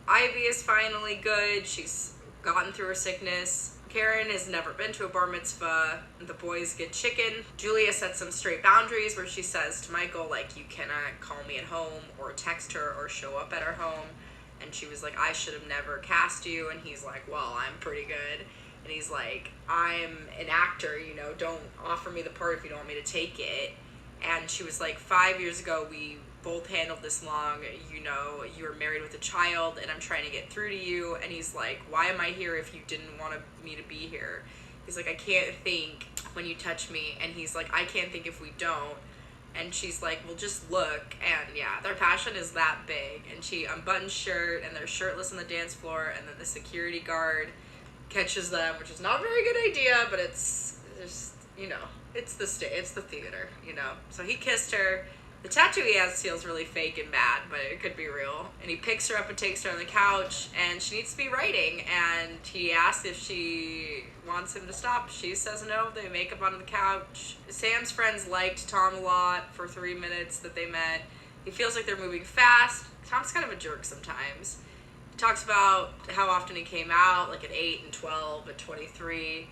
Ivy is finally good. She's gotten through her sickness. Karen has never been to a bar mitzvah. The boys get chicken. Julia sets some straight boundaries where she says to Michael, like, you cannot call me at home or text her or show up at her home. And she was like, I should have never cast you. And he's like, well, I'm pretty good. And he's like, I'm an actor, you know, don't offer me the part if you don't want me to take it. And she was like, 5 years ago, we both handled this long, you know, you were married with a child and I'm trying to get through to you. And he's like, why am I here if you didn't want me to be here? He's like, I can't think when you touch me. And he's like, I can't think if we don't. And she's like, well, just look. And yeah, their passion is that big. And she unbuttons shirt and they're shirtless on the dance floor. And then the security guard catches them, which is not a very good idea, but it's just, you know, it's the theater, you know. So he kissed her. The tattoo he has feels really fake and bad, but it could be real. And he picks her up and takes her on the couch, and she needs to be writing. And he asks if she wants him to stop. She says no. They make up on the couch. Sam's friends liked Tom a lot for 3 minutes that they met. He feels like they're moving fast. Tom's kind of a jerk sometimes. He talks about how often he came out, like at 8 and 12 and 23,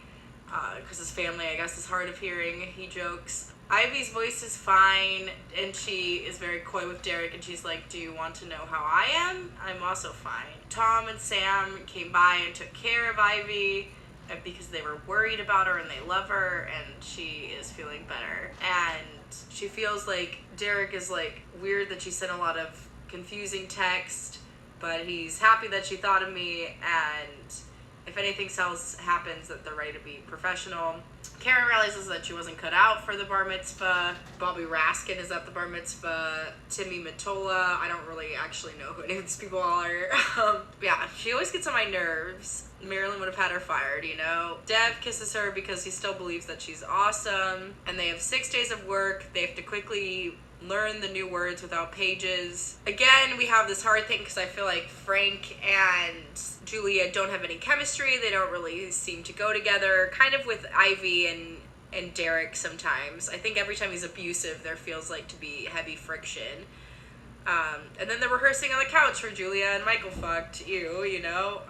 because his family, I guess, is hard of hearing. He jokes. Ivy's voice is fine, and she is very coy with Derek, and she's like, do you want to know how I am? I'm also fine. Tom and Sam came by and took care of Ivy because they were worried about her and they love her, and she is feeling better. And she feels like Derek is like weird that she sent a lot of confusing text, but he's happy that she thought of me, and if anything else happens, that they're ready to be professional. Karen realizes that she wasn't cut out for the bar mitzvah. Bobby Raskin is at the bar mitzvah. Timmy Mottola, I don't really actually know who any of these people are. Yeah, she always gets on my nerves. Marilyn would have had her fired, you know. Dev kisses her because he still believes that she's awesome. And they have 6 days of work. They have to quickly learn the new words without pages. Again, we have this hard thing because I feel like Frank and Julia don't have any chemistry. They don't really seem to go together. Kind of with Ivy and Derek sometimes. I think every time he's abusive, there feels like to be heavy friction. And then they're rehearsing on the couch where Julia and Michael fucked you know,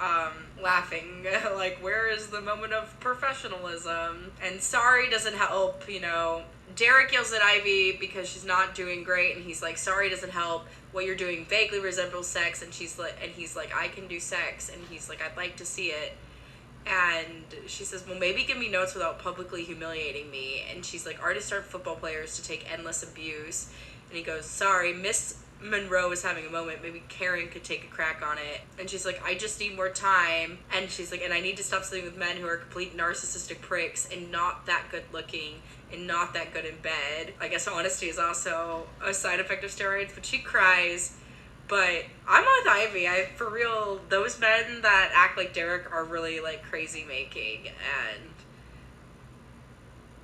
laughing, like, where is the moment of professionalism? And sorry doesn't help, you know. Derek yells at Ivy because she's not doing great, and he's like, sorry doesn't help. What you're doing vaguely resembles sex, and he's like, I can do sex, and he's like, I'd like to see it. And she says, well, maybe give me notes without publicly humiliating me. And she's like, artists aren't football players to take endless abuse. And he goes, sorry, Miss Monroe is having a moment. Maybe Karen could take a crack on it. And she's like, I just need more time. And she's like, and I need to stop sleeping with men who are complete narcissistic pricks and not that good looking and not that good in bed. I guess honesty is also a side effect of steroids, but she cries. But I'm with Ivy. For real, those men that act like Derek are really like crazy making. And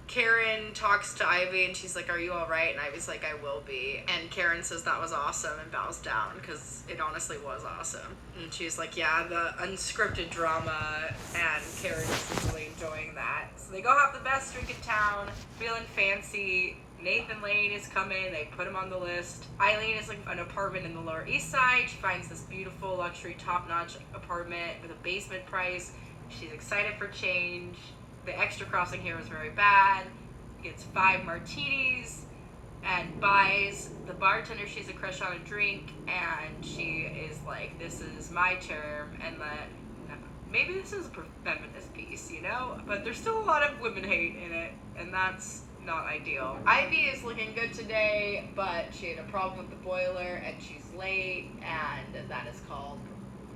Karen talks to Ivy and she's like, are you all right? And Ivy's like, I will be. And Karen says that was awesome and bows down because it honestly was awesome. And she's like, yeah, the unscripted drama, and Karen's really enjoying that. So they go have the best drink in town, feeling fancy. Nathan Lane is coming. They put him on the list. Eileen is looking for an apartment in the Lower East Side. She finds this beautiful, luxury, top-notch apartment with a basement price. She's excited for change. The extra crossing here was very bad. Gets 5 martinis and buys the bartender she's a crush on a drink, and she is like, this is my term, and that maybe this is a feminist piece, you know? But there's still a lot of women hate in it, and that's not ideal. Ivy is looking good today, but she had a problem with the boiler, and she's late, and that is called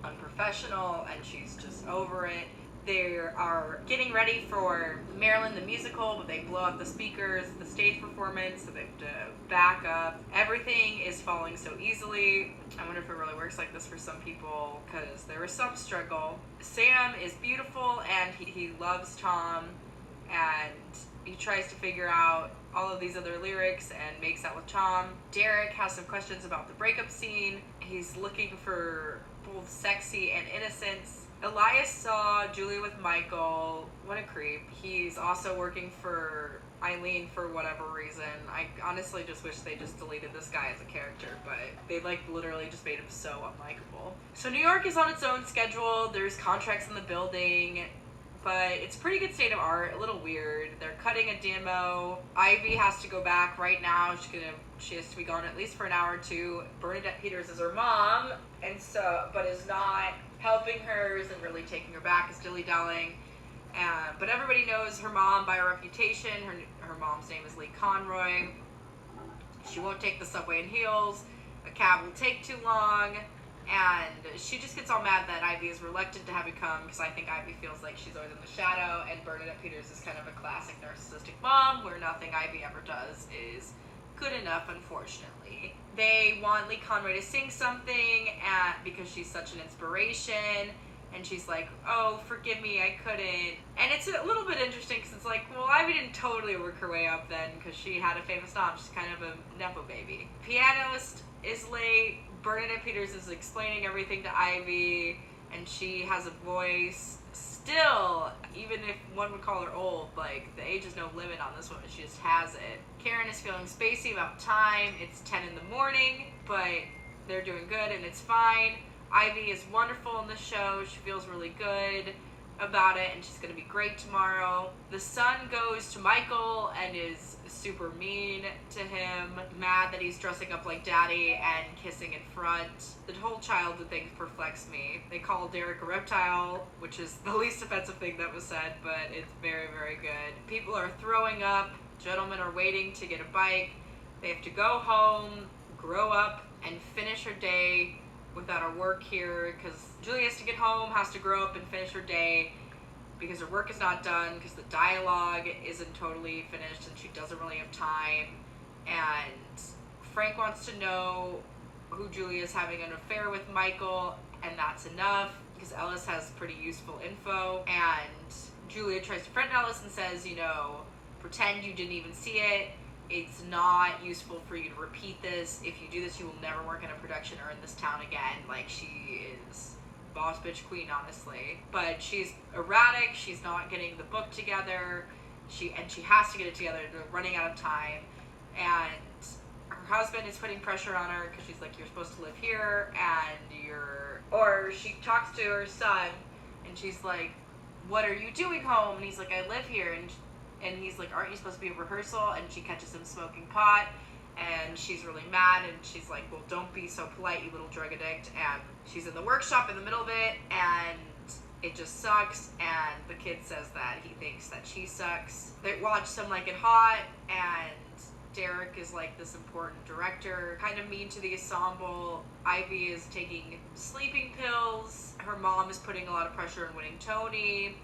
unprofessional, and she's just over it. They are getting ready for Marilyn the musical, but they blow up the speakers, the stage performance, so they have to back up. Everything is falling so easily. I wonder if it really works like this for some people, because there is some struggle. Sam is beautiful, and he loves Tom, and he tries to figure out all of these other lyrics and makes out with Chom. Derek has some questions about the breakup scene. He's looking for both sexy and innocence. Elias saw Julia with Michael. What a creep. He's also working for Eileen for whatever reason. I honestly just wish they just deleted this guy as a character, but they like literally just made him so unlikable. So New York is on its own schedule. There's contracts in the building, but it's a pretty good state of art. A little weird. They're cutting a demo. Ivy has to go back right now. She has to be gone at least for an hour or two. Bernadette Peters is her mom, but is not helping her, isn't really taking her back, is dilly-dallying. But everybody knows her mom by her reputation. Her mom's name is Lee Conroy. She won't take the subway in heels. A cab will take too long. And she just gets all mad that Ivy is reluctant to have it come, because I think Ivy feels like she's always in the shadow, and Bernadette Peters is kind of a classic narcissistic mom, where nothing Ivy ever does is good enough, unfortunately. They want Lee Conroy to sing something because she's such an inspiration, and she's like, oh, forgive me, I couldn't. And it's a little bit interesting, because it's like, well, Ivy didn't totally work her way up then, because she had a famous mom. She's kind of a Nepo baby. Pianist is late. Bernadette Peters is explaining everything to Ivy, and she has a voice. Still, even if one would call her old, like, the age is no limit on this woman. She just has it. Karen is feeling spacey about time. It's 10 in the morning, but they're doing good, and it's fine. Ivy is wonderful in the show. She feels really good about it, and she's going to be great tomorrow. The son goes to Michael and is super mean to him, mad that he's dressing up like daddy and kissing in front. The whole childhood thing perplexed me. They call Derek a reptile, which is the least offensive thing that was said, but it's very, very good. People are throwing up. Gentlemen are waiting to get a bike. They have to go home, grow up, and finish her day without her work here, because Julia has to get home, has to grow up and finish her day because her work is not done, because the dialogue isn't totally finished and she doesn't really have time. And Frank wants to know who Julia is having an affair with Michael, and that's enough because Ellis has pretty useful info. And Julia tries to friend Ellis and says, pretend you didn't even see it. It's not useful for you to repeat this. If you do this, you will never work in a production or in this town again. Like, she is boss bitch queen, honestly. But she's erratic. She's not getting the book together. She has to get it together. They're running out of time. And her husband is putting pressure on her because she's like, you're supposed to live here, or she talks to her son and she's like, what are you doing home? And he's like, I live here. And he's like, aren't you supposed to be at rehearsal? And she catches him smoking pot, and she's really mad, and she's like, well, don't be so polite, you little drug addict. And she's in the workshop in the middle of it, and it just sucks, and the kid says that he thinks that she sucks. They watch Some Like It Hot, and Derek is like this important director, kind of mean to the ensemble. Ivy is taking sleeping pills. Her mom is putting a lot of pressure on winning Tony,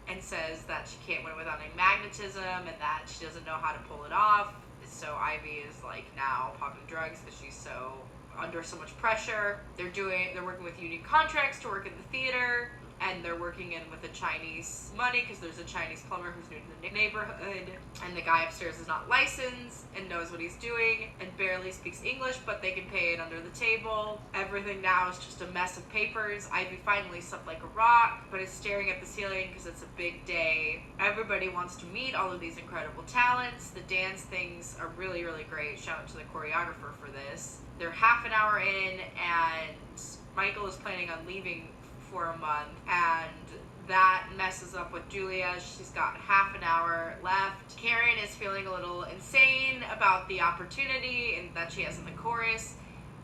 and says that she can't win without any magnetism and that she doesn't know how to pull it off. So Ivy is like now popping drugs because she's so under so much pressure. They're working with union contracts to work in the theater, and they're working in with the Chinese money because there's a Chinese plumber who's new to the neighborhood, and the guy upstairs is not licensed and knows what he's doing and barely speaks English, but they can pay it under the table. Everything now is just a mess of papers. Ivy finally slept like a rock, but is staring at the ceiling because it's a big day. Everybody wants to meet all of these incredible talents. The dance things are really, really great. Shout out to the choreographer for this. They're half an hour in, and Michael is planning on leaving for a month, and that messes up with Julia. She's got half an hour left. Karen is feeling a little insane about the opportunity and that she has in the chorus,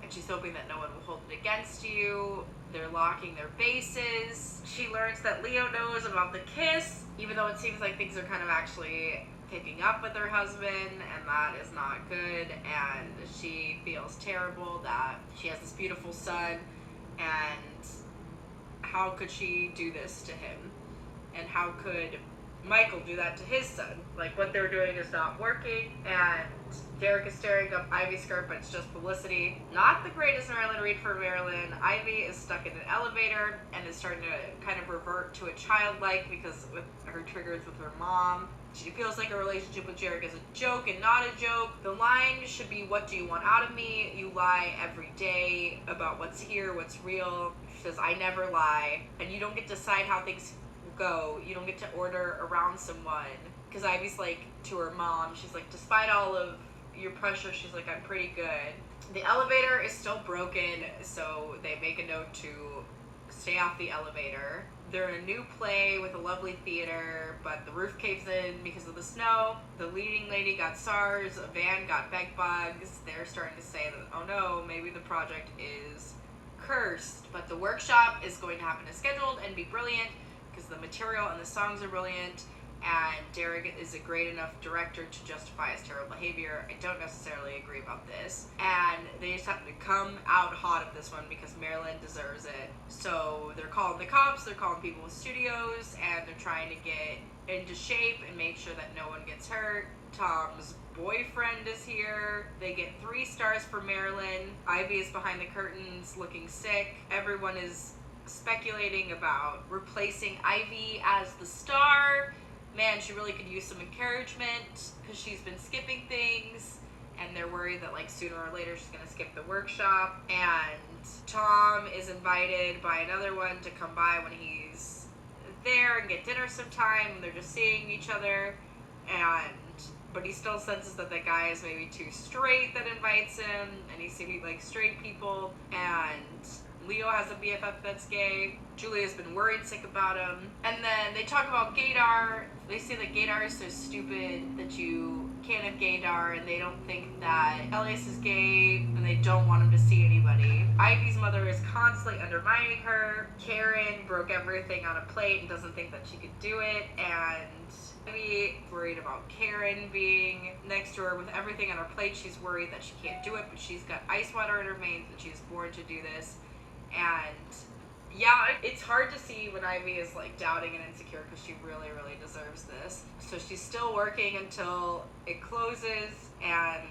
and she's hoping that no one will hold it against you. They're locking their bases. She learns that Leo knows about the kiss, even though it seems like things are kind of actually picking up with her husband, and that is not good. And she feels terrible that she has this beautiful son, and how could she do this to him? And how could Michael do that to his son. Like, what they're doing is not working, and Derek is staring up Ivy's skirt, but it's just publicity. Not the greatest Marilyn read for Marilyn. Ivy is stuck in an elevator and is starting to kind of revert to a childlike because with her triggers with her mom. She feels like a relationship with Derek is a joke and not a joke. The line should be, "What do you want out of me? You lie every day about what's here, what's real." She says, "I never lie." And you don't get to decide how things go. You don't get to order around someone. Because Ivy's like, to her mom, she's like, despite all of your pressure, she's like, "I'm pretty good." The elevator is still broken, so they make a note to stay off the elevator. They're in a new play with a lovely theater, but the roof caves in because of the snow. The leading lady got SARS, a van got bed bugs. They're starting to say that, oh no, maybe the project is cursed. But the workshop is going to happen as scheduled and be brilliant because the material and the songs are brilliant. And Derek is a great enough director to justify his terrible behavior. I don't necessarily agree about this. And they just have to come out hot of this one because Marilyn deserves it. So they're calling the cops, they're calling people with studios, and they're trying to get into shape and make sure that no one gets hurt. Tom's boyfriend is here. They get 3 stars for Marilyn. Ivy is behind the curtains looking sick. Everyone is speculating about replacing Ivy as the star. Man, she really could use some encouragement because she's been skipping things, and they're worried that like sooner or later she's gonna skip the workshop. And Tom is invited by another one to come by when he's there and get dinner sometime, and they're just seeing each other, but he still senses that that guy is maybe too straight that invites him, and he's seeing like straight people. And Leo has a BFF that's gay. Julia's been worried sick about him. And then they talk about gaydar. They say that gaydar is so stupid that you can't have gaydar, and they don't think that Elias is gay, and they don't want him to see anybody. Ivy's mother is constantly undermining her. Karen broke everything on a plate and doesn't think that she could do it, and Ivy worried about Karen being next to her with everything on her plate. She's worried that she can't do it, but she's got ice water in her veins and she's born to do this. And yeah, it's hard to see when Ivy is like doubting and insecure because she really, really deserves this. So she's still working until it closes, and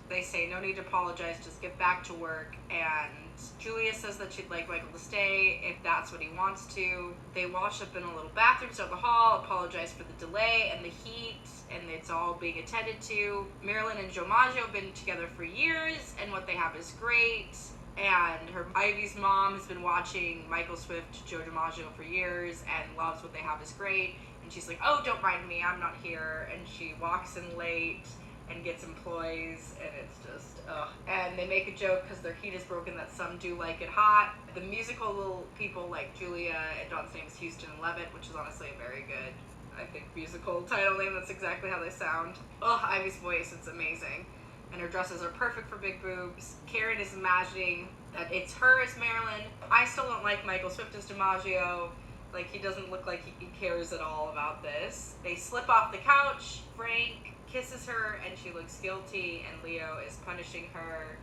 they say no need to apologize, just get back to work. And Julia says that she'd like Michael to stay if that's what he wants to. They wash up in a little bathroom down the hall, apologize for the delay and the heat, and it's all being attended to. Marilyn and Joe Maggio have been together for years, and what they have is great. And Ivy's mom has been watching Michael Swift, Joe DiMaggio for years and loves what they have is great. And she's like, oh, don't mind me, I'm not here. And she walks in late and gets employees, and it's just, ugh. And they make a joke because their heat is broken that some do like it hot. The musical people like Julia, and Dawn's name is Houston and Levitt, which is honestly a very good, I think, musical title name. That's exactly how they sound. Ugh, Ivy's voice, it's amazing. And her dresses are perfect for big boobs. Karen is imagining that it's her as Marilyn. I still don't like Michael Swift as DiMaggio. Like, he doesn't look like he cares at all about this. They slip off the couch. Frank kisses her, and she looks guilty, and Leo is punishing her.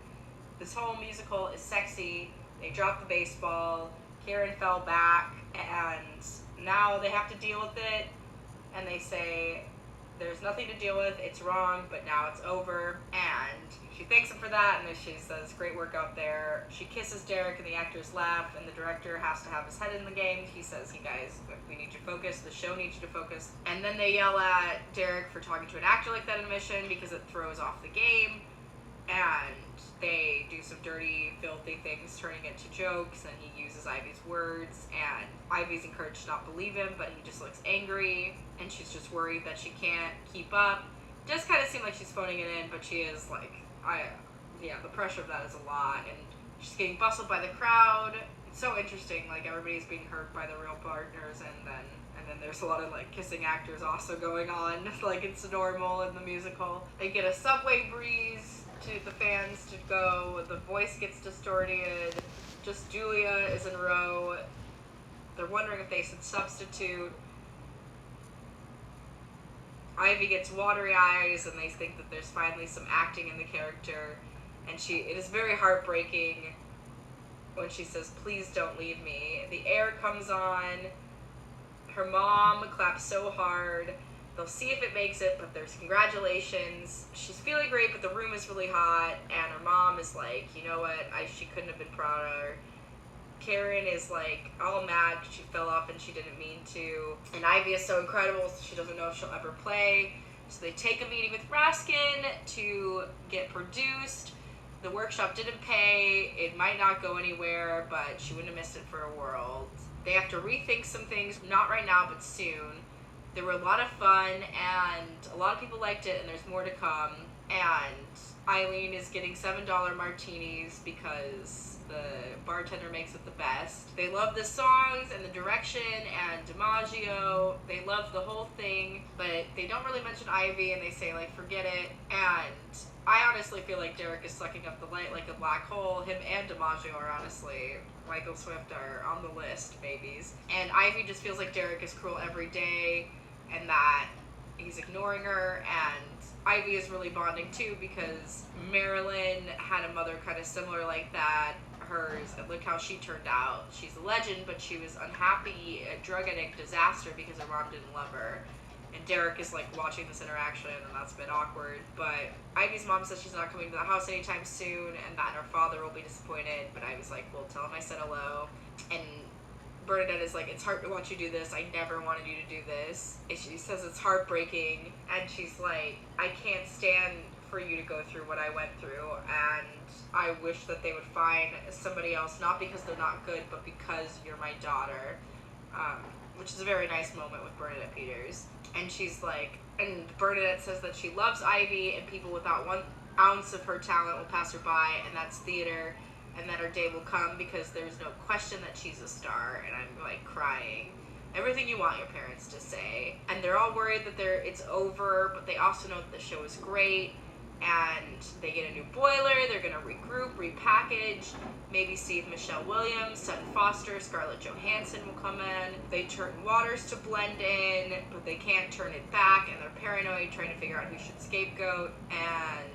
This whole musical is sexy. They drop the baseball. Karen fell back, and now they have to deal with it. And they say, there's nothing to deal with, it's wrong, but now it's over. And she thanks him for that, and then she says, great work out there. She kisses Derek, and the actors laugh, and the director has to have his head in the game. He says, you guys, we need you to focus, the show needs you to focus. And then they yell at Derek for talking to an actor like that in mission because it throws off the game. And they do some dirty, filthy things, turning it to jokes, and he uses Ivy's words, and Ivy's encouraged to not believe him, but he just looks angry, and she's just worried that she can't keep up. It does kind of seem like she's phoning it in, but she is like, the pressure of that is a lot, and she's getting bustled by the crowd. It's so interesting, like everybody's being hurt by the real partners, and then there's a lot of like kissing actors also going on, like it's normal in the musical. They get a subway breeze to the fans to go, the voice gets distorted, just Julia is in row. They're wondering if they should substitute. Ivy gets watery eyes, and they think that there's finally some acting in the character, and it is very heartbreaking when she says, please don't leave me. The air comes on, her mom claps so hard, They'll see if it makes it, but there's congratulations. She's feeling great, but the room is really hot, and her mom is like, you know what, she couldn't have been prouder. Karen is like all mad because she fell off and she didn't mean to. And Ivy is so incredible, so she doesn't know if she'll ever play. So they take a meeting with Raskin to get produced. The workshop didn't pay. It might not go anywhere, but she wouldn't have missed it for a world. They have to rethink some things, not right now, but soon. There were a lot of fun, and a lot of people liked it, and there's more to come. And Eileen is getting $7 martinis because the bartender makes it the best. They love the songs and the direction and DiMaggio. They love the whole thing, but they don't really mention Ivy, and they say, like, forget it. And I honestly feel like Derek is sucking up the light like a black hole. Him and DiMaggio are honestly, Michael Swift are on the list, babies. And Ivy just feels like Derek is cruel every day, and that he's ignoring her, and Ivy is really bonding too because Marilyn had a mother kind of similar like that. Hers, and look how she turned out. She's a legend, but she was unhappy, a drug addict, disaster because her mom didn't love her. And Derek is like watching this interaction, and that's a bit awkward. But Ivy's mom says she's not coming to the house anytime soon, and that her father will be disappointed. But Ivy's like, well, tell him I said hello. And Bernadette is like, it's hard to watch you do this. I never wanted you to do this. And she says it's heartbreaking. And she's like, I can't stand for you to go through what I went through. And I wish that they would find somebody else, not because they're not good, but because you're my daughter. Which is a very nice moment with Bernadette Peters. And she's like, and Bernadette says that she loves Ivy, and people without 1 ounce of her talent will pass her by, and that's theater. And that her day will come because there's no question that she's a star. And I'm like crying. Everything you want your parents to say. And they're all worried that it's over, but they also know that the show is great. And they get a new boiler. They're going to regroup, repackage. Maybe see if Michelle Williams, Sutton Foster, Scarlett Johansson will come in. They turn Waters to blend in, but they can't turn it back. And they're paranoid, trying to figure out who should scapegoat. And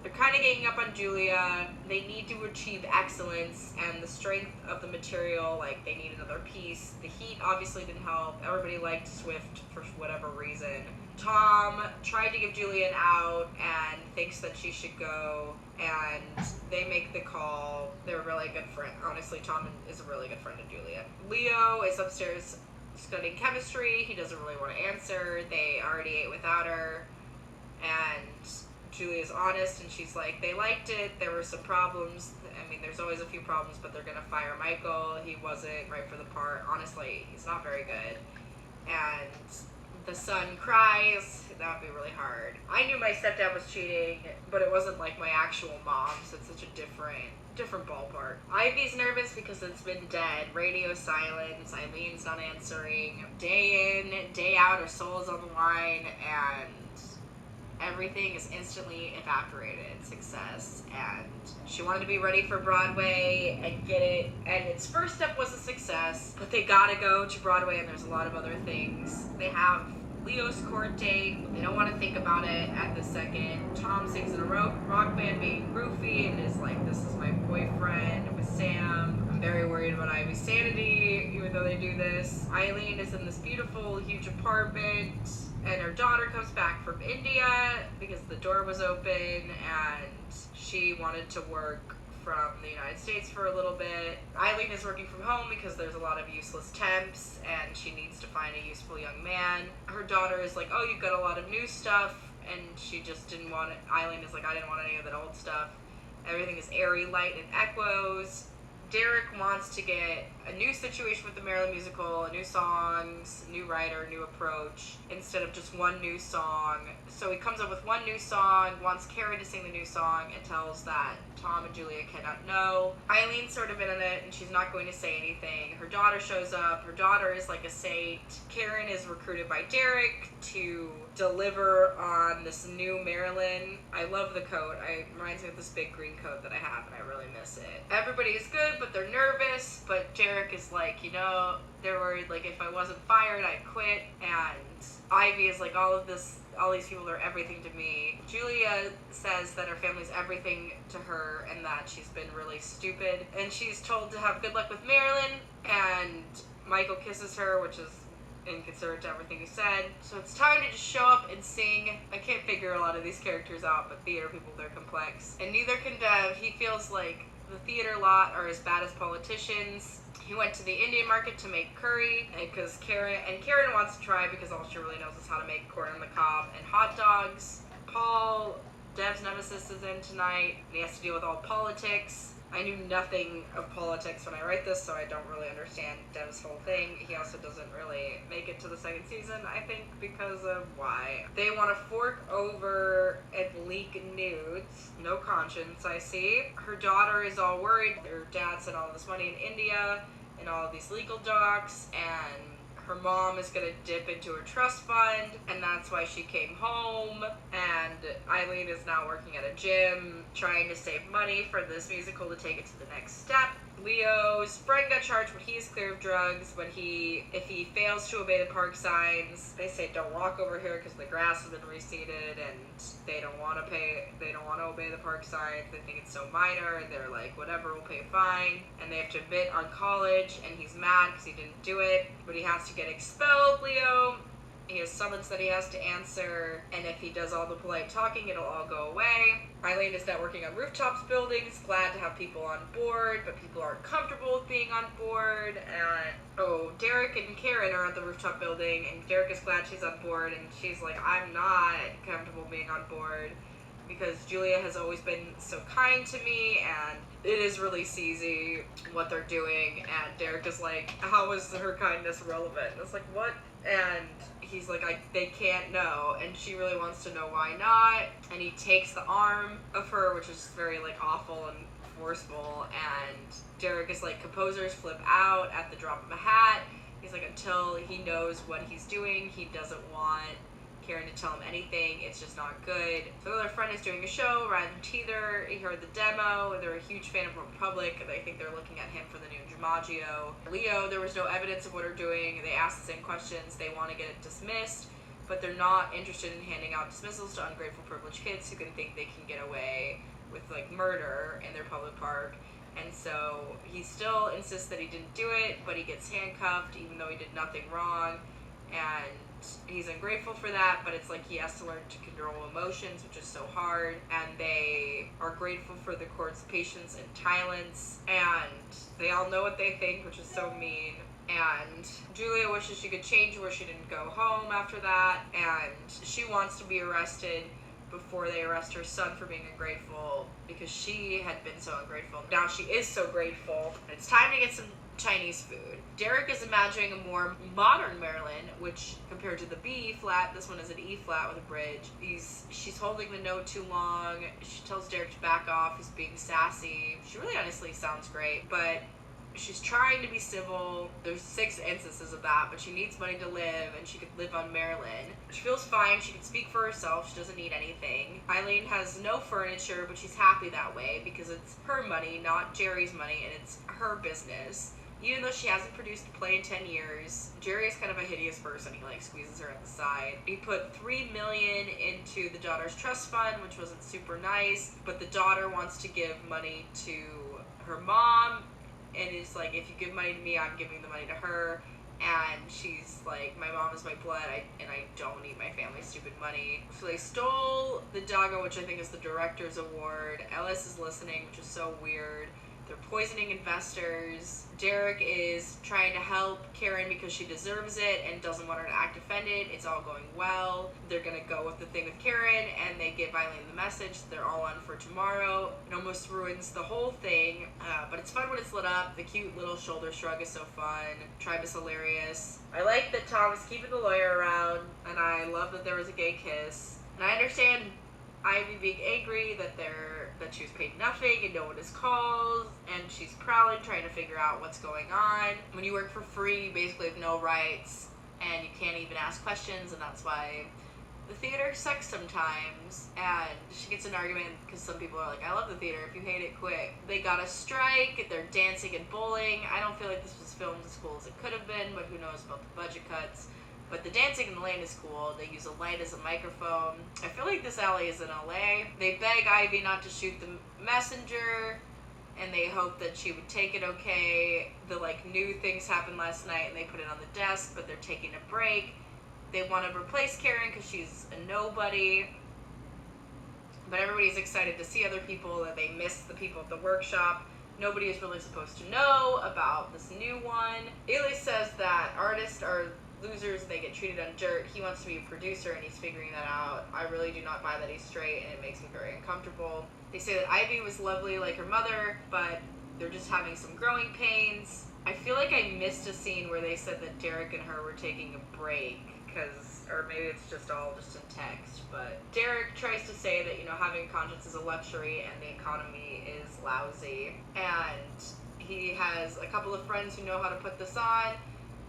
they're kind of ganging up on Julia. They need to achieve excellence and the strength of the material. Like, they need another piece. The heat obviously didn't help. Everybody liked Swift for whatever reason. Tom tried to give Julia an out and thinks that she should go. And they make the call. They're really good friends. Honestly, Tom is a really good friend of Julia. Leo is upstairs studying chemistry. He doesn't really want to answer. They already ate without her. And Julia's honest, and she's like, they liked it, there were some problems. I mean, there's always a few problems, but they're gonna fire Michael. He wasn't right for the part. Honestly, he's not very good. And the son cries. That would be really hard. I knew my stepdad was cheating, but it wasn't like my actual mom, so it's such a different ballpark. Ivy's nervous because it's been dead. Radio silence. Eileen's not answering. Day in, day out, her soul's on the line, and everything is instantly evaporated. Success. And she wanted to be ready for Broadway and get it. And its first step was a success, but they gotta go to Broadway, and there's a lot of other things. They have Leo's court date, but they don't want to think about it at the second. Tom sings in a rock band being roofy and is like, this is my boyfriend with Sam. I'm very worried about Ivy's sanity, even though they do this. Eileen is in this beautiful, huge apartment, and her daughter comes back from India because the door was open, and she wanted to work from the United States for a little bit. Eileen is working from home because there's a lot of useless temps, and she needs to find a useful young man. Her daughter is like, oh, you've got a lot of new stuff, and she just didn't want it. Eileen is like, I didn't want any of that old stuff. Everything is airy, light, and echoes. Derek wants to get a new situation with the Marilyn musical, new songs, new writer, new approach, instead of just one new song. So he comes up with one new song, wants Karen to sing the new song, and tells that Tom and Julia cannot know. Eileen's sort of in on it, and she's not going to say anything. Her daughter shows up. Her daughter is like a saint. Karen is recruited by Derek to deliver on this new Marilyn. I love the coat. It reminds me of this big green coat that I have, and I really miss it. Everybody is good, but they're nervous. But Derek is like, they're worried, like, if I wasn't fired, I'd quit. And Ivy is like, all these people are everything to me. Julia says that her family's everything to her and that she's been really stupid. And she's told to have good luck with Marilyn, and Michael kisses her, which is and considerate to everything he said. So it's time to just show up and sing. I can't figure a lot of these characters out, but theater people, they're complex. And neither can Dev. He feels like the theater lot are as bad as politicians. He went to the Indian market to make curry, because Karen wants to try because all she really knows is how to make corn on the cob and hot dogs. Paul, Dev's nemesis, is in tonight, and he has to deal with all politics. I knew nothing of politics when I write this, so I don't really understand Dev's whole thing. He also doesn't really make it to the second season, I think, because of why. They want to fork over and leak nudes. No conscience, I see. Her daughter is all worried. Her dad sent all this money in India and all of these legal docs, and her mom is gonna dip into her trust fund, and that's why she came home. And Eileen is now working at a gym, trying to save money for this musical to take it to the next step. Leo's friend got charged when he is clear of drugs. If he fails to obey the park signs, they say don't walk over here because the grass has been reseeded, and they don't want to obey the park signs. They think it's so minor, and they're like, whatever, we'll pay a fine. And they have to admit on college, and he's mad because he didn't do it, but he has to get expelled, Leo. He has summons that he has to answer, and if he does all the polite talking, it'll all go away. Eileen is now working on rooftops buildings, glad to have people on board, but people aren't comfortable with being on board. And Derek and Karen are at the rooftop building, and Derek is glad she's on board, and she's like, I'm not comfortable being on board because Julia has always been so kind to me, and it is really sleazy what they're doing. And Derek is like, how is her kindness relevant? And it's like, what? And he's like, they can't know, and she really wants to know why not. And he takes the arm of her, which is very like awful and forceful. And Derek is like, composers flip out at the drop of a hat. He's like, until he knows what he's doing, he doesn't want Karen to tell him anything. It's just not good. So their friend is doing a show, Ryan Teeter. He heard the demo. They're a huge fan of Republic. They think they're looking at him for the new DiMaggio. Leo, there was no evidence of what they're doing. They ask the same questions. They want to get it dismissed, but they're not interested in handing out dismissals to ungrateful privileged kids who can think they can get away with like murder in their public park. And so he still insists that he didn't do it, but he gets handcuffed even though he did nothing wrong. And he's ungrateful for that, but it's like he has to learn to control emotions, which is so hard. And they are grateful for the court's patience and silence, and they all know what they think, which is so mean. And Julia wishes she could change where she didn't go home after that, and she wants to be arrested before they arrest her son for being ungrateful, because she had been so ungrateful. Now she is so grateful, and it's time to get some Chinese food. Derek is imagining a more modern Marilyn, which compared to the B flat, this one is an E flat with a bridge. She's holding the note too long. She tells Derek to back off. He's being sassy. She really honestly sounds great, but she's trying to be civil. There's 6 instances of that, but she needs money to live, and she could live on Marilyn. She feels fine. She can speak for herself. She doesn't need anything. Eileen has no furniture, but she's happy that way because it's her money, not Jerry's money, and it's her business. Even though she hasn't produced a play in 10 years, Jerry is kind of a hideous person. He like squeezes her at the side. He put $3 million into the daughter's trust fund, which wasn't super nice, but the daughter wants to give money to her mom, and it's like, if you give money to me, I'm giving the money to her. And she's like, my mom is my blood, and I don't need my family's stupid money. So they stole the doggo, which I think is the director's award. Ellis is listening, which is so weird. They're poisoning investors. Derek is trying to help Karen because she deserves it and doesn't want her to act offended. It's all going well. They're gonna go with the thing with Karen, and they give Eileen the message. They're all on for tomorrow. It almost ruins the whole thing, but it's fun when it's lit up. The cute little shoulder shrug is so fun. Tribe is hilarious. I like that Tom is keeping the lawyer around, and I love that there was a gay kiss. And I understand Ivy being angry that she was paid nothing and no one is called, and she's prowling trying to figure out what's going on. When you work for free, you basically have no rights, and you can't even ask questions, and that's why the theater sucks sometimes. And she gets an argument because some people are like, I love the theater, if you hate it, quit. They got a strike, they're dancing and bowling. I don't feel like this was filmed as cool as it could have been, but who knows about the budget cuts. But the dancing in the lane is cool. They use a light as a microphone. I feel like this alley is in LA. They beg Ivy not to shoot the messenger, and they hope that she would take it okay. The like new things happened last night and they put it on the desk, but they're taking a break. They want to replace Karen because she's a nobody. But everybody's excited to see other people, and they miss the people at the workshop. Nobody is really supposed to know about this new one. Eli says that artists are losers, they get treated on dirt. He wants to be a producer and he's figuring that out. I really do not buy that he's straight, and it makes me very uncomfortable. They say that Ivy was lovely like her mother, but they're just having some growing pains. I feel like I missed a scene where they said that Derek and her were taking a break, or maybe it's just all just in text, but Derek tries to say that, having a conscience is a luxury and the economy is lousy, and he has a couple of friends who know how to put this on.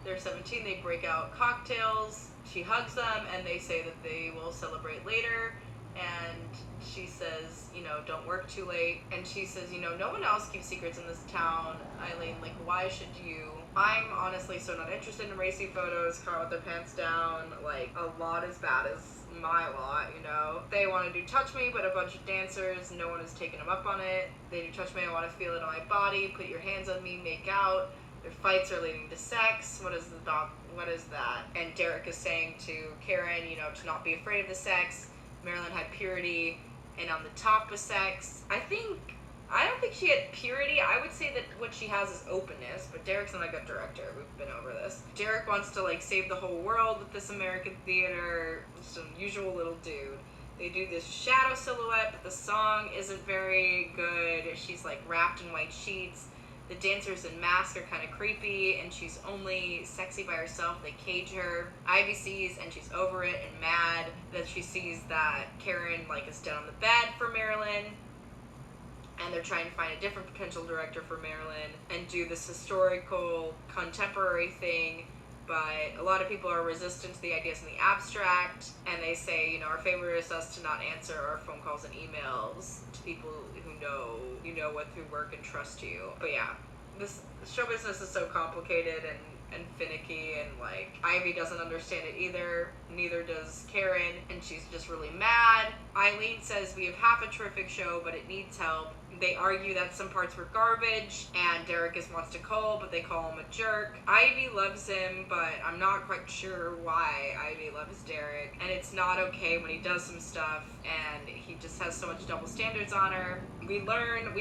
They're 17, they break out cocktails, she hugs them, and they say that they will celebrate later, and she says, don't work too late, and she says, no one else keeps secrets in this town, Eileen, like, why should you? I'm honestly so not interested in racy photos, caught with their pants down, like, a lot as bad as my lot, They want to do Touch Me, but a bunch of dancers, no one has taken them up on it. They do Touch Me, I want to feel it on my body, put your hands on me, make out. Their fights are leading to sex. What is that? And Derek is saying to Karen, to not be afraid of the sex. Marilyn had purity, and on the top was sex. I don't think she had purity. I would say that what she has is openness, but Derek's not a good director. We've been over this. Derek wants to save the whole world with this American theater. Just an unusual little dude. They do this shadow silhouette, but the song isn't very good. She's wrapped in white sheets. The dancers in masks are kind of creepy, and she's only sexy by herself. They cage her. Ivy sees, and she's over it and mad that she sees that Karen is dead on the bed for Marilyn. And they're trying to find a different potential director for Marilyn and do this historical contemporary thing. But a lot of people are resistant to the ideas in the abstract, and they say, our favor is us to not answer our phone calls and emails to people who know, through work and trust you. But yeah, this show business is so complicated and finicky, and Ivy doesn't understand it either, neither does Karen, and she's just really mad. Eileen says we have half a terrific show, but it needs help. They argue that some parts were garbage, and Derek wants to call, but they call him a jerk. Ivy loves him, but I'm not quite sure why Ivy loves Derek, and it's not okay when he does some stuff, and he just has so much double standards on her. We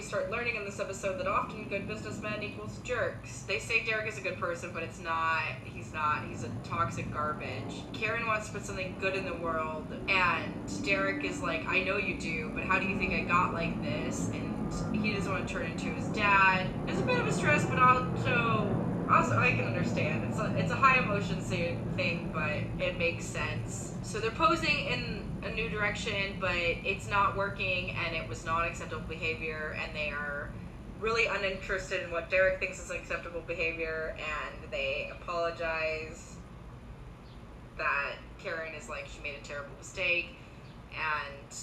start learning in this episode that often good businessmen equals jerks. They say Derek is a good person, but he's a toxic garbage. Karen wants to put something good in the world, and Derek is like, I know you do, but how do you think I got like this? And he doesn't want to turn into his dad. It's a bit of a stress, but also I can understand. It's a high emotion thing, but it makes sense. So they're posing in a new direction, but it's not working, and it was not acceptable behavior, and they are really uninterested in what Derek thinks is acceptable behavior, and they apologize that Karen is she made a terrible mistake, and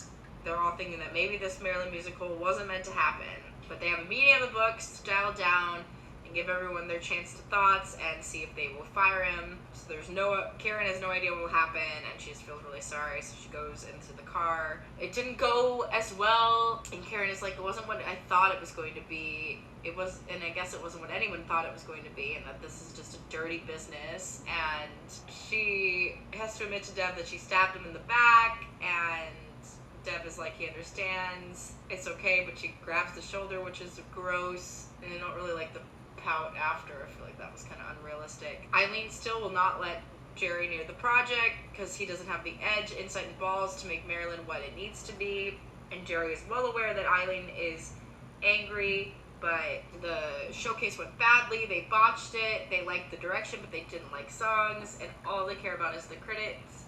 they're all thinking that maybe this Marilyn musical wasn't meant to happen. But they have a meeting on the books to dial down and give everyone their chance to thoughts and see if they will fire him. So Karen has no idea what will happen, and she just feels really sorry, so she goes into the car. It didn't go as well, and Karen is like, it wasn't what I thought it was going to be. And I guess it wasn't what anyone thought it was going to be, and that this is just a dirty business. And she has to admit to Deb that she stabbed him in the back, and Deb is like, he understands, it's okay, but she grabs the shoulder, which is gross, and I don't really like the pout after. I feel like that was kind of unrealistic. Eileen still will not let Jerry near the project because he doesn't have the edge, insight, and balls to make Marilyn what it needs to be, and Jerry is well aware that Eileen is angry, but the showcase went badly. They botched it. They liked the direction, but they didn't like songs, and all they care about is the critics.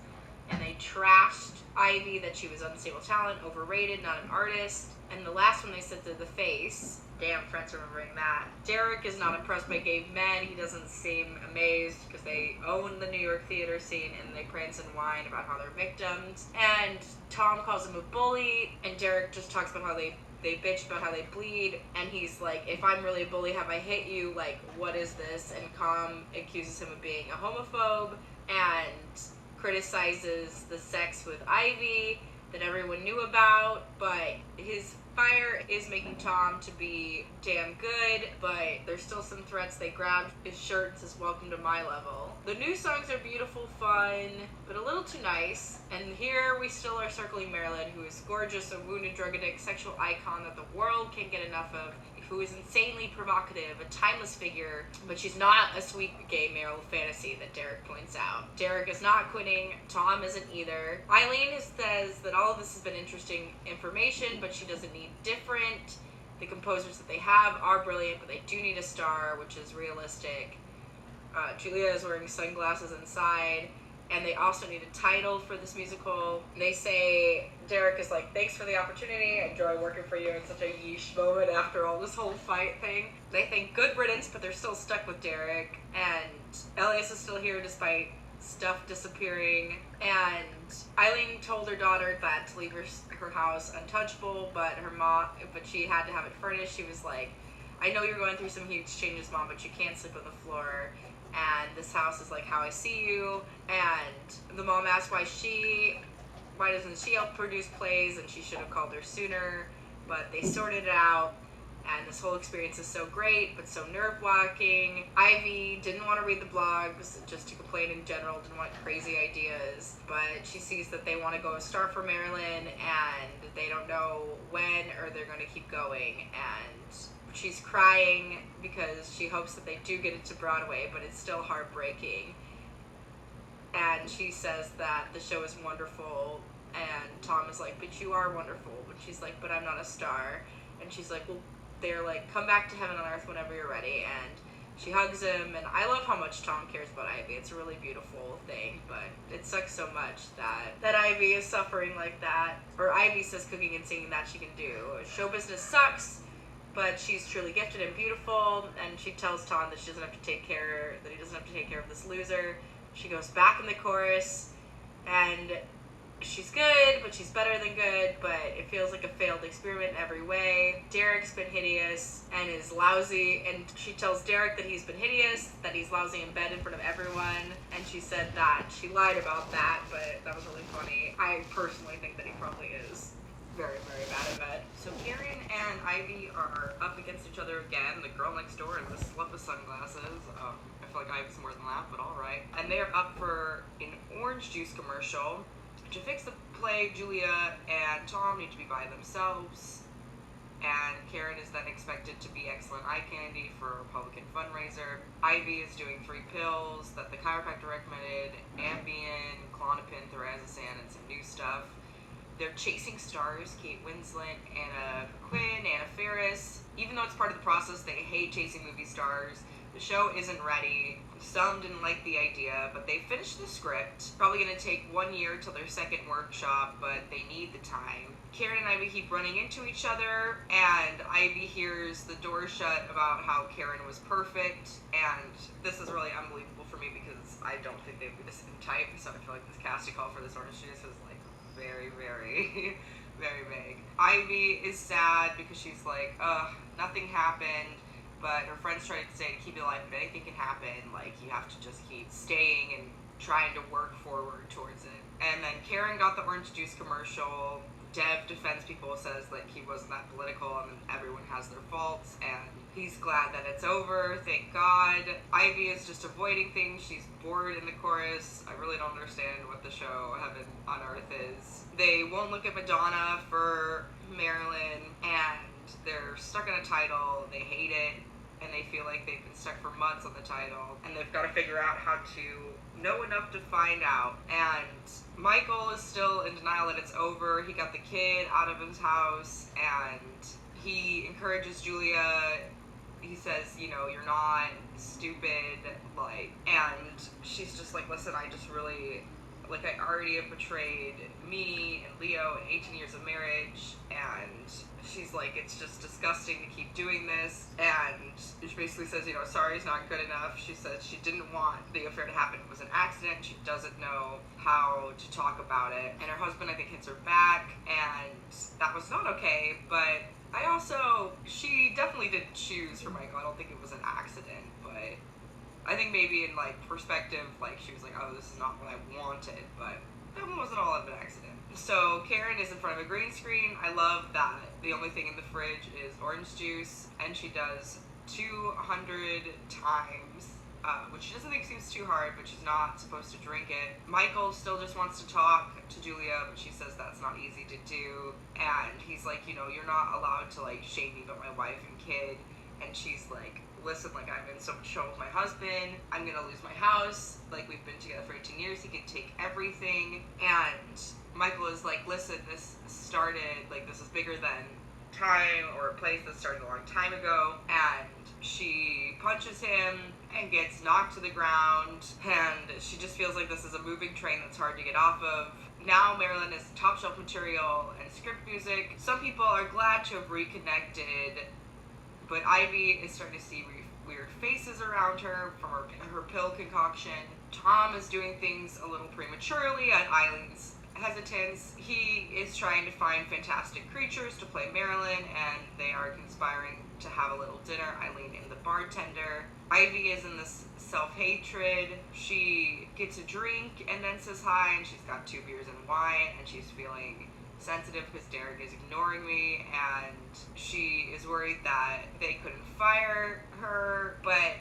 And they trashed Ivy that she was unstable talent, overrated, not an artist. And the last one they said to the face, damn, Friends remembering that. Derek is not impressed by gay men. He doesn't seem amazed because they own the New York theater scene, and they prance and whine about how they're victims. And Tom calls him a bully, and Derek just talks about how they bitch about how they bleed, and he's like, if I'm really a bully, have I hit you? What is this? And Tom accuses him of being a homophobe, and criticizes the sex with Ivy that everyone knew about, but his Fire is making Tom to be damn good, but there's still some threats. They grab his shirt and says, "Welcome to my level." The new songs are beautiful, fun, but a little too nice. And here we still are circling Marilyn, who is gorgeous, a wounded drug addict, sexual icon that the world can't get enough of, who is insanely provocative, a timeless figure, but she's not a sweet gay male fantasy that Derek points out. Derek is not quitting, Tom isn't either. Eileen says that all of this has been interesting information, but she doesn't need different. The composers that they have are brilliant, but they do need a star, which is realistic. Julia is wearing sunglasses inside. And they also need a title for this musical. They say, Derek is like, "Thanks for the opportunity. I enjoy working for you." It's such a yeesh moment after all this whole fight thing. They think good riddance, but they're still stuck with Derek. And Elias is still here despite stuff disappearing. And Eileen told her daughter that to leave her house untouchable, but she had to have it furnished. She was like, "I know you're going through some huge changes, Mom, but you can't sleep on the floor. And this house is like how I see you." And the mom asked why doesn't she help produce plays, and she should have called her sooner, but they sorted it out. And this whole experience is so great, but so nerve-wracking. Ivy didn't want to read the blogs, just to complain in general, didn't want crazy ideas, but she sees that they want to go a star for Marilyn, and they don't know when or they're going to keep going, and she's crying because she hopes that they do get it to Broadway, but it's still heartbreaking. And she says that the show is wonderful, and Tom is like, "But you are wonderful." But she's like, "But I'm not a star." And she's like, "Well," they're like, "Come back to heaven on earth whenever you're ready." And she hugs him, and I love how much Tom cares about Ivy. It's a really beautiful thing, but it sucks so much that Ivy is suffering like that. Or Ivy says cooking and singing that she can do. Show business sucks, but she's truly gifted and beautiful, and she tells Tom that he doesn't have to take care of this loser. She goes back in the chorus, and she's good, but she's better than good, but it feels like a failed experiment in every way. Derek's been hideous and is lousy, and she tells Derek that he's been hideous, that he's lousy in bed in front of everyone, and she said that she lied about that, but that was really funny. I personally think that he probably is very, very bad at bed. So Karen and Ivy are up against each other again. The girl next door and the slut with sunglasses. I feel like Ivy's more than that, but alright. And they're up for an orange juice commercial. To fix the play, Julia and Tom need to be by themselves. And Karen is then expected to be excellent eye candy for a Republican fundraiser. Ivy is doing 3 pills that the chiropractor recommended, Ambien, Klonopin, Thorazine, and some new stuff. They're chasing stars, Kate Winslet, Anna Quinn, Anna Faris. Even though it's part of the process, they hate chasing movie stars. The show isn't ready. Some didn't like the idea, but they finished the script. Probably going to take 1 year till their second workshop, but they need the time. Karen and Ivy keep running into each other, and Ivy hears the door shut about how Karen was perfect, and this is really unbelievable for me because I don't think they'd be the same type, so I feel like this casting call for this orange juice is like very, very, very vague. Ivy is sad because she's like, nothing happened, but her friends try to say to keep it alive, if anything can happen, like, you have to just keep staying and trying to work forward towards it. And then Karen got the orange juice commercial. Dev defends people, says that he wasn't that political and everyone has their faults, and he's glad that it's over, thank God. Ivy is just avoiding things, she's bored in the chorus. I really don't understand what the show Heaven on Earth is. They won't look at Madonna for Marilyn, and they're stuck on a title, they hate it, and they feel like they've been stuck for months on the title, and they've got to figure out how to know enough to find out. And Michael is still in denial that it's over. He got the kid out of his house, and he encourages Julia. He says, you know, you're not stupid, like, and she's just like, listen, I just really, like, I already have betrayed me and Leo in 18 years of marriage, and she's like, it's just disgusting to keep doing this, and she basically says, you know, sorry's not good enough. She says she didn't want the affair to happen. It was an accident. She doesn't know how to talk about it, and her husband, I think, hits her back, and that was not okay, but she definitely didn't choose for Michael. I don't think it was an accident, but I think maybe in, like, perspective, like, she was like, oh, this is not what I wanted, but that one wasn't all of an accident. So Karen is in front of a green screen. I love that the only thing in the fridge is orange juice, and she does 200 times, which she doesn't think seems too hard, but she's not supposed to drink it. Michael still just wants to talk to Julia, but she says that's not easy to do, and he's like, you know, you're not allowed to like shame me about my wife and kid, and she's like, listen, like, I'm in so much trouble with my husband, I'm gonna lose my house, like, we've been together for 18 years, he can take everything, and Michael is like, listen, this started, like, this is bigger than time or a place that started a long time ago, and she punches him and gets knocked to the ground, and she just feels like this is a moving train that's hard to get off of. Now Marilyn is top shelf material and script music. Some people are glad to have reconnected, but Ivy is starting to see weird faces around her from her pill concoction. Tom is doing things a little prematurely at Eileen's hesitance. He is trying to find fantastic creatures to play Marilyn, and they are conspiring to have a little dinner. Eileen and the bartender. Ivy is in this self-hatred. She gets a drink and then says hi, and she's got 2 beers and wine, and she's feeling sensitive because Derek is ignoring me, and she is worried that they couldn't fire her, but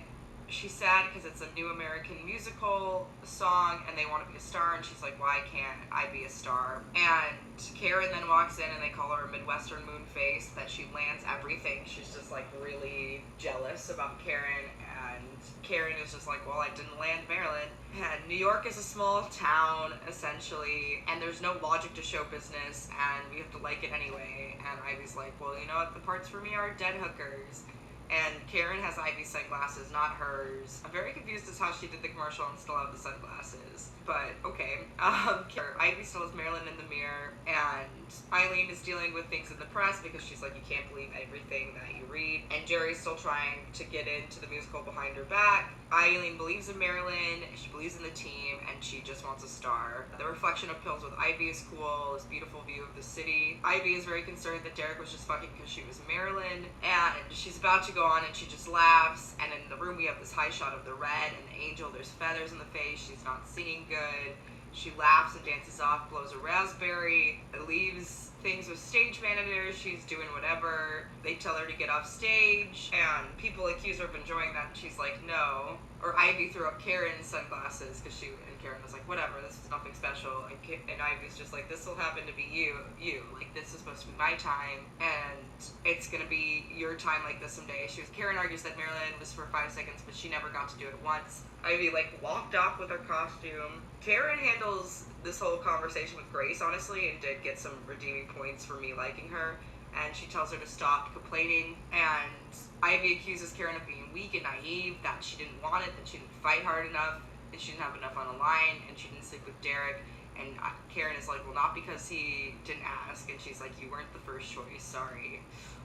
she's sad because it's a new American musical song and they want to be a star, and she's like, why can't I be a star? And Karen then walks in and they call her a Midwestern moon face, that she lands everything. She's just like really jealous about Karen, and Karen is just like, well, I didn't land Maryland. And New York is a small town, essentially, and there's no logic to show business, and we have to like it anyway. And Ivy's like, well, you know what, the parts for me are dead hookers. And Karen has Ivy's sunglasses, not hers. I'm very confused as how she did the commercial and still have the sunglasses, but okay. Ivy still has Marilyn in the mirror, and Eileen is dealing with things in the press because she's like, you can't believe everything that you read. And Jerry's still trying to get into the musical behind her back. Eileen believes in Marilyn, she believes in the team, and she just wants a star. The reflection of pills with Ivy is cool, this beautiful view of the city. Ivy is very concerned that Derek was just fucking because she was Marilyn, and she's about to go on and she just laughs, and in the room we have this high shot of the red and the angel. There's feathers in the face, she's not singing good. She laughs and dances off, blows a raspberry, leaves things with stage managers. She's doing whatever. They tell her to get off stage, and people accuse her of enjoying that, and she's like, no. Or Ivy threw up Karen's sunglasses because and Karen was like, whatever, this is nothing special. And Ivy's just like, this will happen to be you. Like, this is supposed to be my time, and it's gonna be your time like this someday. Karen argues that Marilyn was for 5 seconds, but she never got to do it once. Ivy, like, walked off with her costume. Karen handles this whole conversation with grace, honestly, and did get some redeeming points for me liking her. And she tells her to stop complaining, and Ivy accuses Karen of being weak and naive, that she didn't want it, that she didn't fight hard enough, that she didn't have enough on the line, and she didn't sleep with Derek. And Karen is like, well, not because he didn't ask, and she's like, you weren't the first choice, sorry.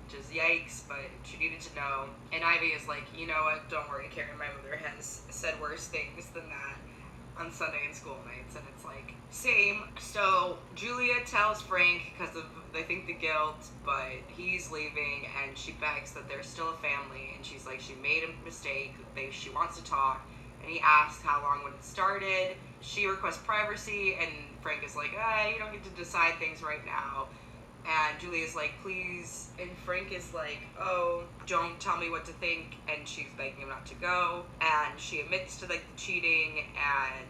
Which is yikes, but she needed to know. And Ivy is like, you know what, don't worry, Karen, my mother has said worse things than that on Sunday and school nights, and it's like, same. So Julia tells Frank because of, they think, the guilt, but he's leaving, and she begs that they're still a family, and she's like, she made a mistake, she wants to talk, and he asks how long when it started. She requests privacy, and Frank is like, you don't get to decide things right now. And Julia's like, please, and Frank is like, oh, don't tell me what to think, and she's begging him not to go, and she admits to, like, the cheating, and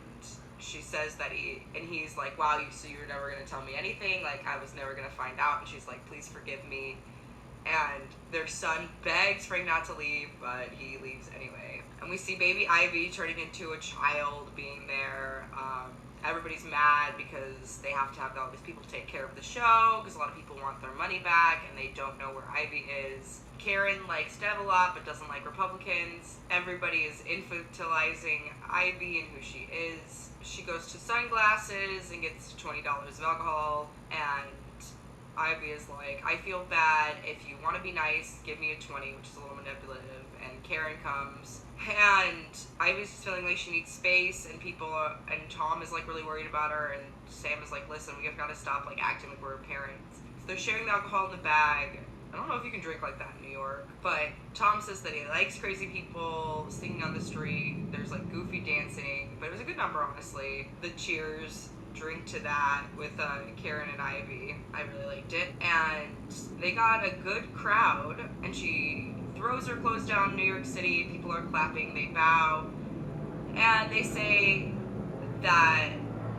she says that he's like, wow, so you're never gonna tell me anything, like, I was never gonna find out, and she's like, please forgive me. And their son begs Frank not to leave, but he leaves anyway. And we see baby Ivy turning into a child, being there. Everybody's mad because they have to have all these people take care of the show, because a lot of people want their money back, and they don't know where Ivy is. Karen likes Dev a lot, but doesn't like Republicans. Everybody is infantilizing Ivy and who she is. She goes to Sunglasses and gets $20 of alcohol, and Ivy is like, I feel bad. If you want to be nice, give me a 20, which is a little manipulative. And Karen comes, and Ivy's just feeling like she needs space, and and Tom is like really worried about her, and Sam is like, listen, we've got to stop like acting like we're parents. So they're sharing the alcohol in the bag. I don't know if you can drink like that in New York, but Tom says that he likes crazy people singing on the street. There's like goofy dancing, but it was a good number, honestly. The cheers drink to that with Karen and Ivy. I really liked it. And they got a good crowd, and she throws her clothes down in New York City. People are clapping, they bow, and they say that,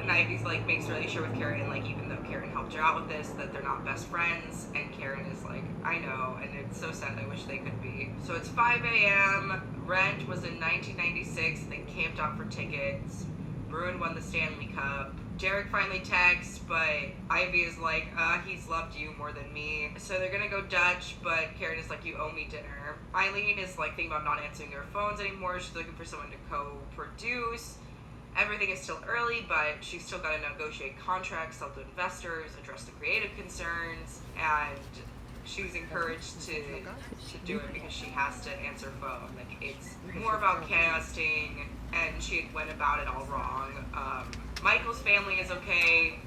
and Ivy's like makes really sure with Karen, like, even though Karen helped her out with this, that they're not best friends. And Karen is like, I know, and it's so sad, I wish they could be. So it's 5 a.m. Rent was in 1996. They camped out for tickets. Bruin won the Stanley Cup. Derek finally texts, but Ivy is like, he's loved you more than me. So they're gonna go Dutch, but Karen is like, you owe me dinner. Eileen is like thinking about not answering their phones anymore. She's looking for someone to co-produce. Everything is still early, but she's still got to negotiate contracts, sell to investors, address the creative concerns, and she's encouraged to do it because she has to answer phone. Like, it's more about casting, and she went about it all wrong. Michael's family is okay,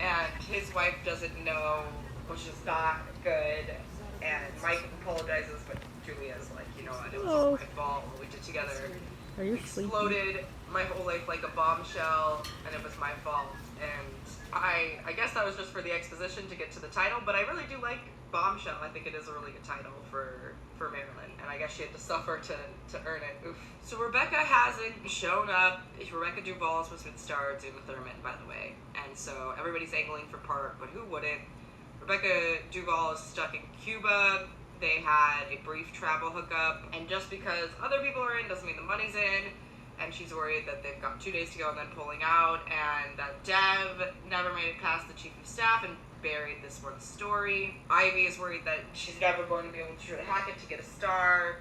and his wife doesn't know, which is not good. And Mike apologizes, but Julia's like, you know what, it was all my fault, what we did together. Are you Exploded my whole life like a bombshell, and it was my fault. And I guess that was just for the exposition to get to the title, but I really do like Bombshell. I think it is a really good title for Marilyn, and I guess she had to suffer to earn it. Oof. So Rebecca hasn't shown up. Rebecca Duvall is supposed to star Uma Thurman, by the way, and so everybody's angling for part, but who wouldn't? Rebecca Duvall is stuck in Cuba. They had a brief travel hookup, and just because other people are in doesn't mean the money's in, and she's worried that they've got 2 days to go and then pulling out, and that Dev never made it past the chief of staff and buried this one story. Ivy is worried that she's never going to be able to hack it to get a star,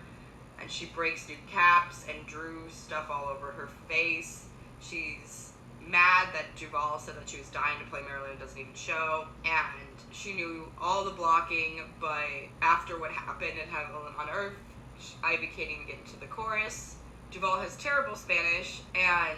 and she breaks new caps and drew stuff all over her face. She's mad that Duvall said that she was dying to play Marilyn and doesn't even show, and she knew all the blocking, but after what happened at Heaven on Earth, Ivy can't even get into the chorus. Duvall has terrible Spanish, and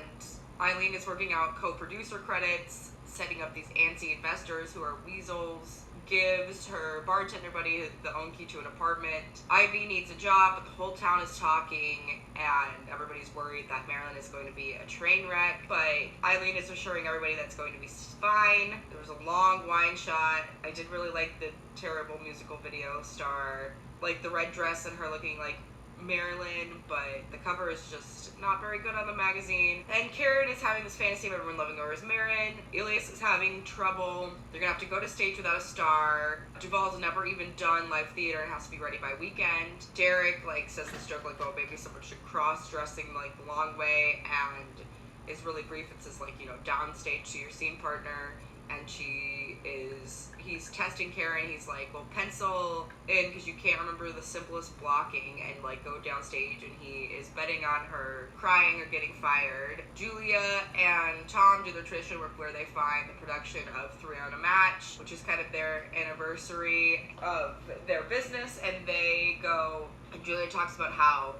Eileen is working out co-producer credits, setting up these antsy investors who are weasels, gives her bartender buddy the own key to an apartment. Ivy needs a job, but the whole town is talking, and everybody's worried that Marilyn is going to be a train wreck, but Eileen is assuring everybody that's going to be fine. There was a long wine shot. I did really like the terrible musical video star, like the red dress and her looking like Marilyn, but the cover is just not very good on the magazine. And Karen is having this fantasy of everyone loving her as Marin. Elias is having trouble. They're gonna have to go to stage without a star. Duvall's never even done live theater and has to be ready by weekend. Derek says this joke oh, maybe someone should cross dressing the long way, and is really brief. It says downstage to your scene partner, and he's testing Karen. He's like, well, pencil in because you can't remember the simplest blocking, and go downstage, and he is betting on her crying or getting fired. Julia and Tom do their tradition work where they find the production of Three on a Match, which is kind of their anniversary of their business, and they go, and Julia talks about how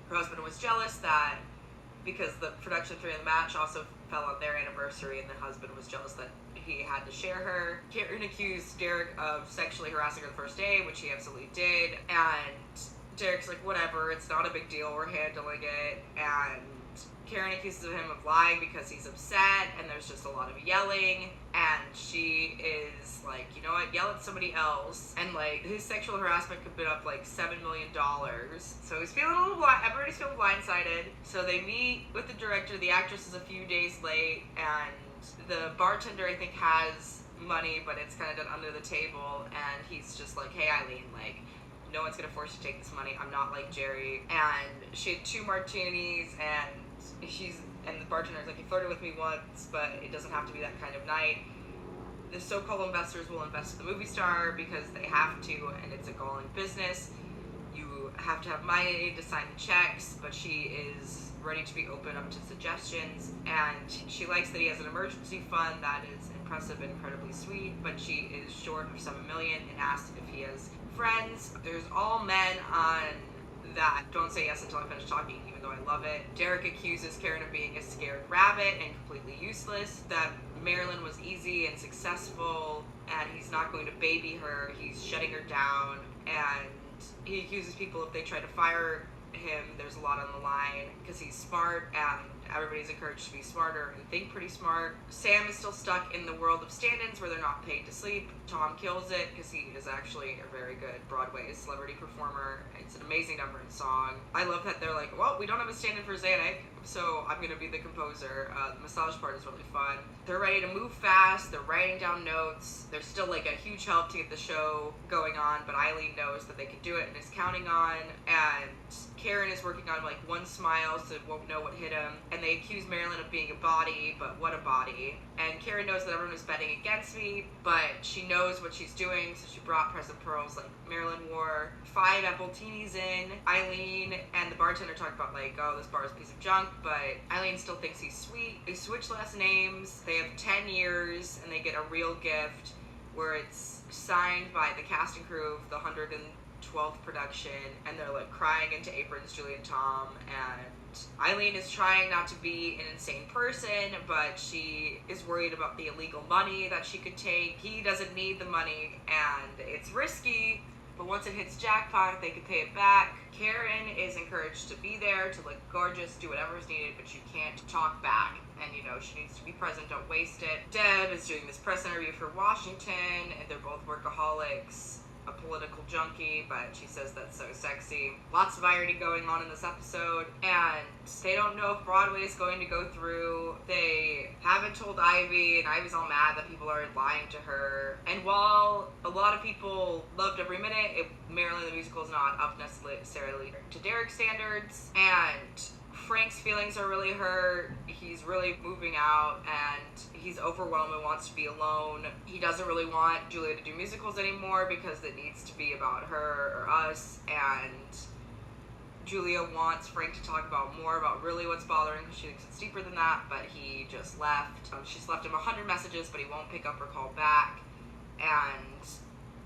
her husband was jealous that because the production of Three on the Match also fell on their anniversary, and the husband was jealous that he had to share her. Karen accused Derek of sexually harassing her the first day, which he absolutely did, and Derek's like, whatever, it's not a big deal, we're handling it, and Karen accuses him of lying because he's upset, and there's just a lot of yelling, and she is like, you know what, yell at somebody else, and his sexual harassment could bid up $7 million, so he's feeling a little everybody's feeling blindsided. So they meet with the director. The actress is a few days late, and the bartender I think has money, but it's kind of done under the table, and he's just like, hey Eileen, no one's gonna force you to take this money, I'm not like Jerry. And she had 2 martinis, and the bartender's like, you flirted with me once, but it doesn't have to be that kind of night. The so-called investors will invest in the movie star because they have to, and it's a galling business. You have to have money to sign the checks, but she is ready to be open up to suggestions, and she likes that he has an emergency fund. That is impressive and incredibly sweet, but she is short of $7 million and asks if he has friends. There's all men on that don't say yes until I finish talking, even though I love it. Derek accuses Karen of being a scared rabbit and completely useless, that Marilyn was easy and successful, and he's not going to baby her, he's shutting her down, and he accuses people if they try to fire him, there's a lot on the line, because he's smart and everybody's encouraged to be smarter and think pretty smart. Sam is still stuck in the world of stand-ins where they're not paid to sleep. Tom kills it because he is actually a very good Broadway celebrity performer. It's an amazing number and song. I love that they're like, well, we don't have a stand-in for Zanuck, so I'm gonna be the composer. The massage part is really fun. They're ready to move fast. They're writing down notes. There's still like a huge help to get the show going on, but Eileen knows that they can do it and is counting on. And Karen is working on like one smile, so won't know what hit him. And they accuse Marilyn of being a body, but what a body. And Karen knows that everyone is betting against me, but she knows what she's doing, so she brought present pearls like Marilyn wore. 5 Appletini's in. Eileen and the bartender talk about like, oh, this bar is a piece of junk, but Eileen still thinks he's sweet. They switch last names. They have 10 years, and they get a real gift where it's signed by the cast and crew of the 112th production, and they're like crying into aprons, Julie and Tom, and Eileen is trying not to be an insane person, but she is worried about the illegal money that she could take. He doesn't need the money, and it's risky, but once it hits jackpot, they can pay it back. Karen is encouraged to be there, to look gorgeous, do whatever is needed, but she can't talk back. And, you know, she needs to be present, don't waste it. Deb is doing this press interview for Washington, and they're both workaholics. A political junkie, but she says that's so sexy. Lots of irony going on in this episode, and they don't know if Broadway is going to go through. They haven't told Ivy, and Ivy's all mad that people are lying to her. And while a lot of people loved every minute, Marilyn the musical is not up necessarily to Derek's standards, and Frank's feelings are really hurt. He's really moving out, and he's overwhelmed and wants to be alone. He doesn't really want Julia to do musicals anymore because it needs to be about her or us, and Julia wants Frank to talk about more about really what's bothering because she thinks it's deeper than that, but he just left. She's left him 100 messages, but he won't pick up or call back, and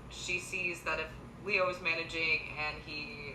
she sees that if Leo is managing, and he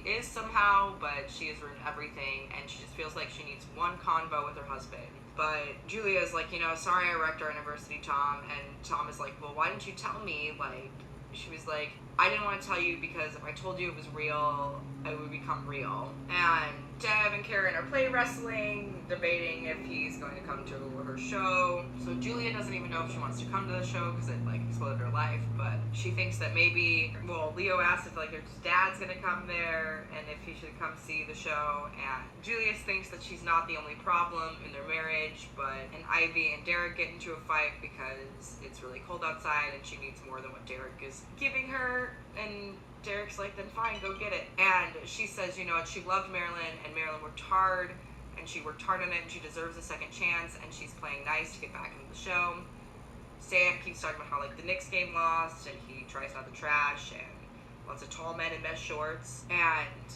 is somehow, but she has ruined everything, and she just feels like she needs one convo with her husband. But Julia is like, you know, sorry I wrecked our anniversary, Tom. And Tom is like, well, why didn't you tell me? Like, she was like, I didn't want to tell you because if I told you it was real, it would become real. And Deb and Karen are play wrestling, debating if he's going to come to her show. So Julia doesn't even know if she wants to come to the show because it like exploded her life, but she thinks that maybe, well, Leo asked if like her dad's gonna come there and if he should come see the show, and Julia thinks that she's not the only problem in their marriage, and Ivy and Derek get into a fight because it's really cold outside and she needs more than what Derek is giving her, and Derek's like, then fine, go get it. And she says, you know what, she loved Marilyn, and Marilyn worked hard, and she worked hard on it, and she deserves a second chance, and she's playing nice to get back into the show. Sam keeps talking about how, like, the Knicks game lost, and he tries out the trash, and wants a tall man in mesh shorts. And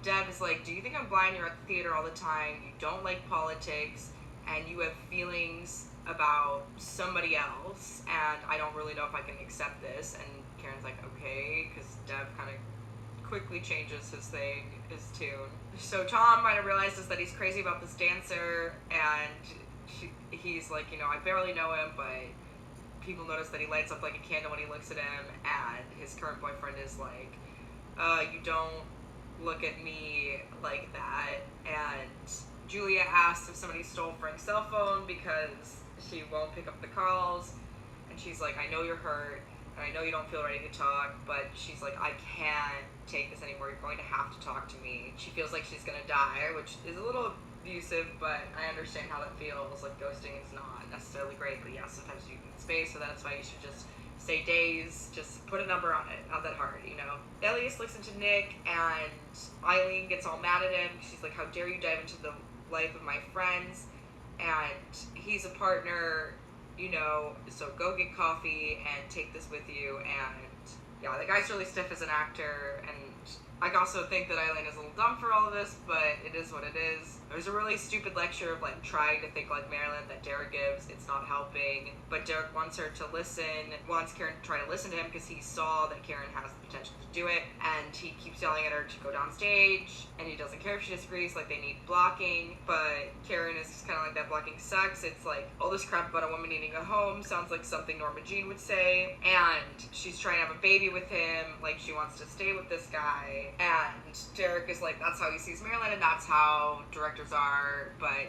Deb is like, do you think I'm blind? You're at the theater all the time, you don't like politics, and you have feelings about somebody else, and I don't really know if I can accept this. And Karen's like, okay, because Deb kind of quickly changes his tune. So Tom might have realizes that he's crazy about this dancer, and he's like, you know, I barely know him, but people notice that he lights up like a candle when he looks at him, and his current boyfriend is like, you don't look at me like that. And Julia asks if somebody stole Frank's cell phone because she won't pick up the calls, and she's like, I know you're hurt, and I know you don't feel ready to talk, but she's like, I can't take this anymore, you're going to have to talk to me. She feels like she's gonna die, which is a little abusive, but I understand how that feels. Like, ghosting is not necessarily great, but yeah, sometimes you need space, so that's why you should just say days, just put a number on it, not that hard, you know. Elias looks into Nick, and Eileen gets all mad at him. She's like, how dare you dive into the life of my friends, and he's a partner, you know, so go get coffee and take this with you. And yeah, the guy's really stiff as an actor, and I also think that Eileen is a little dumb for all of this, but it is what it is. There's a really stupid lecture of like trying to think like Marilyn that Derek gives. It's not helping, but Derek wants her to listen, wants Karen to try to listen to him because he saw that Karen has the potential to do it, and he keeps yelling at her to go down stage, and he doesn't care if she disagrees, like they need blocking, but Karen is just kind of like, that blocking sucks. It's like all this crap about a woman needing a home sounds like something Norma Jean would say, and she's trying to have a baby with him, like she wants to stay with this guy, and Derek is like, that's how he sees Marilyn, and that's how directors are, but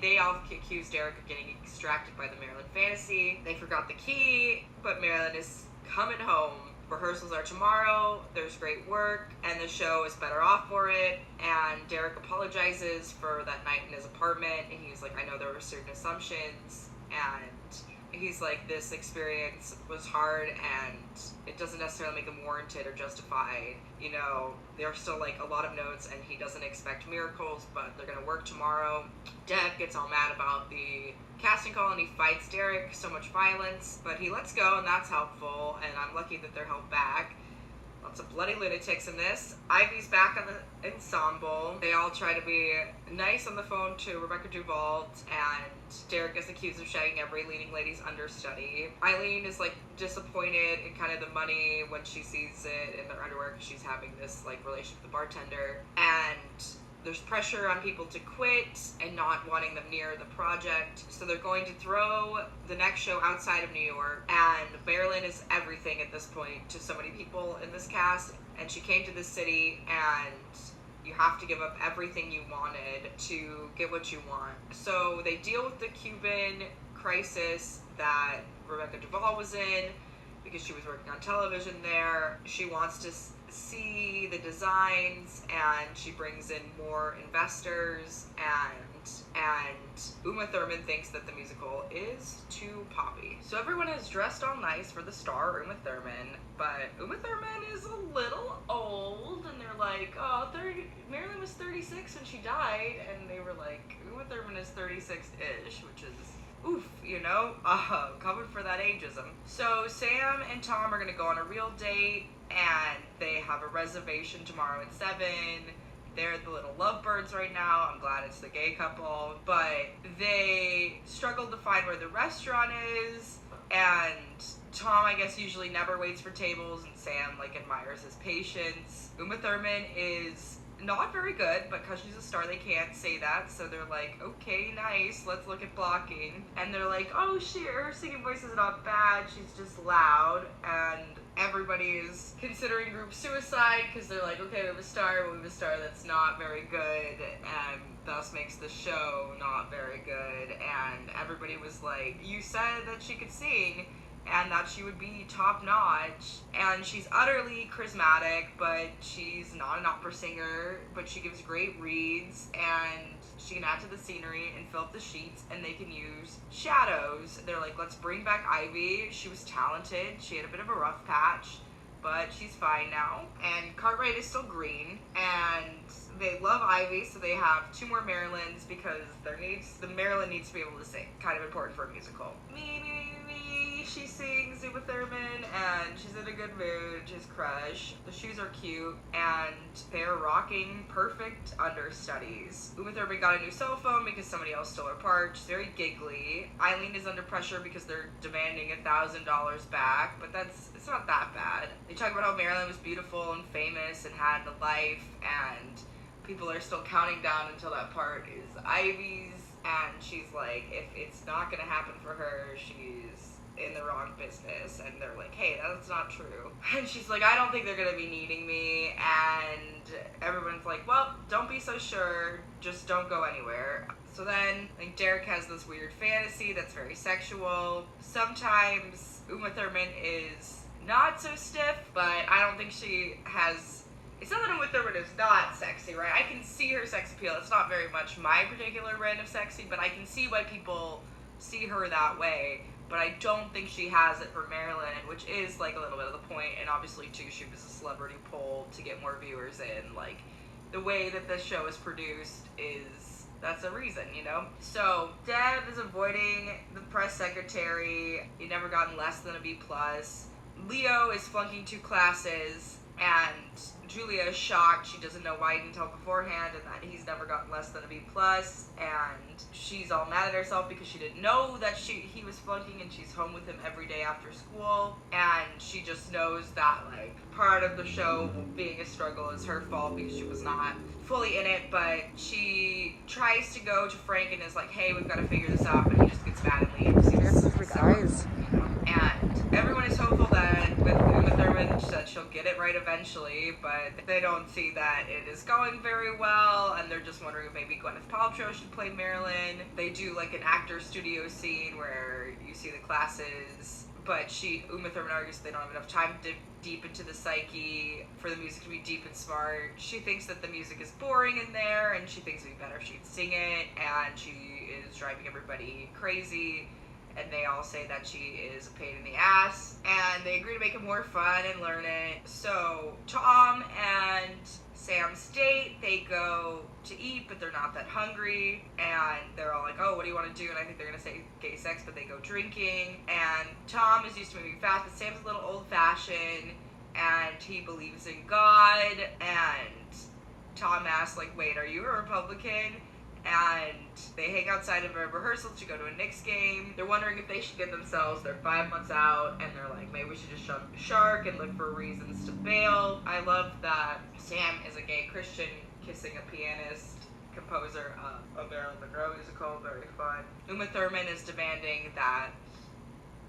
they all accuse Derek of getting extracted by the Marilyn fantasy. They forgot the key, but Marilyn is coming home. Rehearsals are tomorrow, there's great work, and the show is better off for it, and Derek apologizes for that night in his apartment, and he's like, I know there were certain assumptions, and he's like, this experience was hard, and it doesn't necessarily make him warranted or justified. You know, there are still like a lot of notes, and he doesn't expect miracles, but they're gonna work tomorrow. Deb gets all mad about the casting call, and he fights Derek, so much violence, but he lets go, and that's helpful, and I'm lucky that they're held back. Lots of bloody lunatics in this. Ivy's back on the ensemble. They all try to be nice on the phone to Rebecca Duvall, and Derek is accused of shagging every leading lady's understudy. Eileen is like disappointed in kind of the money when she sees it in their underwear because she's having this like relationship with the bartender, and there's pressure on people to quit and not wanting them near the project. So they're going to throw the next show outside of New York. And Marilyn is everything at this point to so many people in this cast. And she came to this city, and you have to give up everything you wanted to get what you want. So they deal with the Cuban crisis that Rebecca Duvall was in because she was working on television there. She wants to see the designs, and she brings in more investors, and Uma Thurman thinks that the musical is too poppy. So everyone is dressed all nice for the star, Uma Thurman, but Uma Thurman is a little old, and they're like, oh, Marilyn was 36 when she died, and they were like, Uma Thurman is 36-ish, which is oof, you know, coming for that ageism. So Sam and Tom are gonna go on a real date, and they have a reservation tomorrow at 7. They're the little lovebirds right now. I'm glad it's the gay couple, but they struggle to find where the restaurant is, and Tom, I guess, usually never waits for tables, and Sam like admires his patience. Uma Thurman is not very good, but because she's a star, they can't say that, so they're like, okay, nice, let's look at blocking. And they're like, oh, her singing voice is not bad, she's just loud, and everybody is considering group suicide, because they're like, okay, we have a star that's not very good, and thus makes the show not very good. And everybody was like, you said that she could sing, and that she would be top-notch, and she's utterly charismatic, but she's not an opera singer, but she gives great reads, and she can add to the scenery and fill up the sheets, and they can use shadows. They're like, let's bring back Ivy. She was talented. She had a bit of a rough patch, but she's fine now. And Cartwright is still green, and they love Ivy, so they have 2 more Marilyns, because the Marilyn needs to be able to sing. Kind of important for a musical. She sings Uma Thurman, and she's in a good mood. She's crush. The shoes are cute, and they're rocking perfect understudies. Uma Thurman got a new cell phone because somebody else stole her part. She's very giggly. Eileen is under pressure because they're demanding $1,000 back, but it's not that bad. They talk about how Marilyn was beautiful and famous and had a life, and people are still counting down until that part is Ivy's, and she's like, if it's not gonna happen for her, she's in the wrong business. And they're like, hey, that's not true. And she's like, I don't think they're gonna be needing me. And everyone's like, well, don't be so sure, just don't go anywhere. So then, like, Derek has this weird fantasy that's very sexual. Sometimes Uma Thurman is not so stiff, but I don't think she has. It's not that Uma Thurman is not sexy, right? I can see her sex appeal. It's not very much my particular brand of sexy, but I can see why people see her that way. But I don't think she has it for Marilyn, which is like a little bit of the point. And obviously too, she was a celebrity poll to get more viewers in. Like, the way that this show is produced that's a reason, you know? So Deb is avoiding the press secretary. He never gotten less than a B+. Leo is flunking 2 classes. And Julia is shocked. She doesn't know why he didn't tell beforehand, and that he's never gotten less than a B+. And she's all mad at herself because she didn't know that he was flunking, and she's home with him every day after school. And she just knows that, like, part of the show being a struggle is her fault because she was not fully in it. But she tries to go to Frank and is like, hey, we've got to figure this out, but he just gets mad and leaves. And everyone is hopeful that with Uma Thurman that she'll get it right eventually, but they don't see that it is going very well, and they're just wondering if maybe Gwyneth Paltrow should play Marilyn. They do like an actor studio scene where you see the classes, but Uma Thurman argues they don't have enough time to deep into the psyche for the music to be deep and smart. She thinks that the music is boring in there, and she thinks it'd be better if she'd sing it, and she is driving everybody crazy. And they all say that she is a pain in the ass, and they agree to make it more fun and learn it. So Tom and Sam's date, they go to eat, but they're not that hungry, and they're all like, oh, what do you want to do? And I think they're going to say gay sex, but they go drinking, and Tom is used to moving fast, but Sam's a little old-fashioned, and he believes in God, and Tom asks, like, wait, are you a Republican? And they hang outside of a rehearsal to go to a Knicks game. They're wondering if they should get themselves. They're 5 months out, and they're like, maybe we should just jump the shark and look for reasons to bail. I love that Sam is a gay Christian kissing a pianist, composer of a Marilyn Monroe musical. Very fun. Uma Thurman is demanding that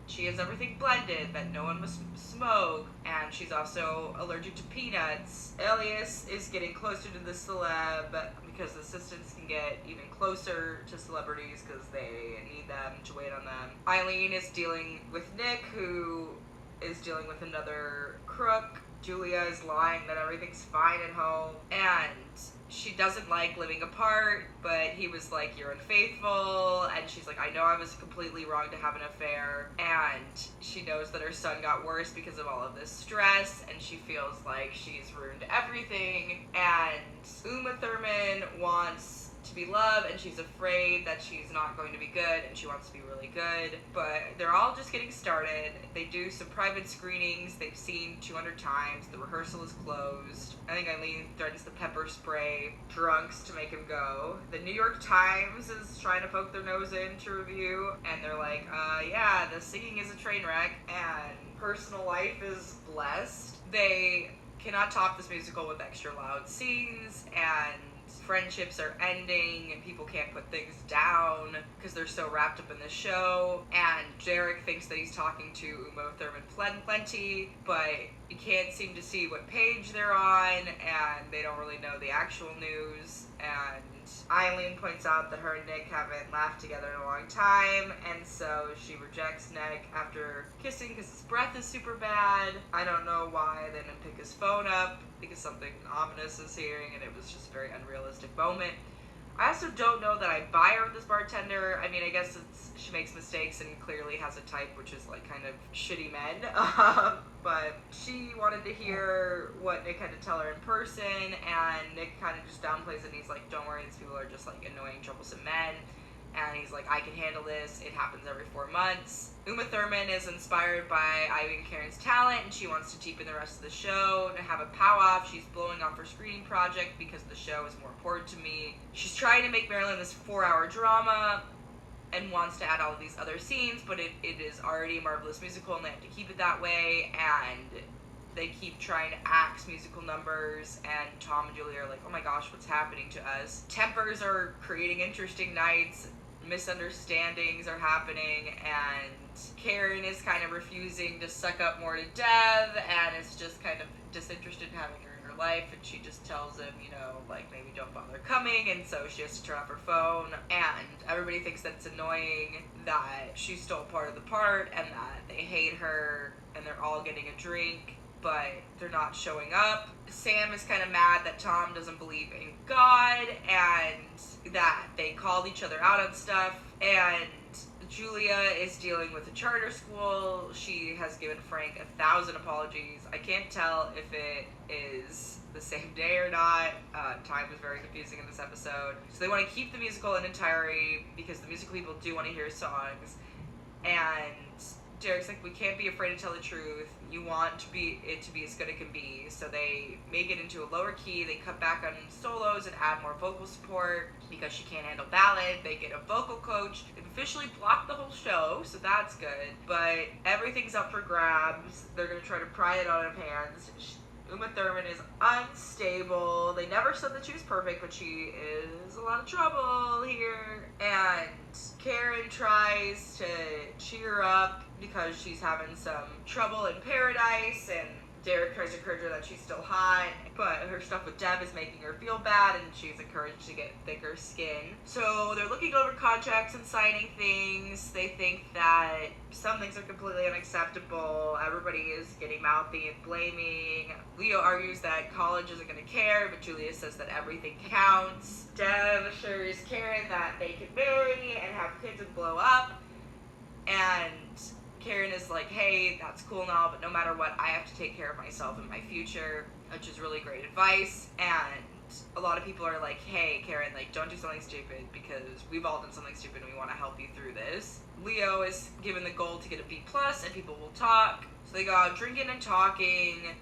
she has everything blended, that no one must smoke, and she's also allergic to peanuts. Elias is getting closer to the celeb because the assistants can get even closer to celebrities because they need them to wait on them. Eileen is dealing with Nick, who is dealing with another crook. Julia is lying that everything's fine at home, and she doesn't like living apart, but he was like, you're unfaithful, and she's like, I know I was completely wrong to have an affair, and she knows that her son got worse because of all of this stress, and she feels like she's ruined everything, and Uma Thurman wants to be loved, and she's afraid that she's not going to be good, and she wants to be really good, but they're all just getting started. They do some private screenings they've seen 200 times. The rehearsal is closed. I think Eileen threatens the pepper spray drunks to make him go. The New York Times is trying to poke their nose in to review, and they're like, yeah, the singing is a train wreck, and personal life is blessed. They cannot top this musical with extra loud scenes, and friendships are ending, and people can't put things down because they're so wrapped up in the show. And Derek thinks that he's talking to Uma Thurman plenty, but you can't seem to see what page they're on, and they don't really know the actual news. And Eileen points out that her and Nick haven't laughed together in a long time, and so she rejects Nick after kissing because his breath is super bad. I don't know why they didn't pick his phone up, because something ominous is hearing, and it was just a very unrealistic moment. I also don't know that I buy her with this bartender. I mean, I guess she makes mistakes and clearly has a type, which is like kind of shitty men. But she wanted to hear what Nick had to tell her in person, and Nick kind of just downplays it, and he's like, don't worry, these people are just like annoying, troublesome men. And he's like, I can handle this. It happens every 4 months. Uma Thurman is inspired by Ivy and Karen's talent, and she wants to deepen the rest of the show to have a pow-off. She's blowing off her screening project because the show is more important to me. She's trying to make Marilyn this 4-hour drama and wants to add all of these other scenes, but it is already a marvelous musical, and they have to keep it that way, and they keep trying to axe musical numbers, and Tom and Julia are like, oh my gosh, what's happening to us? Tempers are creating interesting nights, misunderstandings are happening, and Karen is kind of refusing to suck up more to Dev, and is just kind of disinterested in having her in her life, and she just tells him, you know, like, maybe don't bother coming, and so she has to turn off her phone, and everybody thinks that it's annoying that she's still part of the part, and that they hate her, and they're all getting a drink, but they're not showing up. Sam is kind of mad that Tom doesn't believe in God, and that they called each other out on stuff, and Julia is dealing with a charter school. She has given Frank 1,000 apologies. I can't tell if it is the same day or not. Time was very confusing in this episode. So they want to keep the musical in entirety because the musical people do want to hear songs. And Derek's like, we can't be afraid to tell the truth. You want it to be as good as it can be. So they make it into a lower key. They cut back on solos and add more vocal support because she can't handle ballad. They get a vocal coach. They've officially blocked the whole show, so that's good. But everything's up for grabs. They're going to try to pry it out of hands. Uma Thurman is unstable. They never said that she was perfect, but she is a lot of trouble here. And Karen tries to cheer her up because she's having some trouble in paradise, and Derek tries to encourage her that she's still hot, but her stuff with Deb is making her feel bad, and she's encouraged to get thicker skin. So they're looking over contracts and signing things. They think that some things are completely unacceptable. Everybody is getting mouthy and blaming. Leo argues that college isn't going to care, but Julia says that everything counts. Deb assures Karen that they can marry and have kids and blow up, and Karen is like, hey, that's cool and all, but no matter what, I have to take care of myself and my future, which is really great advice. And a lot of people are like, hey, Karen, like, don't do something stupid, because we've all done something stupid and we want to help you through this. Leo is given the goal to get a B+, and people will talk. So they go out drinking and talking.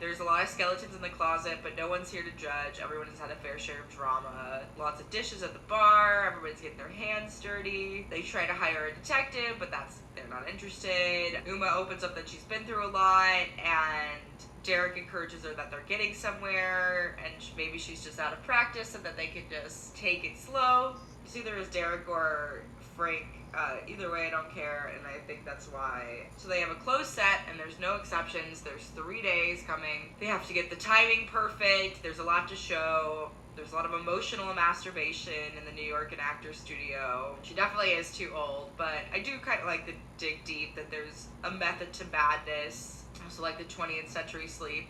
There's a lot of skeletons in the closet, but no one's here to judge. Everyone has had a fair share of drama. Lots of dishes at the bar. Everybody's getting their hands dirty. They try to hire a detective, but they're not interested. Uma opens up that she's been through a lot, and Derek encourages her that they're getting somewhere, and maybe she's just out of practice and that they can just take it slow. It's either as Derek or Frank. Either way, I don't care, and I think that's why. So they have a closed set, and there's no exceptions. There's 3 days coming. They have to get the timing perfect. There's a lot to show. There's a lot of emotional masturbation in the New York and Actors Studio. She definitely is too old, but I do kind of like to dig deep that there's a method to madness. Also like the 20th century sleep.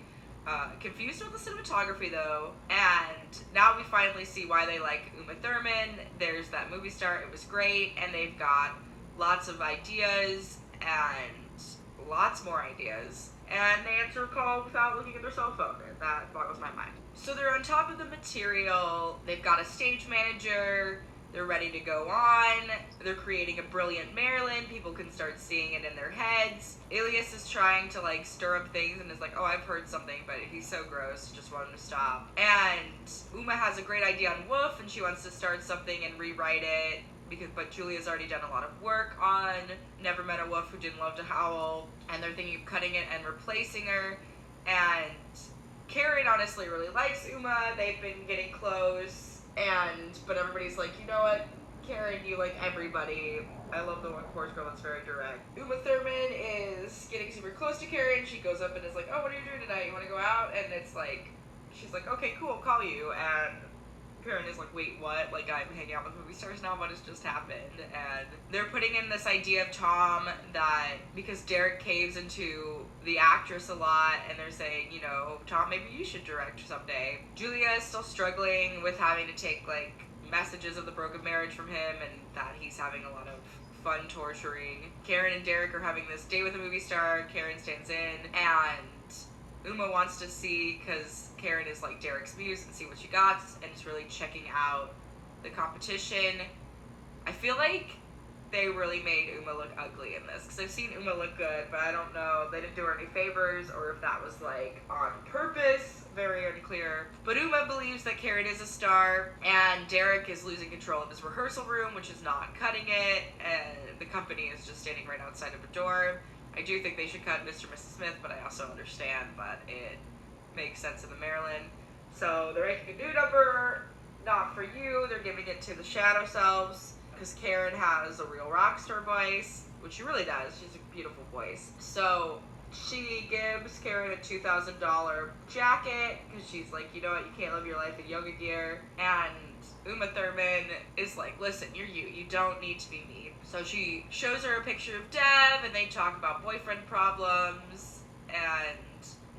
Confused with the cinematography though, and now we finally see why they like Uma Thurman. There's that movie star, it was great, and they've got lots of ideas and lots more ideas, and they answer a call without looking at their cell phone, and that boggles my mind. So they're on top of the material, they've got a stage manager, they're ready to go on, they're creating a brilliant Marilyn, people can start seeing it in their heads. Ilias is trying to like stir up things and is like, oh, I've heard something, but he's so gross, just want him to stop. And Uma has a great idea on Wolf, and she wants to start something and rewrite it, but Julia's already done a lot of work on Never Met a Wolf Who Didn't Love to Howl, and they're thinking of cutting it and replacing her. And Karen honestly really likes Uma, they've been getting close. But everybody's like, you know what, Karen, you like everybody. I love the one chorus girl that's very direct. Uma Thurman is getting super close to Karen. She goes up and is like, oh, what are you doing tonight? You want to go out? And it's like, she's like, okay, cool, I'll call you. And Karen is like, wait, what? Like, I'm hanging out with movie stars now? What has just happened? And they're putting in this idea of Tom that because Derek caves into the actress a lot, and they're saying, you know, Tom, maybe you should direct someday. Julia is still struggling with having to take, like, messages of the broken marriage from him, and that he's having a lot of fun torturing. Karen and Derek are having this date with a movie star. Karen stands in, and Uma wants to see, because Karen is like Derek's muse, and see what she got, and is really checking out the competition. I feel like they really made Uma look ugly in this, because I've seen Uma look good, but I don't know, they didn't do her any favors, or if that was like on purpose, very unclear. But Uma believes that Karen is a star, and Derek is losing control of his rehearsal room, which is not cutting it, and the company is just standing right outside of the door. I do think they should cut Mr. and Mrs. Smith, but I also understand that it makes sense in the Maryland. So they're making a new number, Not For You. They're giving it to the Shadow Selves, because Karen has a real rock star voice, which she really does. She's a beautiful voice. So she gives Karen a $2,000 jacket, because she's like, you know what, you can't live your life in yoga gear. And Uma Thurman is like, listen, you're you. You don't need to be me. So she shows her a picture of Deb, and they talk about boyfriend problems, and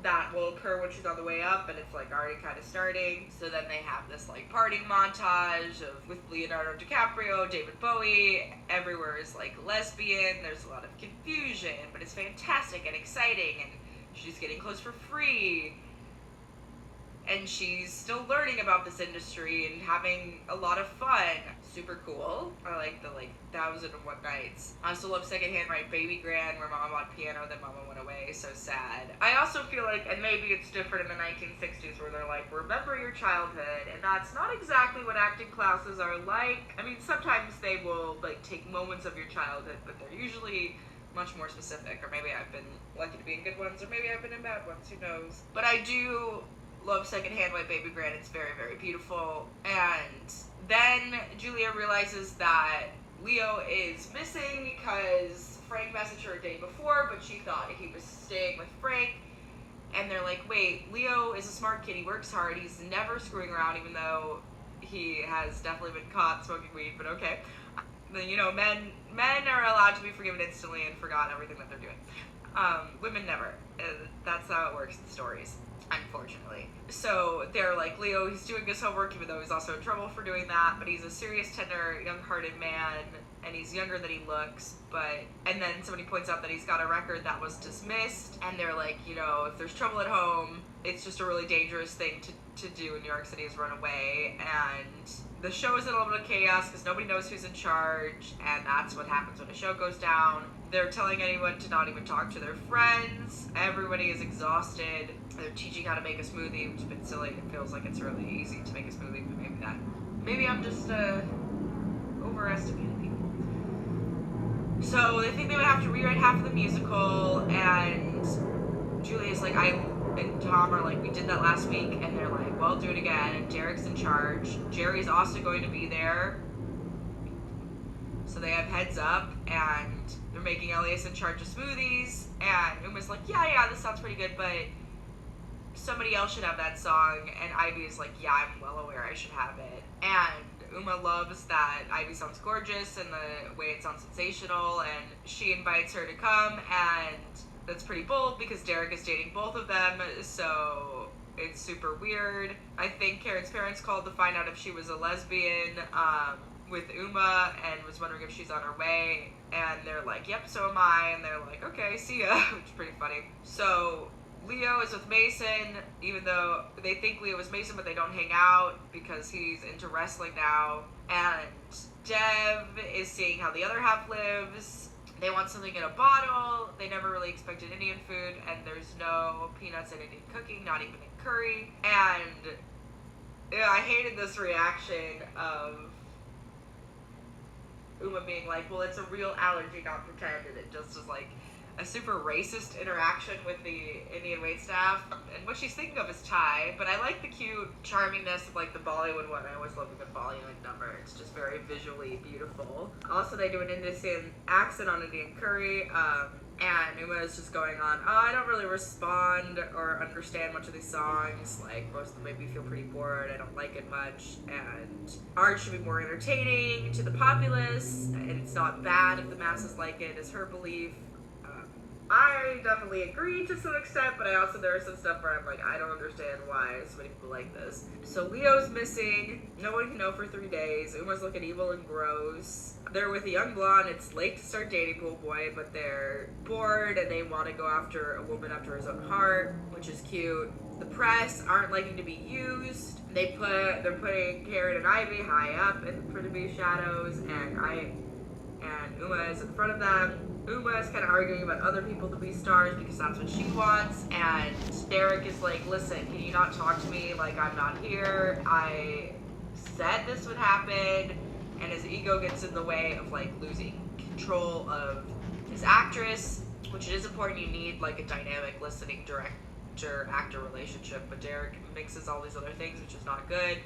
that will occur when she's on the way up, and it's like already kind of starting. So then they have this like party montage with Leonardo DiCaprio, David Bowie. Everywhere is like lesbian. There's a lot of confusion, but it's fantastic and exciting, and she's getting close for free. and she's still learning about this industry and having a lot of fun. Super cool. I like the 1001 Nights. I also love secondhand right Baby Grand, where Mama bought piano, then Mama went away. So sad. I also feel like, and maybe it's different in the 1960s, where they're like, remember your childhood, and that's not exactly what acting classes are like. I mean, sometimes they will like take moments of your childhood, but they're usually much more specific. Or maybe I've been lucky to be in good ones, or maybe I've been in bad ones. Who knows? But I do love secondhand white Baby Grand. It's very, very beautiful. And then Julia realizes that Leo is missing because Frank messaged her a day before, but she thought he was staying with Frank. And they're like, wait, Leo is a smart kid. He works hard. He's never screwing around, even though he has definitely been caught smoking weed, but okay. You know, men are allowed to be forgiven instantly and forgot everything that they're doing. Women never. That's how it works in stories, unfortunately. So they're like, Leo, he's doing his homework, even though he's also in trouble for doing that, but he's a serious, tender, young-hearted man, and he's younger than he looks, and then somebody points out that he's got a record that was dismissed, and they're like, you know, if there's trouble at home, it's just a really dangerous thing to do in New York City is run away, and the show is in a little bit of chaos because nobody knows who's in charge, and that's what happens when a show goes down. They're telling anyone to not even talk to their friends. Everybody is exhausted. They're teaching how to make a smoothie, which is a bit silly. It feels like it's really easy to make a smoothie, but maybe I'm just overestimating people. So they think they would have to rewrite half of the musical, and Julia's like, and Tom are like, we did that last week, and they're like, well, do it again, and Derek's in charge. Jerry's also going to be there. So they have heads up, and they're making Elias in charge of smoothies, and Uma's like, yeah, this sounds pretty good, but somebody else should have that song, and Ivy is like, yeah, I'm well aware I should have it. And Uma loves that Ivy sounds gorgeous, and the way it sounds sensational, and she invites her to come, and that's pretty bold because Derek is dating both of them, so it's super weird. I think Karen's parents called to find out if she was a lesbian with Uma and was wondering if she's on her way, and they're like, yep, so am I, and they're like, okay, see ya, which is pretty funny. So Leo is with Mason, even though they think Leo is Mason, but they don't hang out because he's into wrestling now, and Dev is seeing how the other half lives. They want something in a bottle. They never really expected Indian food, and there's no peanuts in Indian cooking, not even in curry. And I hated this reaction of Uma being like, well, it's a real allergy, not pretend, and it just was like a super racist interaction with the Indian waitstaff. And what she's thinking of is Thai, but I like the cute charmingness of like the Bollywood one. I always love a good Bollywood number. It's just very visually beautiful. Also, they do an Indian accent on Indian curry, and Uma is just going on, oh, I don't really respond or understand much of these songs. Like, most of them make me feel pretty bored. I don't like it much. And art should be more entertaining to the populace, and it's not bad if the masses like it, is her belief. I definitely agree to some extent, but there is some stuff where I'm like, I don't understand why so many people like this. So Leo's missing. No one can know for 3 days. Uma's looking evil and gross. They're with a young blonde. It's late to start dating Pool Boy, but they're bored and they want to go after a woman after his own heart, which is cute. The press aren't liking to be used. They're putting Karen and Ivy high up in the pretty shadows, and Uma is in front of them. Uma is kind of arguing about other people to be stars because that's what she wants, and Derek is like, listen, can you not talk to me like I'm not here? I said this would happen, and his ego gets in the way of like losing control of his actress, which it is important. You need like a dynamic listening director-actor relationship, but Derek mixes all these other things, which is not good.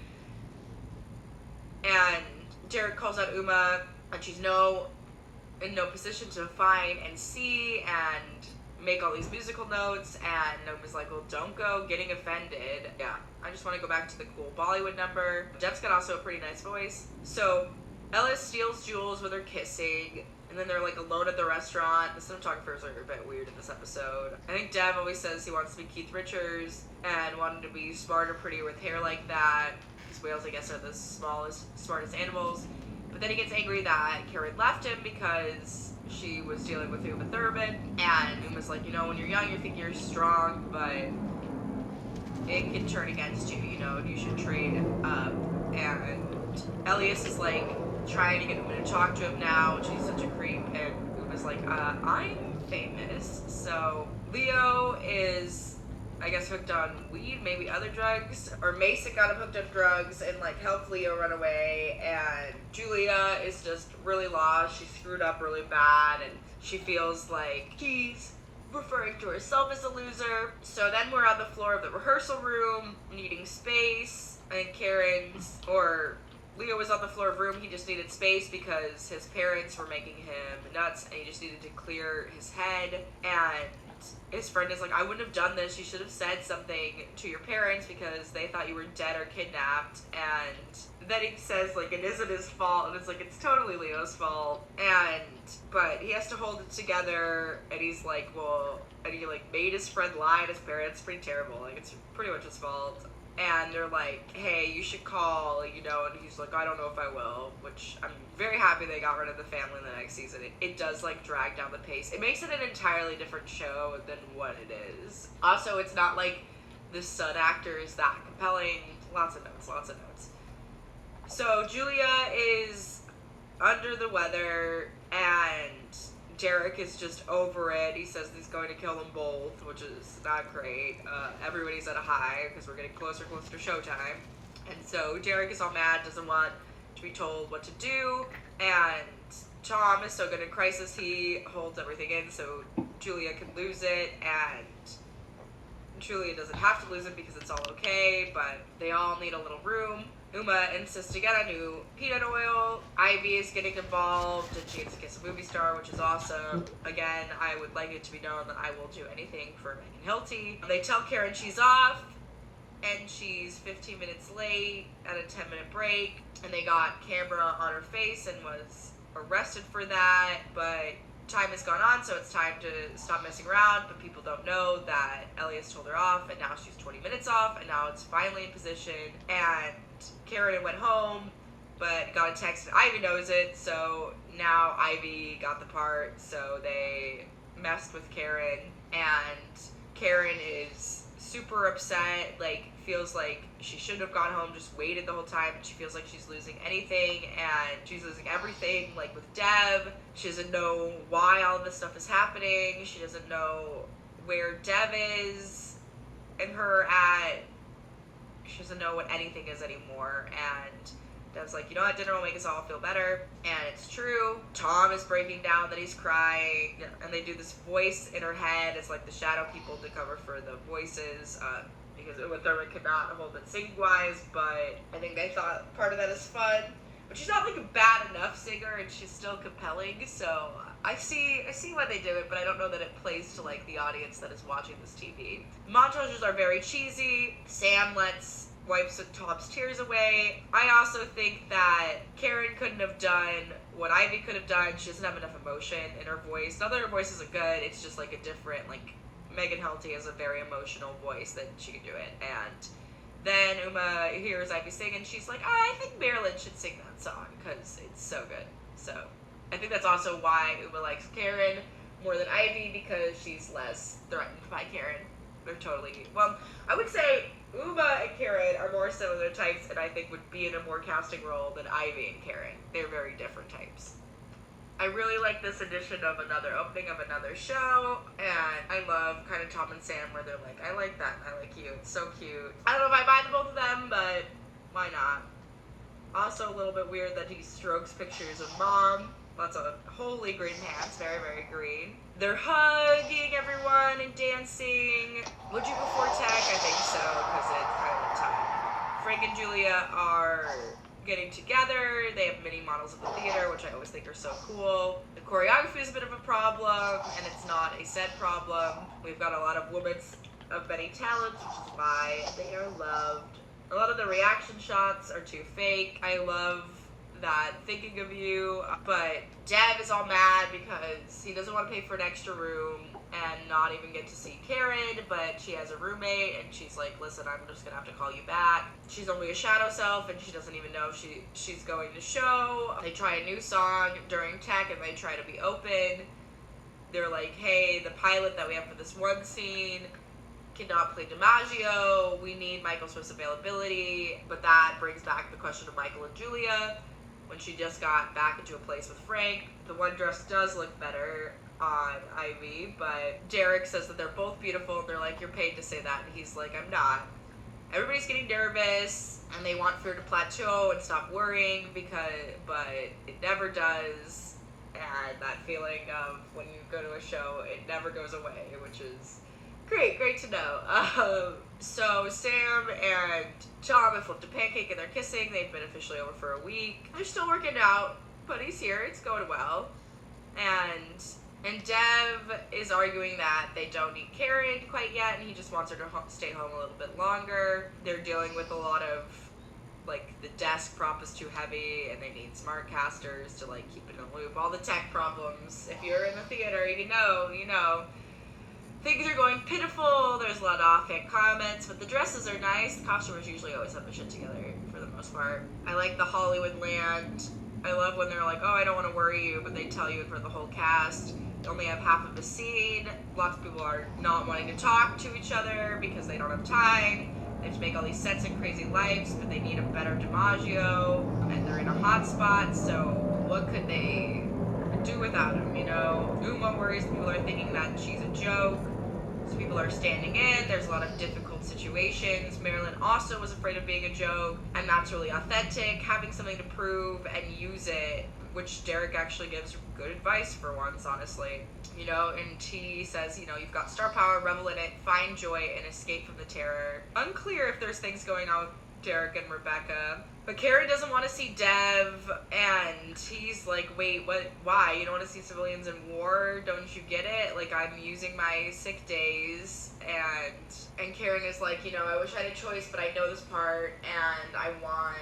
And Derek calls out Uma, and she's in no position to find and see and make all these musical notes, and Uma's like, well, don't go getting offended. Yeah, I just want to go back to the cool Bollywood number. Jeff's got also a pretty nice voice. So Ellis steals Jules with her kissing, and then they're like alone at the restaurant. The cinematographers are a bit weird in this episode. I think Dev always says he wants to be Keith Richards and wanted to be smarter, prettier with hair like that, because whales, I guess, are the smartest animals. But then he gets angry that Karen left him because she was dealing with Uma Thurman. And Uma's like, when you're young, you think you're strong, but it can turn against you, you know, and you should trade up. And Elias is like trying to get Uma to talk to him now, and she's such a creep, and Uma's like, I'm famous. So Leo is, I guess, hooked on weed, maybe other drugs, or Mason got him hooked on drugs and like helped Leo run away, and Julia is just really lost. She screwed up really bad, and she feels like she's referring to herself as a loser. So then we're on the floor of the rehearsal room, needing space, and Leo was on the floor of room. He just needed space because his parents were making him nuts, and he just needed to clear his head. And his friend is like, I wouldn't have done this. You should have said something to your parents because they thought you were dead or kidnapped. And then he says, like, it isn't his fault. And it's like, it's totally Leo's fault. But he has to hold it together. And he's like, well, and he like made his friend lie to his parents. Pretty terrible. Like, it's pretty much his fault. And they're like, hey, you should call, you know, and he's like, I don't know if I will, which I'm very happy they got rid of the family in the next season. It does, like, drag down the pace. It makes it an entirely different show than what it is. Also, it's not like the son actor is that compelling. Lots of notes. So Julia is under the weather, and Derek is just over it. He says he's going to kill them both, which is not great. Everybody's at a high because we're getting closer to showtime. And so Derek is all mad, doesn't want to be told what to do. And Tom is so good in crisis, he holds everything in so Julia can lose it. And Julia doesn't have to lose it because it's all okay, but they all need a little room. Uma insists to get a new peanut oil. Ivy is getting involved, and she gets to kiss a movie star, which is awesome. Again, I would like it to be known that I will do anything for Megan Hilty. They tell Karen she's off, and she's 15 minutes late at a 10-minute break, and they got camera on her face and was arrested for that, but time has gone on, so it's time to stop messing around. But people don't know that Elias told her off, and now she's 20 minutes off, and now it's finally in position. And Karen went home, but got a text, and Ivy knows it, so now Ivy got the part, so they messed with Karen, and Karen is super upset, like, feels like she shouldn't have gone home, just waited the whole time, and she feels like she's losing anything, and she's losing everything, like with Deb. She doesn't know why all of this stuff is happening. She doesn't know where Deb is and her at. She doesn't know what anything is anymore, and Deb's like, you know what, dinner will make us all feel better, and it's true. Tom is breaking down that he's crying, and they do this voice in her head. It's like the shadow people to cover for the voices, because Uma Thurman could not hold it singing-wise, but I think they thought part of that is fun. But she's not like a bad enough singer, and she's still compelling, so I see why they did it, but I don't know that it plays to like the audience that is watching this TV. Montages are very cheesy. Sam wipes Tom's tears away. I also think that Karen couldn't have done what Ivy could have done. She doesn't have enough emotion in her voice. Not that her voice isn't good, it's just like a different, like, Megan Hilty has a very emotional voice that she can do it. And then Uma hears Ivy sing, and she's like, I think Marilyn should sing that song because it's so good. So I think that's also why Uma likes Karen more than Ivy, because she's less threatened by Karen. They're totally, well, I would say Uma and Karen are more similar types, and I think would be in a more casting role than Ivy and Karen. They're very different types. I really like this edition of another opening of another show, and I love kind of Tom and Sam where they're like, I like that, I like you, it's so cute. I don't know if I buy the both of them, but why not? Also a little bit weird that he strokes pictures of Mom. Lots of holy green pants, very, very green. They're hugging everyone and dancing. Would you before tech? I think so, because it's kind of time. Frank and Julia are getting together. They have mini models of the theater, which I always think are so cool. The choreography is a bit of a problem, and it's not a set problem. We've got a lot of women of many talents, which is why they are loved. A lot of the reaction shots are too fake. I love that thinking of you, but Deb is all mad because he doesn't want to pay for an extra room and not even get to see Karen, but she has a roommate, and she's like, listen, I'm just gonna have to call you back. She's only a shadow self, and she doesn't even know she's going to show. They try a new song during tech, and they try to be open. They're like, hey, the pilot that we have for this one scene cannot play DiMaggio. We need Michael Swift's availability, but that brings back the question of Michael and Julia when she just got back into a place with Frank. The one dress does look better on Ivy, but Derek says that they're both beautiful, and they're like, you're paid to say that, and he's like, I'm not. Everybody's getting nervous, and they want fear to plateau and stop worrying, but it never does, and that feeling of when you go to a show, it never goes away, which is great to know. So Sam and Tom have flipped a pancake and they're kissing. They've been officially over for a week. They're still working out, but he's here. It's going well. And Dev is arguing that they don't need Karen quite yet, and he just wants her to stay home a little bit longer. They're dealing with a lot of, like, the desk prop is too heavy, and they need smart casters to, like, keep it in a loop. All the tech problems. If you're in the theater, you know. Things are going pitiful. There's a lot of offhand comments, but the dresses are nice. The costumers usually always have their shit together for the most part. I like the Hollywood land. I love when they're like, oh, I don't want to worry you, but they tell you for the whole cast. They only have half of a scene. Lots of people are not wanting to talk to each other because they don't have time. They have to make all these sets and crazy lives, but they need a better DiMaggio, and they're in a hot spot, so what could they do without him, you know? Uma worries people are thinking that she's a joke. So people are standing in. There's a lot of difficult situations. Marilyn also was afraid of being a joke, and that's really authentic. Having something to prove and use it, which Derek actually gives good advice for once, honestly. You know, and he says, you know, you've got star power, revel in it, find joy, and escape from the terror. Unclear if there's things going on with Derek and Rebecca. But Karen doesn't want to see Dev, and he's like, wait, what? Why? You don't want to see civilians in war? Don't you get it? Like, I'm using my sick days, and Karen is like, you know, I wish I had a choice, but I know this part, and I want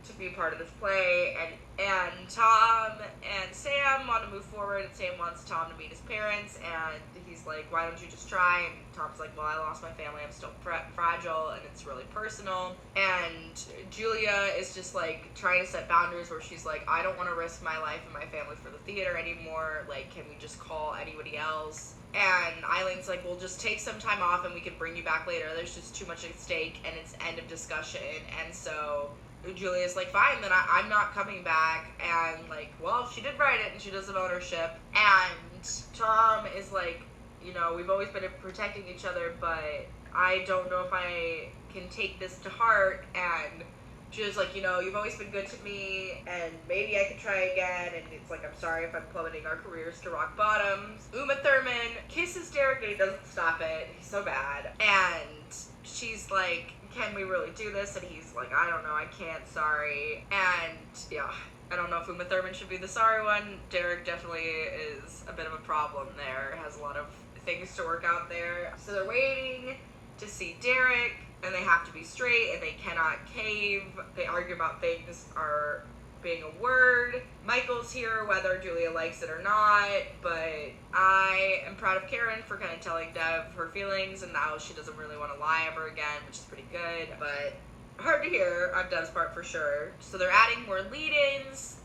to be a part of this play, and Tom and Sam want to move forward, and Sam wants Tom to meet his parents, and he's like, why don't you just try? And Tom's like, well, I lost my family, I'm still fragile, and it's really personal. And Julia is just like trying to set boundaries where she's like, I don't want to risk my life and my family for the theater anymore, like, can we just call anybody else? And Eileen's like, we'll just take some time off and we can bring you back later, there's just too much at stake, and it's end of discussion. And so Julia's like, fine, then I'm not coming back. And like, well, she did write it and she does have ownership. And Tom is like, you know, we've always been protecting each other, but I don't know if I can take this to heart. And Julia's like, you know, you've always been good to me, and maybe I could try again. And it's like, I'm sorry if I'm plummeting our careers to rock bottoms. Uma Thurman kisses Derek and he doesn't stop it. He's so bad. And she's like, can we really do this? And he's like, I don't know, I can't, sorry. And yeah, I don't know if Uma Thurman should be the sorry one. Derek definitely is a bit of a problem there, has a lot of things to work out there. So they're waiting to see Derek, and they have to be straight, and they cannot cave. They argue about things are being a word. Michael's here whether Julia likes it or not, but I am proud of Karen for kind of telling Dev her feelings, and now she doesn't really want to lie ever again, which is pretty good, but hard to hear on Dev's part for sure. So they're adding more lead-ins.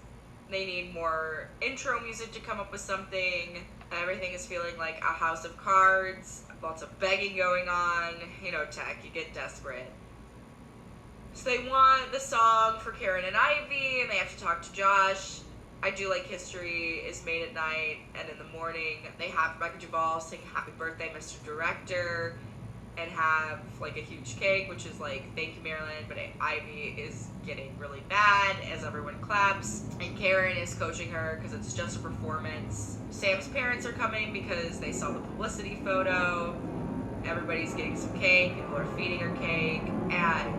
They need more intro music to come up with something. Everything is feeling like a house of cards. Lots of begging going on. You know, tech, you get desperate. So they want the song for Karen and Ivy, and they have to talk to Josh. I do like History is made at night, and in the morning they have Rebecca Duvall sing Happy Birthday, Mr. Director, and have like a huge cake, which is like, thank you, Marilyn, but Ivy is getting really bad as everyone claps, and Karen is coaching her because it's just a performance. Sam's parents are coming because they saw the publicity photo. Everybody's getting some cake, people are feeding her cake, and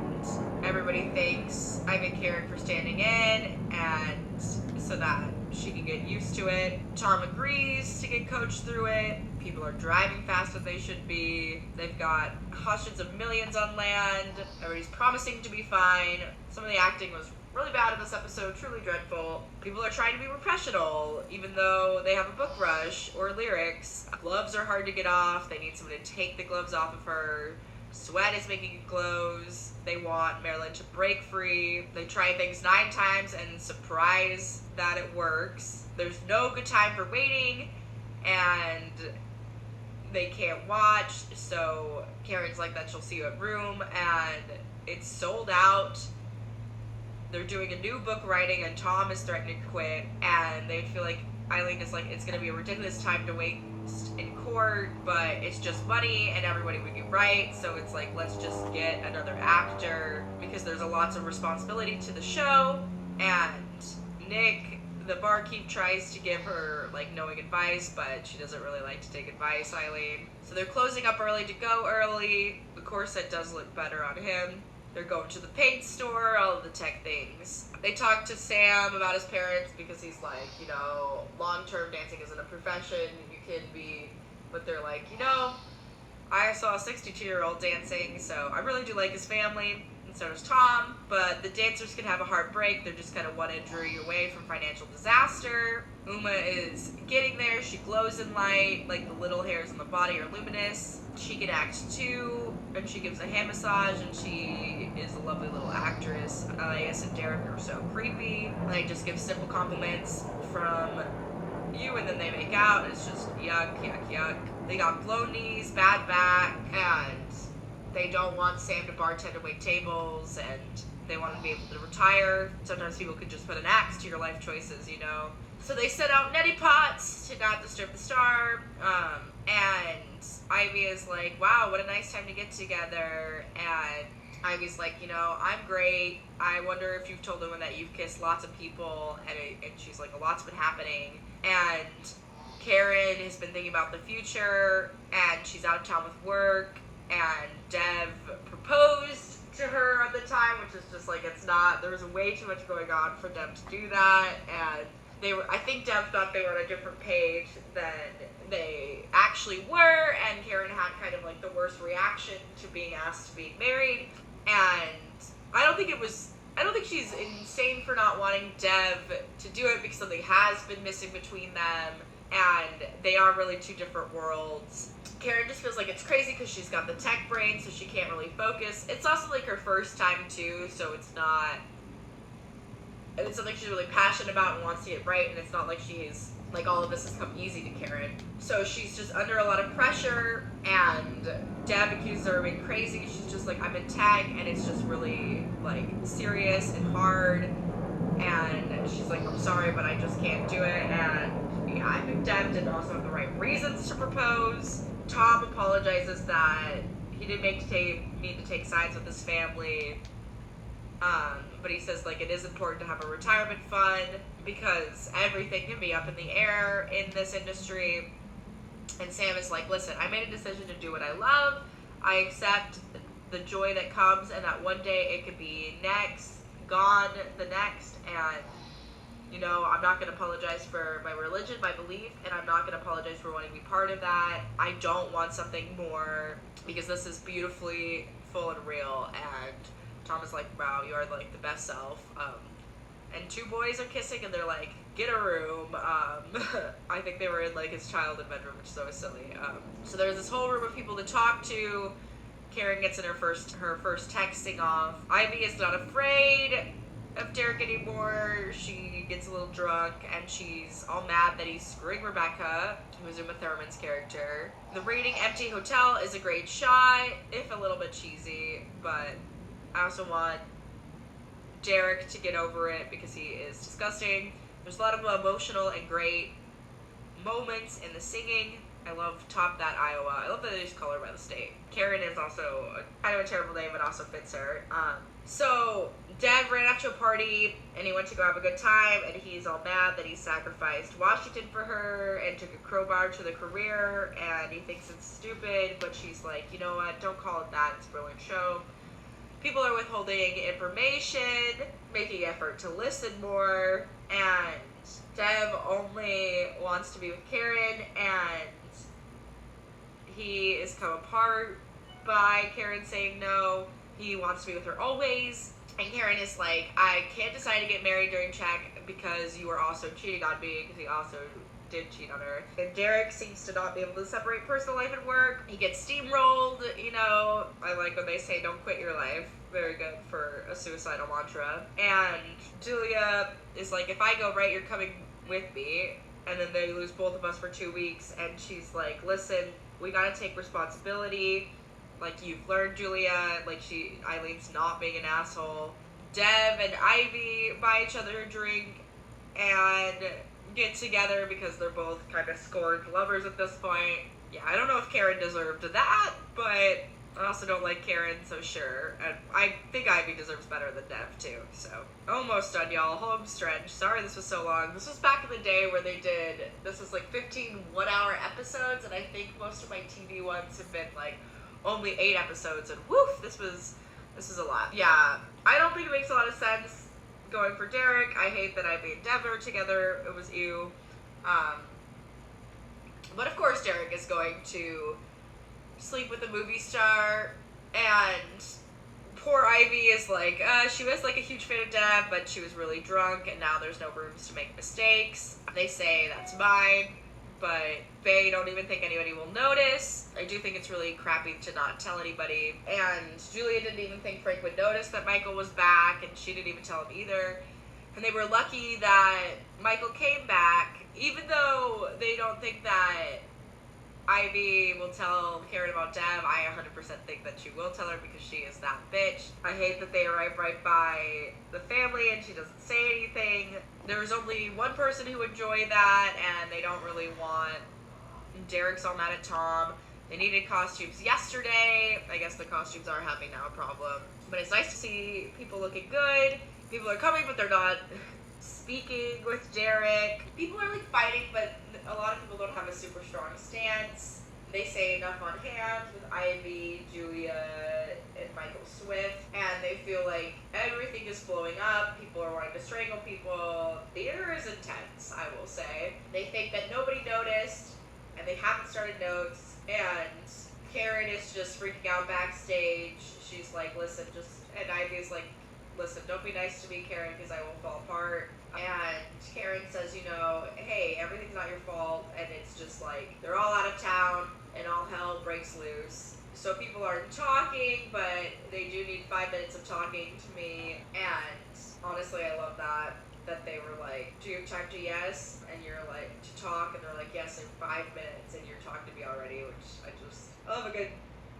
everybody thanks Ivy and Karen for standing in, and so that she can get used to it. Tom agrees to get coached through it. People are driving fast when they should be. They've got hundreds of millions on land. Everybody's promising to be fine. Some of the acting was really bad in this episode, truly dreadful. People are trying to be professional, even though they have a book rush or lyrics. Gloves are hard to get off. They need someone to take the gloves off of her. Sweat is making it close. They want Marilyn to break free. They try things 9 times and surprise that it works. There's no good time for waiting, and they can't watch, so Karen's like that she'll see you at room, and it's sold out. They're doing a new book writing, and Tom is threatening to quit, and they feel like Eileen is like, it's going to be a ridiculous time to waste in court, but it's just money, and everybody would be right, so it's like, let's just get another actor, because there's a lots of responsibility to the show, and Nick, the barkeep, tries to give her, like, knowing advice, but she doesn't really like to take advice, Eileen. So they're closing up early to go early. The corset does look better on him. They're going to the paint store, all of the tech things. They talk to Sam about his parents because he's like, you know, long-term dancing isn't a profession. You can be, but they're like, you know, I saw a 62-year-old dancing, so I really do like his family, and so does Tom, but the dancers can have a heartbreak. They're just kind of one injury away from financial disaster. Uma is getting there. She glows in light, like the little hairs on the body are luminous. She can act too, and she gives a hand massage, and she is a lovely little actress. Elias and Derek are so creepy, and they just give simple compliments from you, and then they make out, and it's just yuck, yuck, yuck. They got blown knees, bad back, and they don't want Sam to bartend and wait tables, and they want to be able to retire. Sometimes people could just put an axe to your life choices, you know. So they set out neti pots to not disturb the star, and Ivy is like, wow, what a nice time to get together, and Ivy's like, you know, I'm great. I wonder if you've told anyone that you've kissed lots of people, and she's like, a lot's been happening, and Karen has been thinking about the future, and she's out of town with work, and Dev proposed to her at the time, which is just like, it's not, there was way too much going on for Dev to do that, and I think Dev thought they were on a different page than they actually were, and Karen had kind of like the worst reaction to being asked to be married, and I don't think she's insane for not wanting Dev to do it, because something has been missing between them, and they are really two different worlds. Karen just feels like it's crazy because she's got the tech brain, so she can't really focus. It's also like her first time too, so it's something she's really passionate about and wants to get right, and it's not like she's, like, all of this has come easy to Karen. So she's just under a lot of pressure, and Deb accuses her of being crazy. She's just like, I'm in tech, and it's just really, like, serious and hard, and she's like, I'm sorry, but I just can't do it, and yeah, I think Deb didn't also have the right reasons to propose. Tom apologizes that he didn't need to take sides with his family, but he says, like, it is important to have a retirement fund because everything can be up in the air in this industry. And Sam is like, listen, I made a decision to do what I love. I accept the joy that comes, and that one day it could be gone the next, and, you know, I'm not going to apologize for my religion, my belief, and I'm not going to apologize for wanting to be part of that. I don't want something more, because this is beautifully full and real, and Tom is like, wow, you are, like, the best self. And two boys are kissing, and they're like, get a room. I think they were in, like, his childhood bedroom, which is always silly. So there's this whole room of people to talk to. Karen gets in her first texting off. Ivy is not afraid of Derek anymore. She gets a little drunk, and she's all mad that he's screwing Rebecca, who's Uma Thurman's character. The Raining Empty Hotel is a great shot, if a little bit cheesy, but I also want Derek to get over it because he is disgusting. There's a lot of emotional and great moments in the singing. I love Top That Iowa. I love that they just call her by the state. Karen is also kind of a terrible name, but also fits her. So Dad ran off to a party, and he went to go have a good time, and he's all mad that he sacrificed Washington for her and took a crowbar to the career, and he thinks it's stupid, but she's like, you know what, don't call it that, it's a brilliant show. People are withholding information, making effort to listen more, and Dev only wants to be with Karen, and he is come apart by Karen saying no. He wants to be with her always, and Karen is like, I can't decide to get married during check because you are also cheating on me, because he also did cheat on her. And Derek seems to not be able to separate personal life and work. He gets steamrolled, you know. I like when they say don't quit your life. Very good for a suicidal mantra. And Julia is like, if I go right, you're coming with me. And then they lose both of us for 2 weeks, and she's like, listen, we gotta take responsibility. Like, you've learned, Julia. Like, Eileen's not being an asshole. Dev and Ivy buy each other a drink and get together because they're both kind of scorned lovers at this point. Yeah, I don't know if Karen deserved that, but I also don't like Karen, so sure. And I think Ivy deserves better than Dev, too. So, almost done, y'all. Home stretch. Sorry this was so long. This was back in the day where this was like 15 one-hour episodes, and I think most of my TV ones have been like only 8 episodes, and woof, this was a lot. Yeah, I don't think it makes a lot of sense going for Derek. I hate that Ivy and Dev are together. It was ew. But of course Derek is going to sleep with a movie star, and poor Ivy is like, she was like a huge fan of Dev, but she was really drunk, and now there's no rooms to make mistakes. They say that's mine, but they don't even think anybody will notice. I do think it's really crappy to not tell anybody, and Julia didn't even think Frank would notice that Michael was back, and she didn't even tell him either. And they were lucky that Michael came back, even though they don't think that Ivy will tell Karen about Dev. I 100% think that she will tell her because she is that bitch. I hate that they arrive right by the family and she doesn't say anything. There's only one person who would enjoy that, and they don't really want. Derek's all mad at Tom. They needed costumes yesterday. I guess the costumes are having now a problem. But it's nice to see people looking good. People are coming, but they're not speaking with Derek. People are like fighting, but a lot of people don't have a super strong stance. They say enough on hand with Ivy, Julia, and Michael Swift, and they feel like everything is blowing up. People are wanting to strangle people. Theater is intense, I will say. They think that nobody noticed, and they haven't started notes, and Karen is just freaking out backstage. She's like, listen, and Ivy's like, listen, don't be nice to me, Karen, because I will fall apart. And Karen says, hey, everything's not your fault, and it's just like, they're all out of town, and all hell breaks loose. So people aren't talking, but they do need 5 minutes of talking to me, and honestly, I love that they were like, do you have time to yes? And you're like, to talk, and they're like, yes, in 5 minutes, and you're talking to me already, which I love a good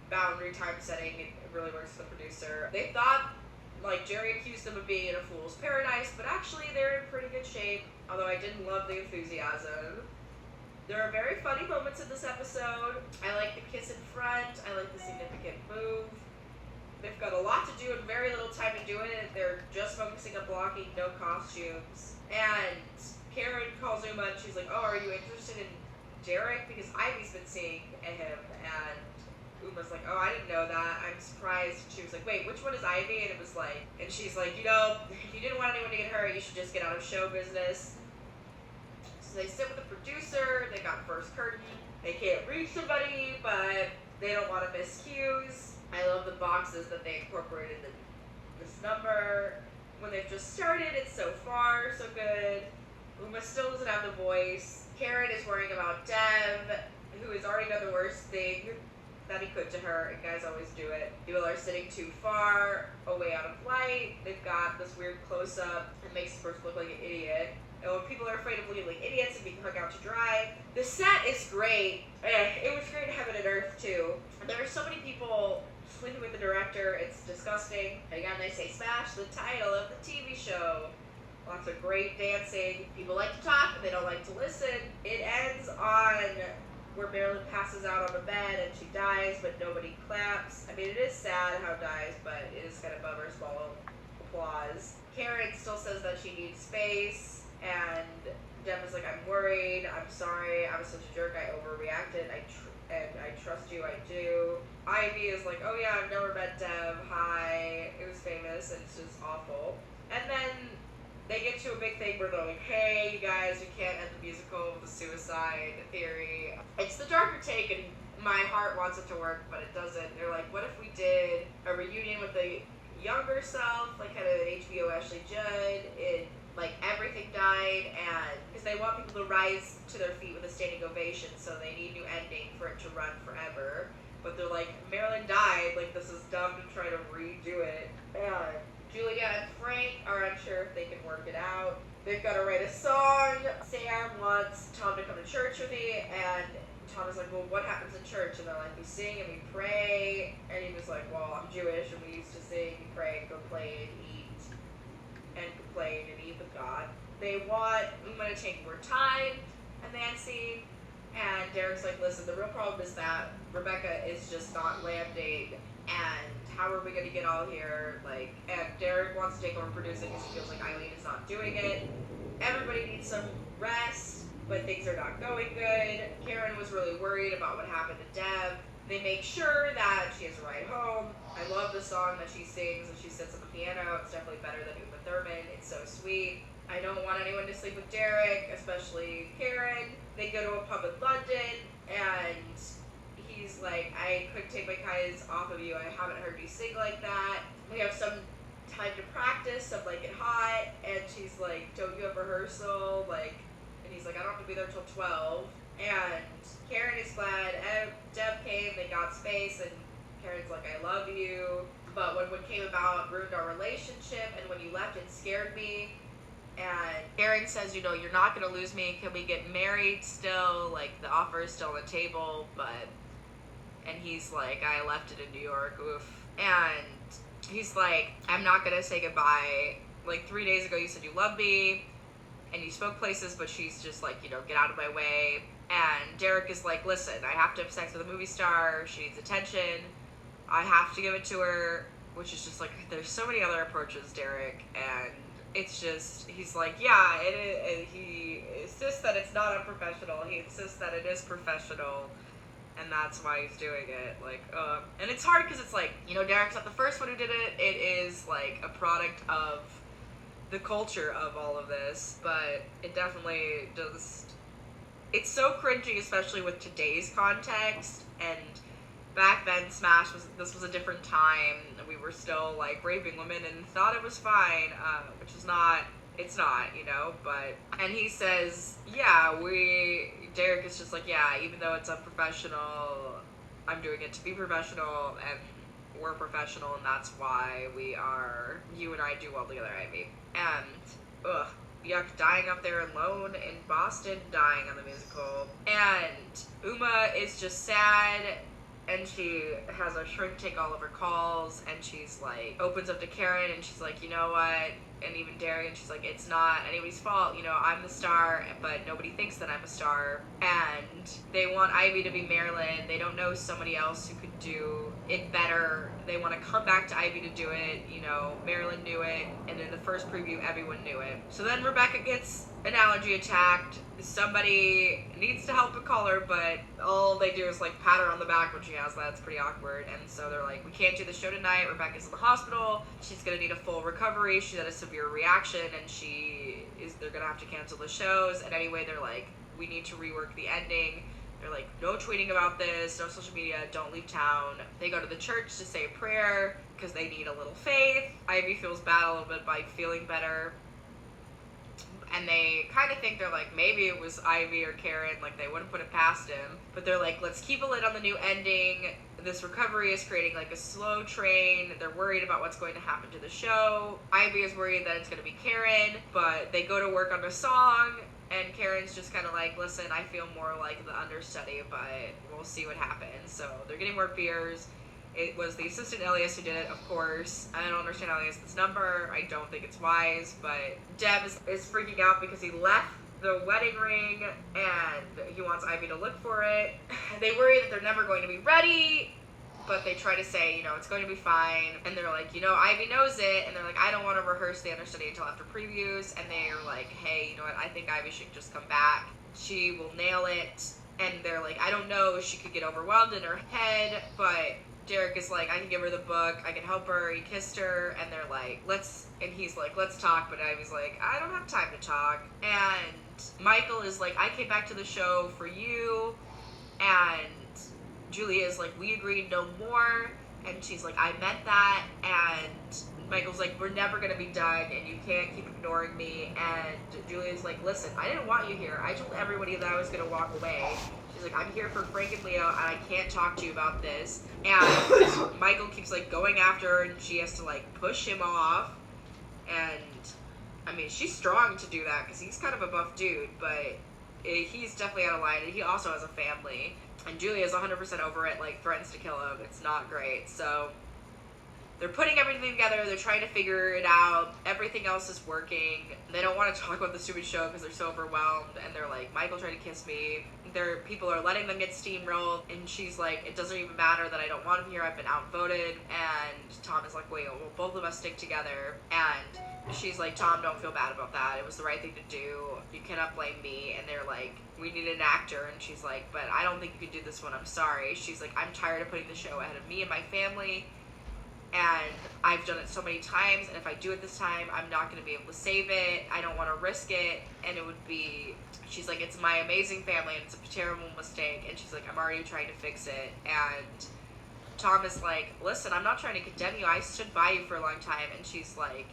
boundary time setting. It really works for the producer. They thought, like, Jerry accused them of being in a fool's paradise, but actually they're in pretty good shape, although I didn't love the enthusiasm. There are very funny moments in this episode. I like the kiss in front. I like the significant move. They've got a lot to do and very little time to do it. They're just focusing on blocking, no costumes. And Karen calls Uma and she's like, oh, are you interested in Derek? Because Ivy's been seeing him, and Uma's like, oh, I didn't know that. I'm surprised. She was like, wait, which one is Ivy? And it was like, and she's like, if you didn't want anyone to get hurt, you should just get out of show business. So they sit with the producer. They got first curtain. They can't reach somebody, but they don't want to miss cues. I love the boxes that they incorporated in this number. When they've just started, it's so far, so good. Uma still doesn't have the voice. Karen is worrying about Dev, who has already done the worst thing that he could to her, and guys always do it. People are sitting too far away out of light. They've got this weird close-up that makes the person look like an idiot. And when people are afraid of looking like idiots and being hung out to dry. The set is great. It was great Heaven and Earth, too. There are so many people sleeping with the director. It's disgusting. Again, they say smash the title of the TV show. Lots of great dancing. People like to talk, but they don't like to listen. It ends on where Marilyn passes out on the bed and she dies, but nobody claps. I mean, it is sad how dies, but it is kind of bummer, small applause. Karen still says that she needs space, and Dev is like, I'm worried, I'm sorry, I was such a jerk, I overreacted, and I trust you, I do. Ivy is like, oh yeah, I've never met Dev, hi, it was famous, and it's just awful. And then they get to a big thing where they're like, hey, you guys, you can't end the musical with a suicide theory. It's the darker take, and my heart wants it to work, but it doesn't. They're like, what if we did a reunion with the younger self, like kind of an HBO Ashley Judd, like everything died, and because they want people to rise to their feet with a standing ovation, so they need a new ending for it to run forever. But they're like, Marilyn died, like this is dumb to try to redo it. And Julia and Frank are unsure if they can work it out. they've got to write a song. Sam wants Tom to come to church with me, and Tom is like, well, what happens in church? And they're like, we sing and we pray. And he was like, well, I'm Jewish, and we used to sing, pray, go play, and eat, and complain and eat with God. They want Uma to take more time, and Nancy. And Derek's like, listen, the real problem is that Rebecca is just not landing, and how are we going to get all here? Like, and Derek wants to take over producing because he feels like Eileen is not doing it. Everybody needs some rest, but things are not going good. Karen was really worried about what happened to Deb. They make sure that she has a ride home. I love the song that she sings and she sits at the piano. It's definitely better than Uma Thurman. It's so sweet. I don't want anyone to sleep with Derek, especially Karen. They go to a pub in London, and he's like, I couldn't take my eyes off of you. I haven't heard you sing like that. We have some time to practice, some like it hot, and she's like, don't you have rehearsal? Like, and he's like, I don't have to be there till 12. And Karen is glad. Deb came, they got space, and Karen's like, I love you. But when what came about ruined our relationship, and when you left, it scared me. And Karen says, you know, you're not going to lose me. Can we get married still? Like, the offer is still on the table, but... And he's like, I left it in New York, oof. And he's like, I'm not going to say goodbye. Like, 3 days ago you said you loved me, and you spoke places, but she's just like, you know, get out of my way. And Derek is like, listen, I have to have sex with a movie star. She needs attention. I have to give it to her, which is just like, there's so many other approaches, Derek, and... It's just, he's like, yeah, he insists that it's not unprofessional. He insists that it is professional, and that's why he's doing it. Like, and it's hard because it's like, you know, Derek's not the first one who did it. It is, like, a product of the culture of all of this, but it definitely does, it's so cringy, especially with today's context, and back then, this was a different time. We were still, like, raping women and thought it was fine, which is not, it's not, you know, but, and he says, yeah, Derek is just like, yeah, even though it's unprofessional, I'm doing it to be professional, and we're professional, and that's why you and I do well together, Ivy. And, yuck, dying up there alone in Boston, dying on the musical. And Uma is just sad, and she has a shrink take all of her calls, and she's like, opens up to Karen, and she's like, you know what, and even Derek, and she's like, it's not anybody's fault, you know, I'm the star, but nobody thinks that I'm a star. And they want Ivy to be Marilyn. They don't know somebody else who could do it better. They want to come back to Ivy to do it, you know, Marilyn knew it, and in the first preview, everyone knew it. So then Rebecca gets an allergy attacked. Somebody needs to help her call her, but all they do is like pat her on the back when she has that. It's pretty awkward. And so they're like, we can't do the show tonight. Rebecca's in the hospital. She's gonna need a full recovery. She's had a severe reaction, and they're gonna have to cancel the shows. And anyway, they're like, we need to rework the ending. They're like, no tweeting about this, no social media, don't leave town. They go to the church to say a prayer because they need a little faith. Ivy feels bad a little bit by feeling better. And they kind of think, they're like, maybe it was Ivy or Karen, like they wouldn't put it past him. But they're like, let's keep a lid on the new ending. This recovery is creating like a slow train. They're worried about what's going to happen to the show. Ivy is worried that it's going to be Karen, but they go to work on a song, and Karen's just kind of like, listen, I feel more like the understudy, but we'll see what happens. So they're getting more beers. It was the assistant Elias who did it, of course. I don't understand Elias' number. I don't think it's wise, but Deb is freaking out because he left the wedding ring and he wants Ivy to look for it. They worry that they're never going to be ready, but they try to say, you know, it's going to be fine. And they're like, you know, Ivy knows it. And they're like, I don't want to rehearse the understudy until after previews. And they're like, hey, you know what? I think Ivy should just come back. She will nail it. And they're like, I don't know. She could get overwhelmed in her head, but Derek is like, I can give her the book, I can help her. He kissed her, and they're like, he's like, let's talk, but Ivy's like, I don't have time to talk. And Michael is like, I came back to the show for you, and Julia is like, we agreed no more, and she's like, I meant that, and Michael's like, we're never gonna be done, and you can't keep ignoring me. And Julia's like, listen, I didn't want you here. I told everybody that I was gonna walk away. She's like, I'm here for Frank and Leo, and I can't talk to you about this. And Michael keeps like going after her, and she has to like push him off. And I mean, she's strong to do that because he's kind of a buff dude, but he's definitely out of line, and he also has a family. And Julia's 100% over it, like, threatens to kill him. It's not great. So they're putting everything together. They're trying to figure it out. Everything else is working. They don't want to talk about the stupid show because they're so overwhelmed. And they're like, Michael tried to kiss me. People are letting them get steamrolled. And she's like, it doesn't even matter that I don't want him here. I've been outvoted. And Tom is like, wait, well, both of us stick together. And she's like, Tom, don't feel bad about that. It was the right thing to do. You cannot blame me. And they're like, we need an actor. And she's like, but I don't think you can do this one. I'm sorry. She's like, I'm tired of putting the show ahead of me and my family. And I've done it so many times, and if I do it this time, I'm not going to be able to save it. I don't want to risk it, and it would be... She's like, it's my amazing family, and it's a terrible mistake. And she's like, I'm already trying to fix it. And Tom is like, listen, I'm not trying to condemn you. I stood by you for a long time. And she's like,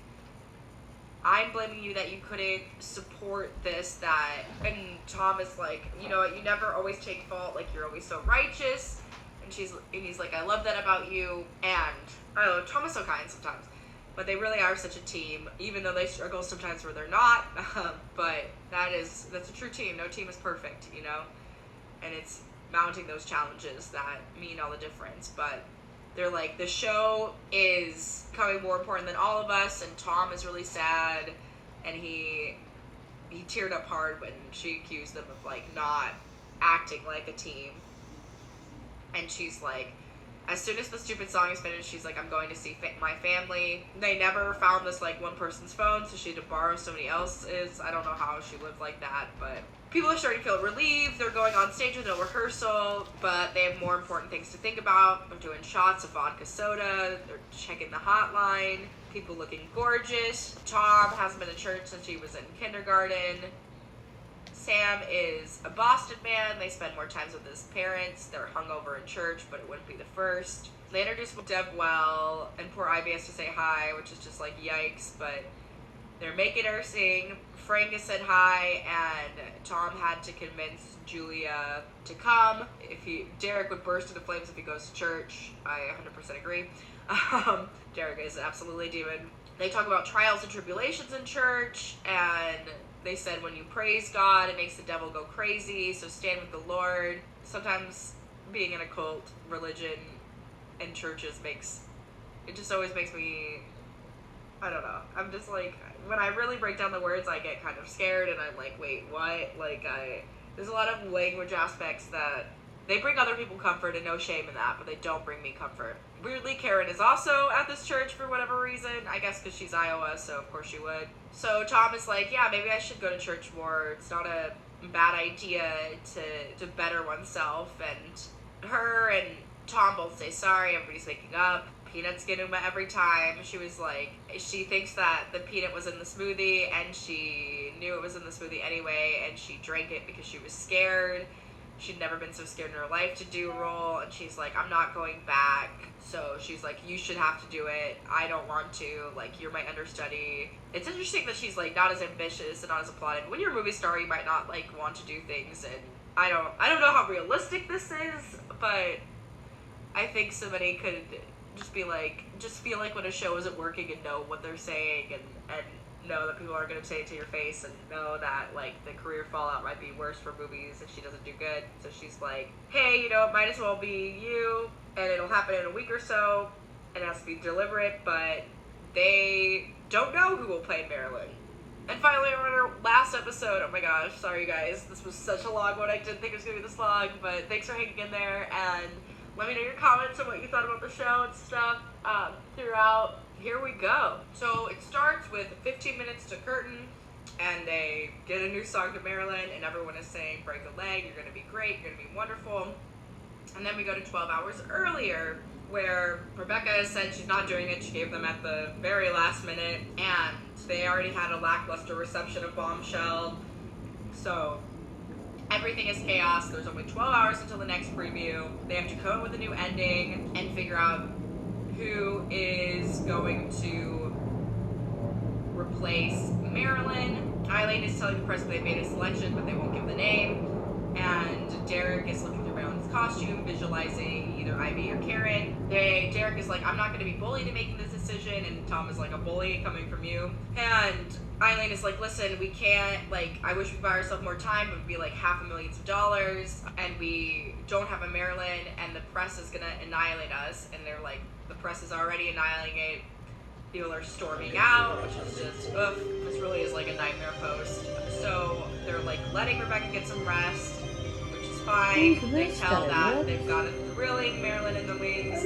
I'm blaming you that you couldn't support this, that... And Tom is like, you know what, you never always take fault. Like, you're always so righteous. And he's like, I love that about you. And... I don't know, Tom is so kind sometimes, but they really are such a team, even though they struggle sometimes where they're not, but that's a true team. No team is perfect, you know, and it's mounting those challenges that mean all the difference. But they're like, the show is becoming more important than all of us, and Tom is really sad, and he teared up hard when she accused them of, like, not acting like a team, and she's like, as soon as the stupid song is finished, she's like, I'm going to see my family. They never found this, like, one person's phone, so she had to borrow somebody else's. I don't know how she lived like that, but people are starting to feel relieved. They're going on stage with no rehearsal, but they have more important things to think about. They're doing shots of vodka soda. They're checking the hotline. People looking gorgeous. Tom hasn't been to church since he was in kindergarten. Sam is a Boston man. They spend more time with his parents. They're hungover in church, but it wouldn't be the first. They introduce Deb well, and poor Ivy has to say hi, which is just like, yikes, but they're making her sing. Frank has said hi, and Tom had to convince Julia to come. Derek would burst into flames if he goes to church. I 100% agree. Derek is absolutely a demon. They talk about trials and tribulations in church, and they said when you praise God, it makes the devil go crazy, so stand with the Lord. Sometimes being in a cult, religion, and churches just always makes me, I don't know. I'm just like, when I really break down the words, I get kind of scared, and I'm like, wait, what? Like, there's a lot of language aspects that they bring other people comfort, and no shame in that, but they don't bring me comfort. Weirdly, Karen is also at this church for whatever reason. I guess because she's Iowa, so of course she would. So Tom is like, yeah, maybe I should go to church more. It's not a bad idea to better oneself. And her and Tom both say sorry. Everybody's waking up. Peanut's getting Uma every time. She was like, she thinks that the peanut was in the smoothie, and she knew it was in the smoothie anyway, and she drank it because she was scared. She'd never been so scared in her life to do a role, and she's like, I'm not going back. So she's like, you should have to do it. I don't want to. Like, you're my understudy. It's interesting that she's, like, not as ambitious and not as applauded. When you're a movie star, you might not, like, want to do things, and I don't know how realistic this is, but I think somebody could just be like, just feel like when a show isn't working and know what they're saying, and know that people aren't going to say it to your face, and know that, like, the career fallout might be worse for movies if she doesn't do good. So she's like, hey, you know, it might as well be you, and it'll happen in a week or so, and it has to be deliberate, but they don't know who will play Marilyn. And finally, on our last episode, oh my gosh, sorry you guys, this was such a long one, I didn't think it was going to be this long, but thanks for hanging in there, and let me know your comments on what you thought about the show and stuff throughout. Here we go. So it starts with 15 minutes to curtain, and they get a new song to Marilyn, and everyone is saying, break a leg, you're going to be great, you're going to be wonderful. And then we go to 12 hours earlier, where Rebecca has said she's not doing it. She gave them at the very last minute, and they already had a lackluster reception of Bombshell. So everything is chaos. There's only 12 hours until the next preview. They have to come up with a new ending and figure out who is going to replace Marilyn. Eileen is telling the press that they made a selection, but they won't give the name. And Derek is looking through costume, visualizing either Ivy or Karen. Derek is like, I'm not going to be bullied into making this decision, and Tom is like, a bully coming from you. And Eileen is like, listen, we can't, like, I wish we'd buy ourselves more time, but it'd be like $500,000, and we don't have a Maryland, and the press is gonna annihilate us. And they're like, the press is already annihilating it. People are storming out, which is just, ugh, this really is like a nightmare post. So they're like letting Rebecca get some rest, which is fine. They tell that they've got a thrilling Maryland in the wings,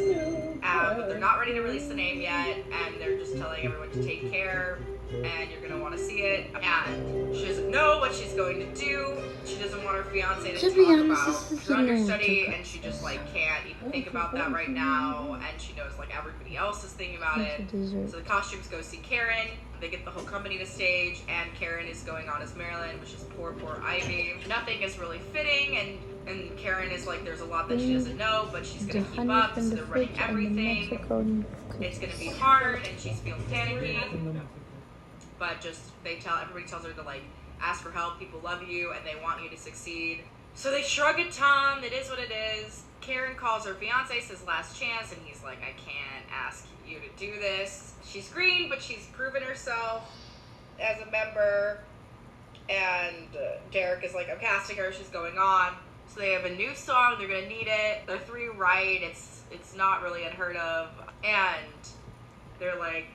but they're not ready to release the name yet, and they're just telling everyone to take care, and you're gonna want to see it. And she doesn't know what she's going to do. She doesn't want her fiance to talk about her understudy, and she just like can't even think about that right now. And she knows like everybody else is thinking about it. So the costumes go see Karen. They get the whole company to stage, and Karen is going on as Marilyn, which is poor Ivy. Nothing is really fitting, and Karen is like, there's a lot that she doesn't know, but she's gonna keep up. So they're running everything. It's gonna be hard, and she's feeling panicky. But just everybody tells her to like ask for help. People love you, and they want you to succeed. So they shrug at Tom. It is what it is. Karen calls her fiance, says last chance, and he's like, I can't ask you to do this. She's green, but she's proven herself as a member. And Derek is like, I'm casting her. She's going on. So they have a new song. They're gonna need it. They're 3 right. It's not really unheard of. And they're like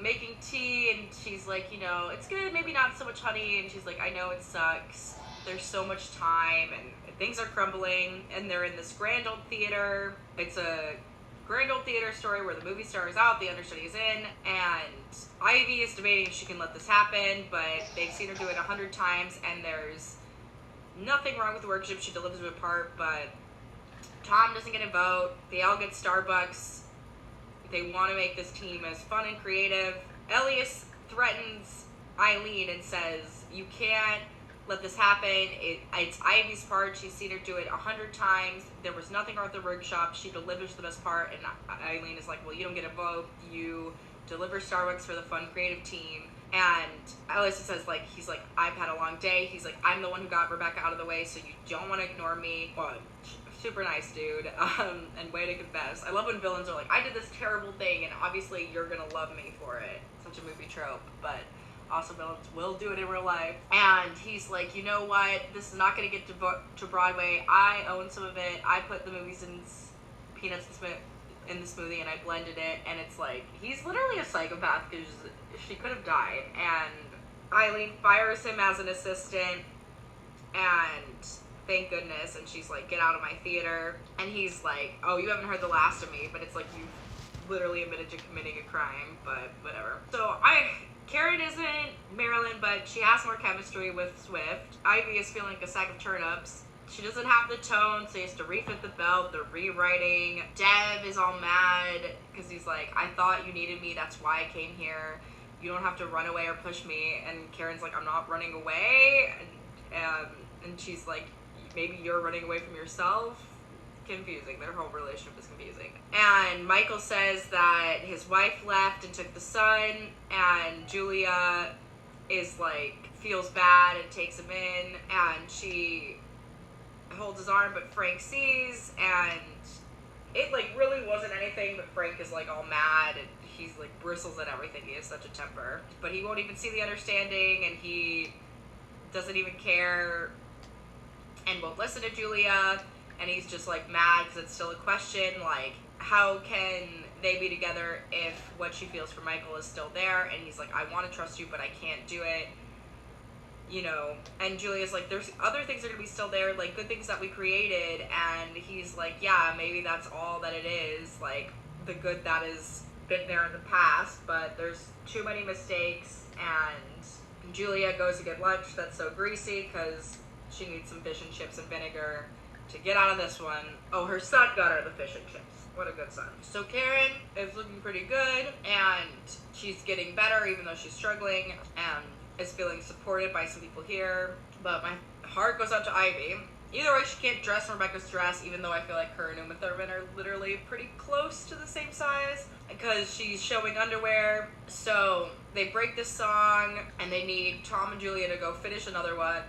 making tea, and she's like, you know, it's good, maybe not so much honey. And she's like, I know it sucks. There's so much time, and things are crumbling. And they're in this Grand Old Theater. It's a Grand Old Theater story where the movie star is out, the understudy is in, and Ivy is debating if she can let this happen, but they've seen her do it 100 times, and there's nothing wrong with the workshop. She delivers a part, but Tom doesn't get a vote. They all get Starbucks. They want to make this team as fun and creative. Elias threatens Eileen and says, you can't let this happen. It's Ivy's part. She's seen her do it 100 times. There was nothing wrong with the workshop. She delivers the best part. And Eileen is like, well, you don't get a vote. You deliver Starbucks for the fun, creative team. And Elias says, like, he's like, I've had a long day. He's like, I'm the one who got Rebecca out of the way, so you don't want to ignore me. Well, super nice dude, and way to confess. I love when villains are like, I did this terrible thing, and obviously you're gonna love me for it. Such a movie trope, but also villains will do it in real life. And he's like, you know what? This is not gonna get to Broadway. I own some of it. I put the movie's peanuts in the smoothie, and I blended it. And it's like, he's literally a psychopath because she could have died. And Eileen fires him as an assistant, and thank goodness. And she's like, get out of my theater. And he's like, oh, you haven't heard the last of me. But it's like, you've literally admitted to committing a crime, but whatever. So Karen isn't Marilyn, but she has more chemistry with Swift. Ivy is feeling like a sack of turnips. She doesn't have the tone, so he has to refit the belt. They're rewriting. Dev is all mad because he's like, I thought you needed me. That's why I came here. You don't have to run away or push me. And Karen's like, I'm not running away. And she's like, maybe you're running away from yourself. Confusing. Their whole relationship is confusing. And Michael says that his wife left and took the son, and Julia is like, feels bad and takes him in, and she holds his arm, but Frank sees, and it like really wasn't anything, but Frank is like all mad, and he's like bristles at everything. He has such a temper, but he won't even see the understanding, and he doesn't even care and won't listen to Julia. And he's just like mad because it's still a question, like, how can they be together if what she feels for Michael is still there? And he's like, I want to trust you, but I can't do it, you know. And Julia's like, there's other things that are going to be still there, like good things that we created. And he's like, yeah, maybe that's all that it is, like the good that has been there in the past, but there's too many mistakes. And Julia goes to get lunch that's so greasy because she needs some fish and chips and vinegar to get out of this one. Oh, her son got her the fish and chips. What a good son. So Karen is looking pretty good, and she's getting better even though she's struggling, and is feeling supported by some people here. But my heart goes out to Ivy. Either way, she can't dress in Rebecca's dress, even though I feel like her and Uma Thurman are literally pretty close to the same size, because she's showing underwear. So they break this song, and they need Tom and Julia to go finish another one.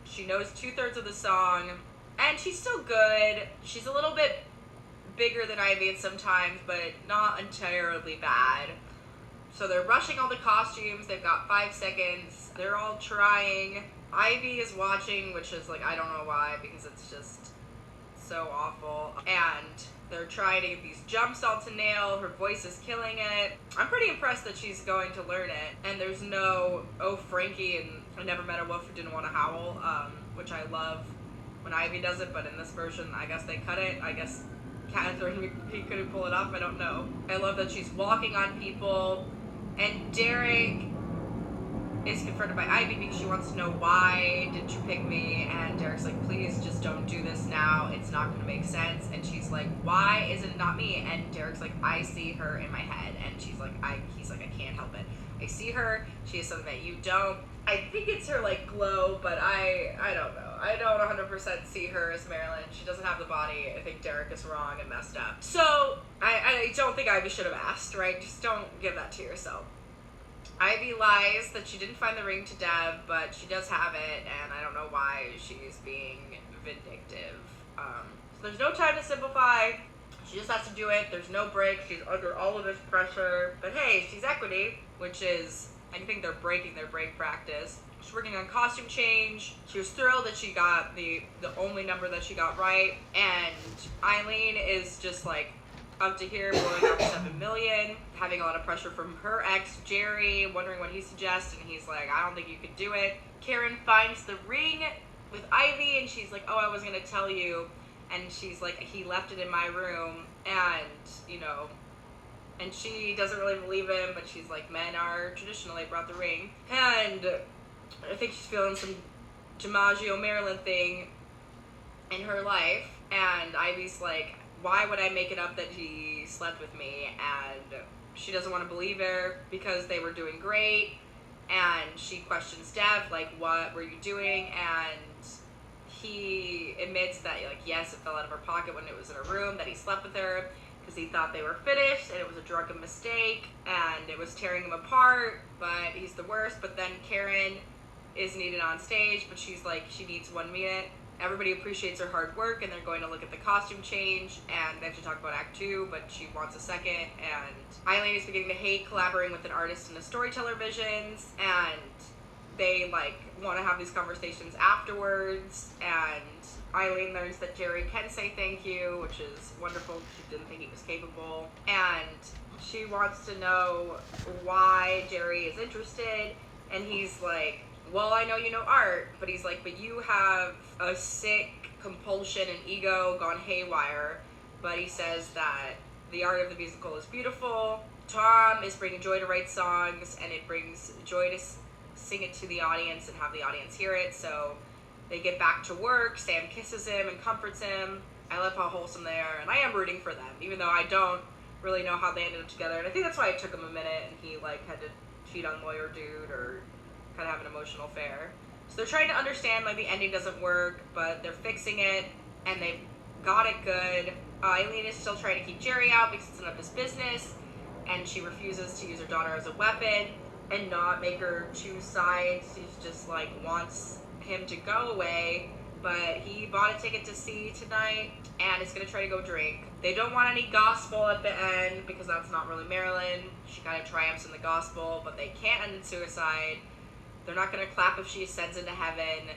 She knows 2/3 of the song. And she's still good. She's a little bit bigger than Ivy at sometimes, but not entirely bad. So they're rushing all the costumes. They've got 5 seconds. They're all trying. Ivy is watching, which is like, I don't know why, because it's just so awful. And they're trying to get these jumps all to nail. Her voice is killing it. I'm pretty impressed that she's going to learn it. And there's no, oh, Frankie, and I never met a wolf who didn't want to howl, which I love when Ivy does it, but in this version, I guess they cut it. I guess Catherine, he couldn't pull it off, I don't know. I love that she's walking on people, and Derek is confronted by Ivy because she wants to know, why did you pick me? And Derek's like, please just don't do this now, it's not going to make sense. And she's like, why is it not me? And Derek's like, I see her in my head. And she's like, he's like, I can't help it, I see her, she has something that you don't. I think it's her like glow, but I don't know. I don't 100% see her as Marilyn. She doesn't have the body. I think Derek is wrong and messed up. So I don't think Ivy should have asked, right? Just don't give that to yourself. Ivy lies that she didn't find the ring to Deb, but she does have it, and I don't know why she's being vindictive. So there's no time to simplify. She just has to do it. There's no break. She's under all of this pressure. But hey, she's Equity, which is, I think they're breaking their break practice. She's working on costume change. She was thrilled that she got the only number that she got right. And Eileen is just like up to here, blowing up 7 million, having a lot of pressure from her ex, Jerry, wondering what he suggests, and he's like, I don't think you could do it. Karen finds the ring with Ivy, and she's like, oh, I was gonna tell you. And she's like, he left it in my room, and, you know, and she doesn't really believe him, but she's like, men are traditionally brought the ring. And I think she's feeling some DiMaggio Marilyn thing in her life, and Ivy's like, why would I make it up that he slept with me? And she doesn't want to believe her because they were doing great. And she questions Dev, like, what were you doing? And he admits that, like, yes, it fell out of her pocket when it was in her room, that he slept with her because he thought they were finished, and it was a drunken mistake, and it was tearing him apart, but he's the worst. But then Karen is needed on stage, but she's like, she needs 1 minute. Everybody appreciates her hard work, and they're going to look at the costume change, and they have to talk about Act 2, but she wants a second. And Eileen is beginning to hate collaborating with an artist in the storyteller visions, and they like want to have these conversations afterwards. And Eileen learns that Jerry can say thank you, which is wonderful. She didn't think he was capable, and she wants to know why Jerry is interested. And he's like, well, I know you know art, but he's like, but you have a sick compulsion and ego gone haywire. But he says that the art of the musical is beautiful. Tom is bringing joy to write songs, and it brings joy to sing it to the audience and have the audience hear it. So they get back to work. Sam kisses him and comforts him. I love how wholesome they are, and I am rooting for them, even though I don't really know how they ended up together. And I think that's why it took him a minute, and he like had to cheat on lawyer dude or kind of have an emotional affair. So they're trying to understand, like, the ending doesn't work, but they're fixing it, and they've got it good. Eileen is still trying to keep Jerry out because it's none of his business, and she refuses to use her daughter as a weapon and not make her choose sides. She's just like wants him to go away, but he bought a ticket to see tonight and is gonna try to go drink. They don't want any gospel at the end because that's not really Marilyn. She kind of triumphs in the gospel, but they can't end in suicide. They're not going to clap if she ascends into heaven.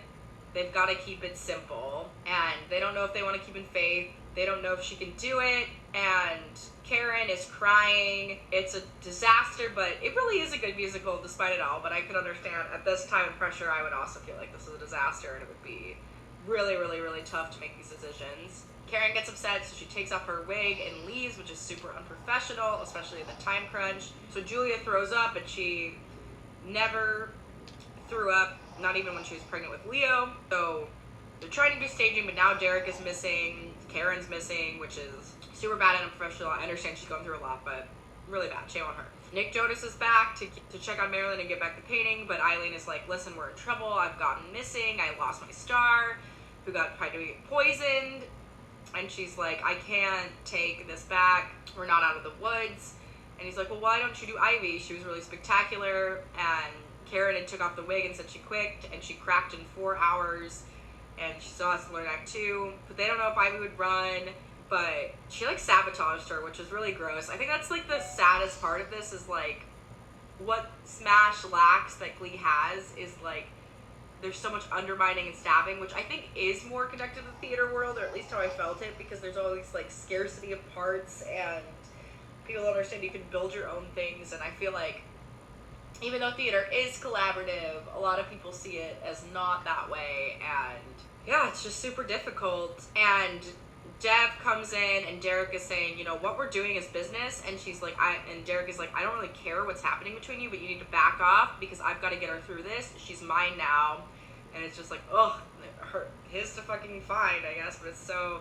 They've got to keep it simple. And they don't know if they want to keep in faith. They don't know if she can do it. And Karen is crying. It's a disaster, but it really is a good musical despite it all. But I could understand at this time and pressure, I would also feel like this is a disaster, and it would be really, really, really tough to make these decisions. Karen gets upset, so she takes off her wig and leaves, which is super unprofessional, especially in the time crunch. So Julia throws up, and she never threw up, not even when she was pregnant with Leo. So they're trying to do staging, but now Derek is missing, Karen's missing, which is super bad and unprofessional. I understand she's going through a lot, but really bad. Shame on her. Nick Jonas is back to check on Marilyn and get back the painting, but Eileen is like, listen, we're in trouble. I've gotten missing. I lost my star, who got probably poisoned. And she's like, I can't take this back. We're not out of the woods. And he's like, well, why don't you do Ivy? She was really spectacular. And Karen had took off the wig and said she quit, and she cracked in 4 hours, and she still has to learn Act 2. But they don't know if Ivy would run, but she like sabotaged her, which is really gross. I think that's like the saddest part of this is like what Smash lacks that Glee has is like there's so much undermining and stabbing, which I think is more connected to the theater world, or at least how I felt it, because there's always like scarcity of parts and people don't understand you can build your own things. And I feel like even though theater is collaborative, a lot of people see it as not that way, and yeah, it's just super difficult. And Dev comes in and Derek is saying, you know, what we're doing is business, and she's like, and Derek is like, I don't really care what's happening between you, but you need to back off because I've got to get her through this. She's mine now. And it's just like, ugh, his to fucking find, I guess, but it's so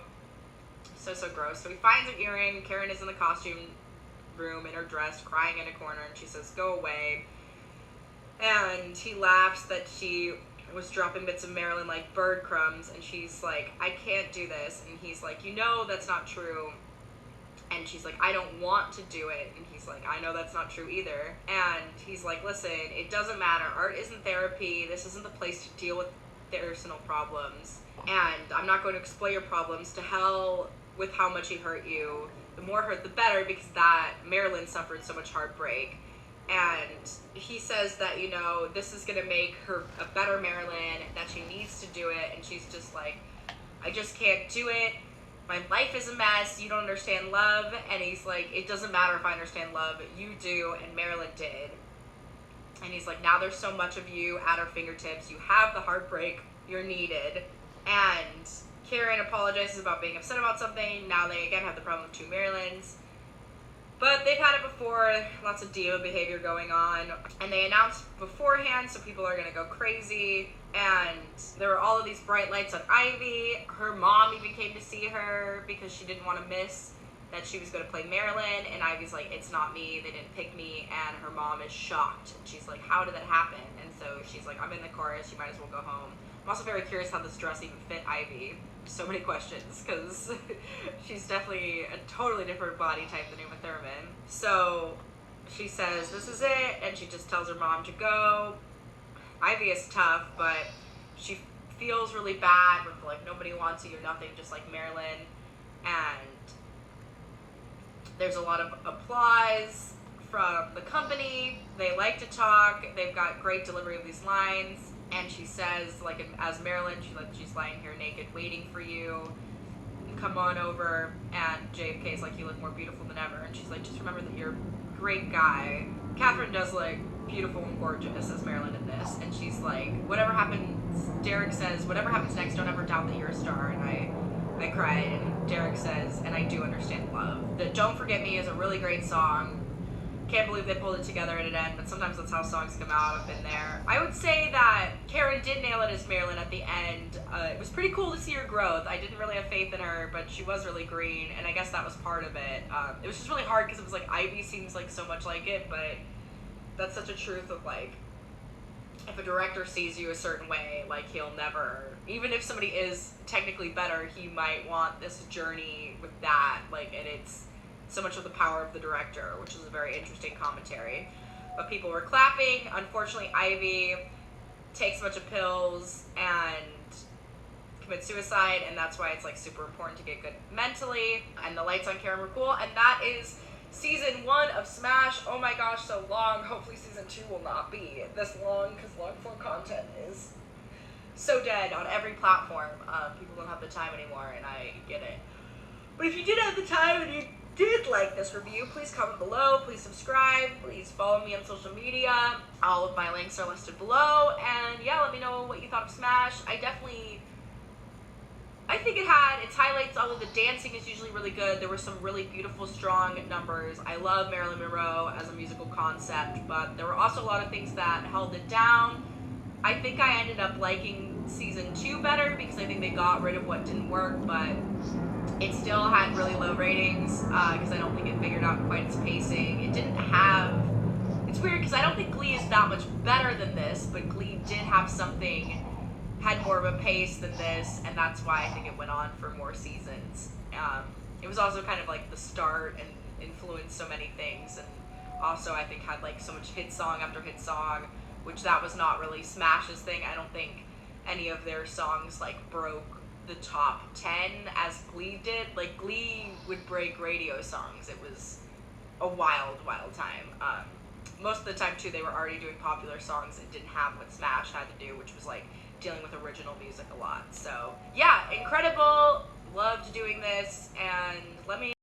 gross. So he finds an earring. Karen is in the costume room in her dress, crying in a corner, and she says, go away. And he laughs that she was dropping bits of Marilyn like bird crumbs, and she's like, I can't do this. And he's like, you know that's not true. And she's like, I don't want to do it. And he's like, I know that's not true either. And he's like, listen, it doesn't matter. Art isn't therapy. This isn't the place to deal with personal problems. And I'm not going to explain your problems. To hell with how much he hurt you. The more hurt, the better, because that Marilyn suffered so much heartbreak. And he says that, you know, this is going to make her a better Marilyn, that she needs to do it. And she's just like, I just can't do it. My life is a mess. You don't understand love. And he's like, it doesn't matter if I understand love. You do, and Marilyn did. And he's like, now there's so much of you at our fingertips. You have the heartbreak. You're needed. And Karen apologizes about being upset about something. Now they again have the problem of two Marilyns. But they've had it before, lots of diva behavior going on. And they announced beforehand, so people are gonna go crazy. And there were all of these bright lights on Ivy. Her mom even came to see her because she didn't want to miss that she was gonna play Marilyn. And Ivy's like, it's not me, they didn't pick me. And her mom is shocked. And she's like, how did that happen? And so she's like, I'm in the chorus, you might as well go home. I'm also very curious how this dress even fit Ivy. So many questions, because she's definitely a totally different body type than Uma Thurman. So she says, this is it, and she just tells her mom to go. Ivy is tough, but she feels really bad with, like, nobody wants you, you're nothing, just like Marilyn. And there's a lot of applause from the company. They like to talk. They've got great delivery of these lines. And she says, like, as Marilyn, she's lying here naked waiting for you. Come on over. And JFK is like, you look more beautiful than ever. And she's like, just remember that you're a great guy. Catherine does look beautiful and gorgeous as Marilyn in this. And she's like, whatever happens, Derek says, whatever happens next, don't ever doubt that you're a star. And I cried. And Derek says, and I do understand love. The Don't Forget Me is a really great song. Can't believe they pulled it together at an end, but sometimes that's how songs come out. I've been there. I would say that Karen did nail it as Marilyn at the end. It was pretty cool to see her growth. I didn't really have faith in her, but she was really green, and I guess that was part of it. It was just really hard because it was like Ivy seems like so much like it, but that's such a truth of like, if a director sees you a certain way, like he'll never, even if somebody is technically better, he might want this journey with that, like, and it's so much of the power of the director, which is a very interesting commentary. But people were clapping. Unfortunately, Ivy takes a bunch of pills and commits suicide, and that's why it's like super important to get good mentally. And the lights on Karen were cool, and that is season 1 of Smash. Oh my gosh, so long. Hopefully season 2 will not be this long, because long form content is so dead on every platform. People don't have the time anymore, and I get it. But if you did have the time and you did like this review, please comment below, please subscribe, please follow me on social media. All of my links are listed below, and yeah, let me know what you thought of Smash. I think it had its highlights. All of the dancing is usually really good. There were some really beautiful, strong numbers. I love Marilyn Monroe as a musical concept, but there were also a lot of things that held it down. I think I ended up liking season 2 better because I think they got rid of what didn't work, but it still had really low ratings because I don't think it figured out quite its pacing. It didn't have... It's weird because I don't think Glee is that much better than this, but Glee did have something, had more of a pace than this, and that's why I think it went on for more seasons. It was also kind of like the start and influenced so many things, and also I think had like so much hit song after hit song, which that was not really Smash's thing. I don't think any of their songs like broke the top 10 as Glee did. Like Glee would break radio songs. It was a wild time. most of the time too, they were already doing popular songs and didn't have what Smash had to do, which was like dealing with original music a lot. So yeah, incredible. Loved doing this, and let me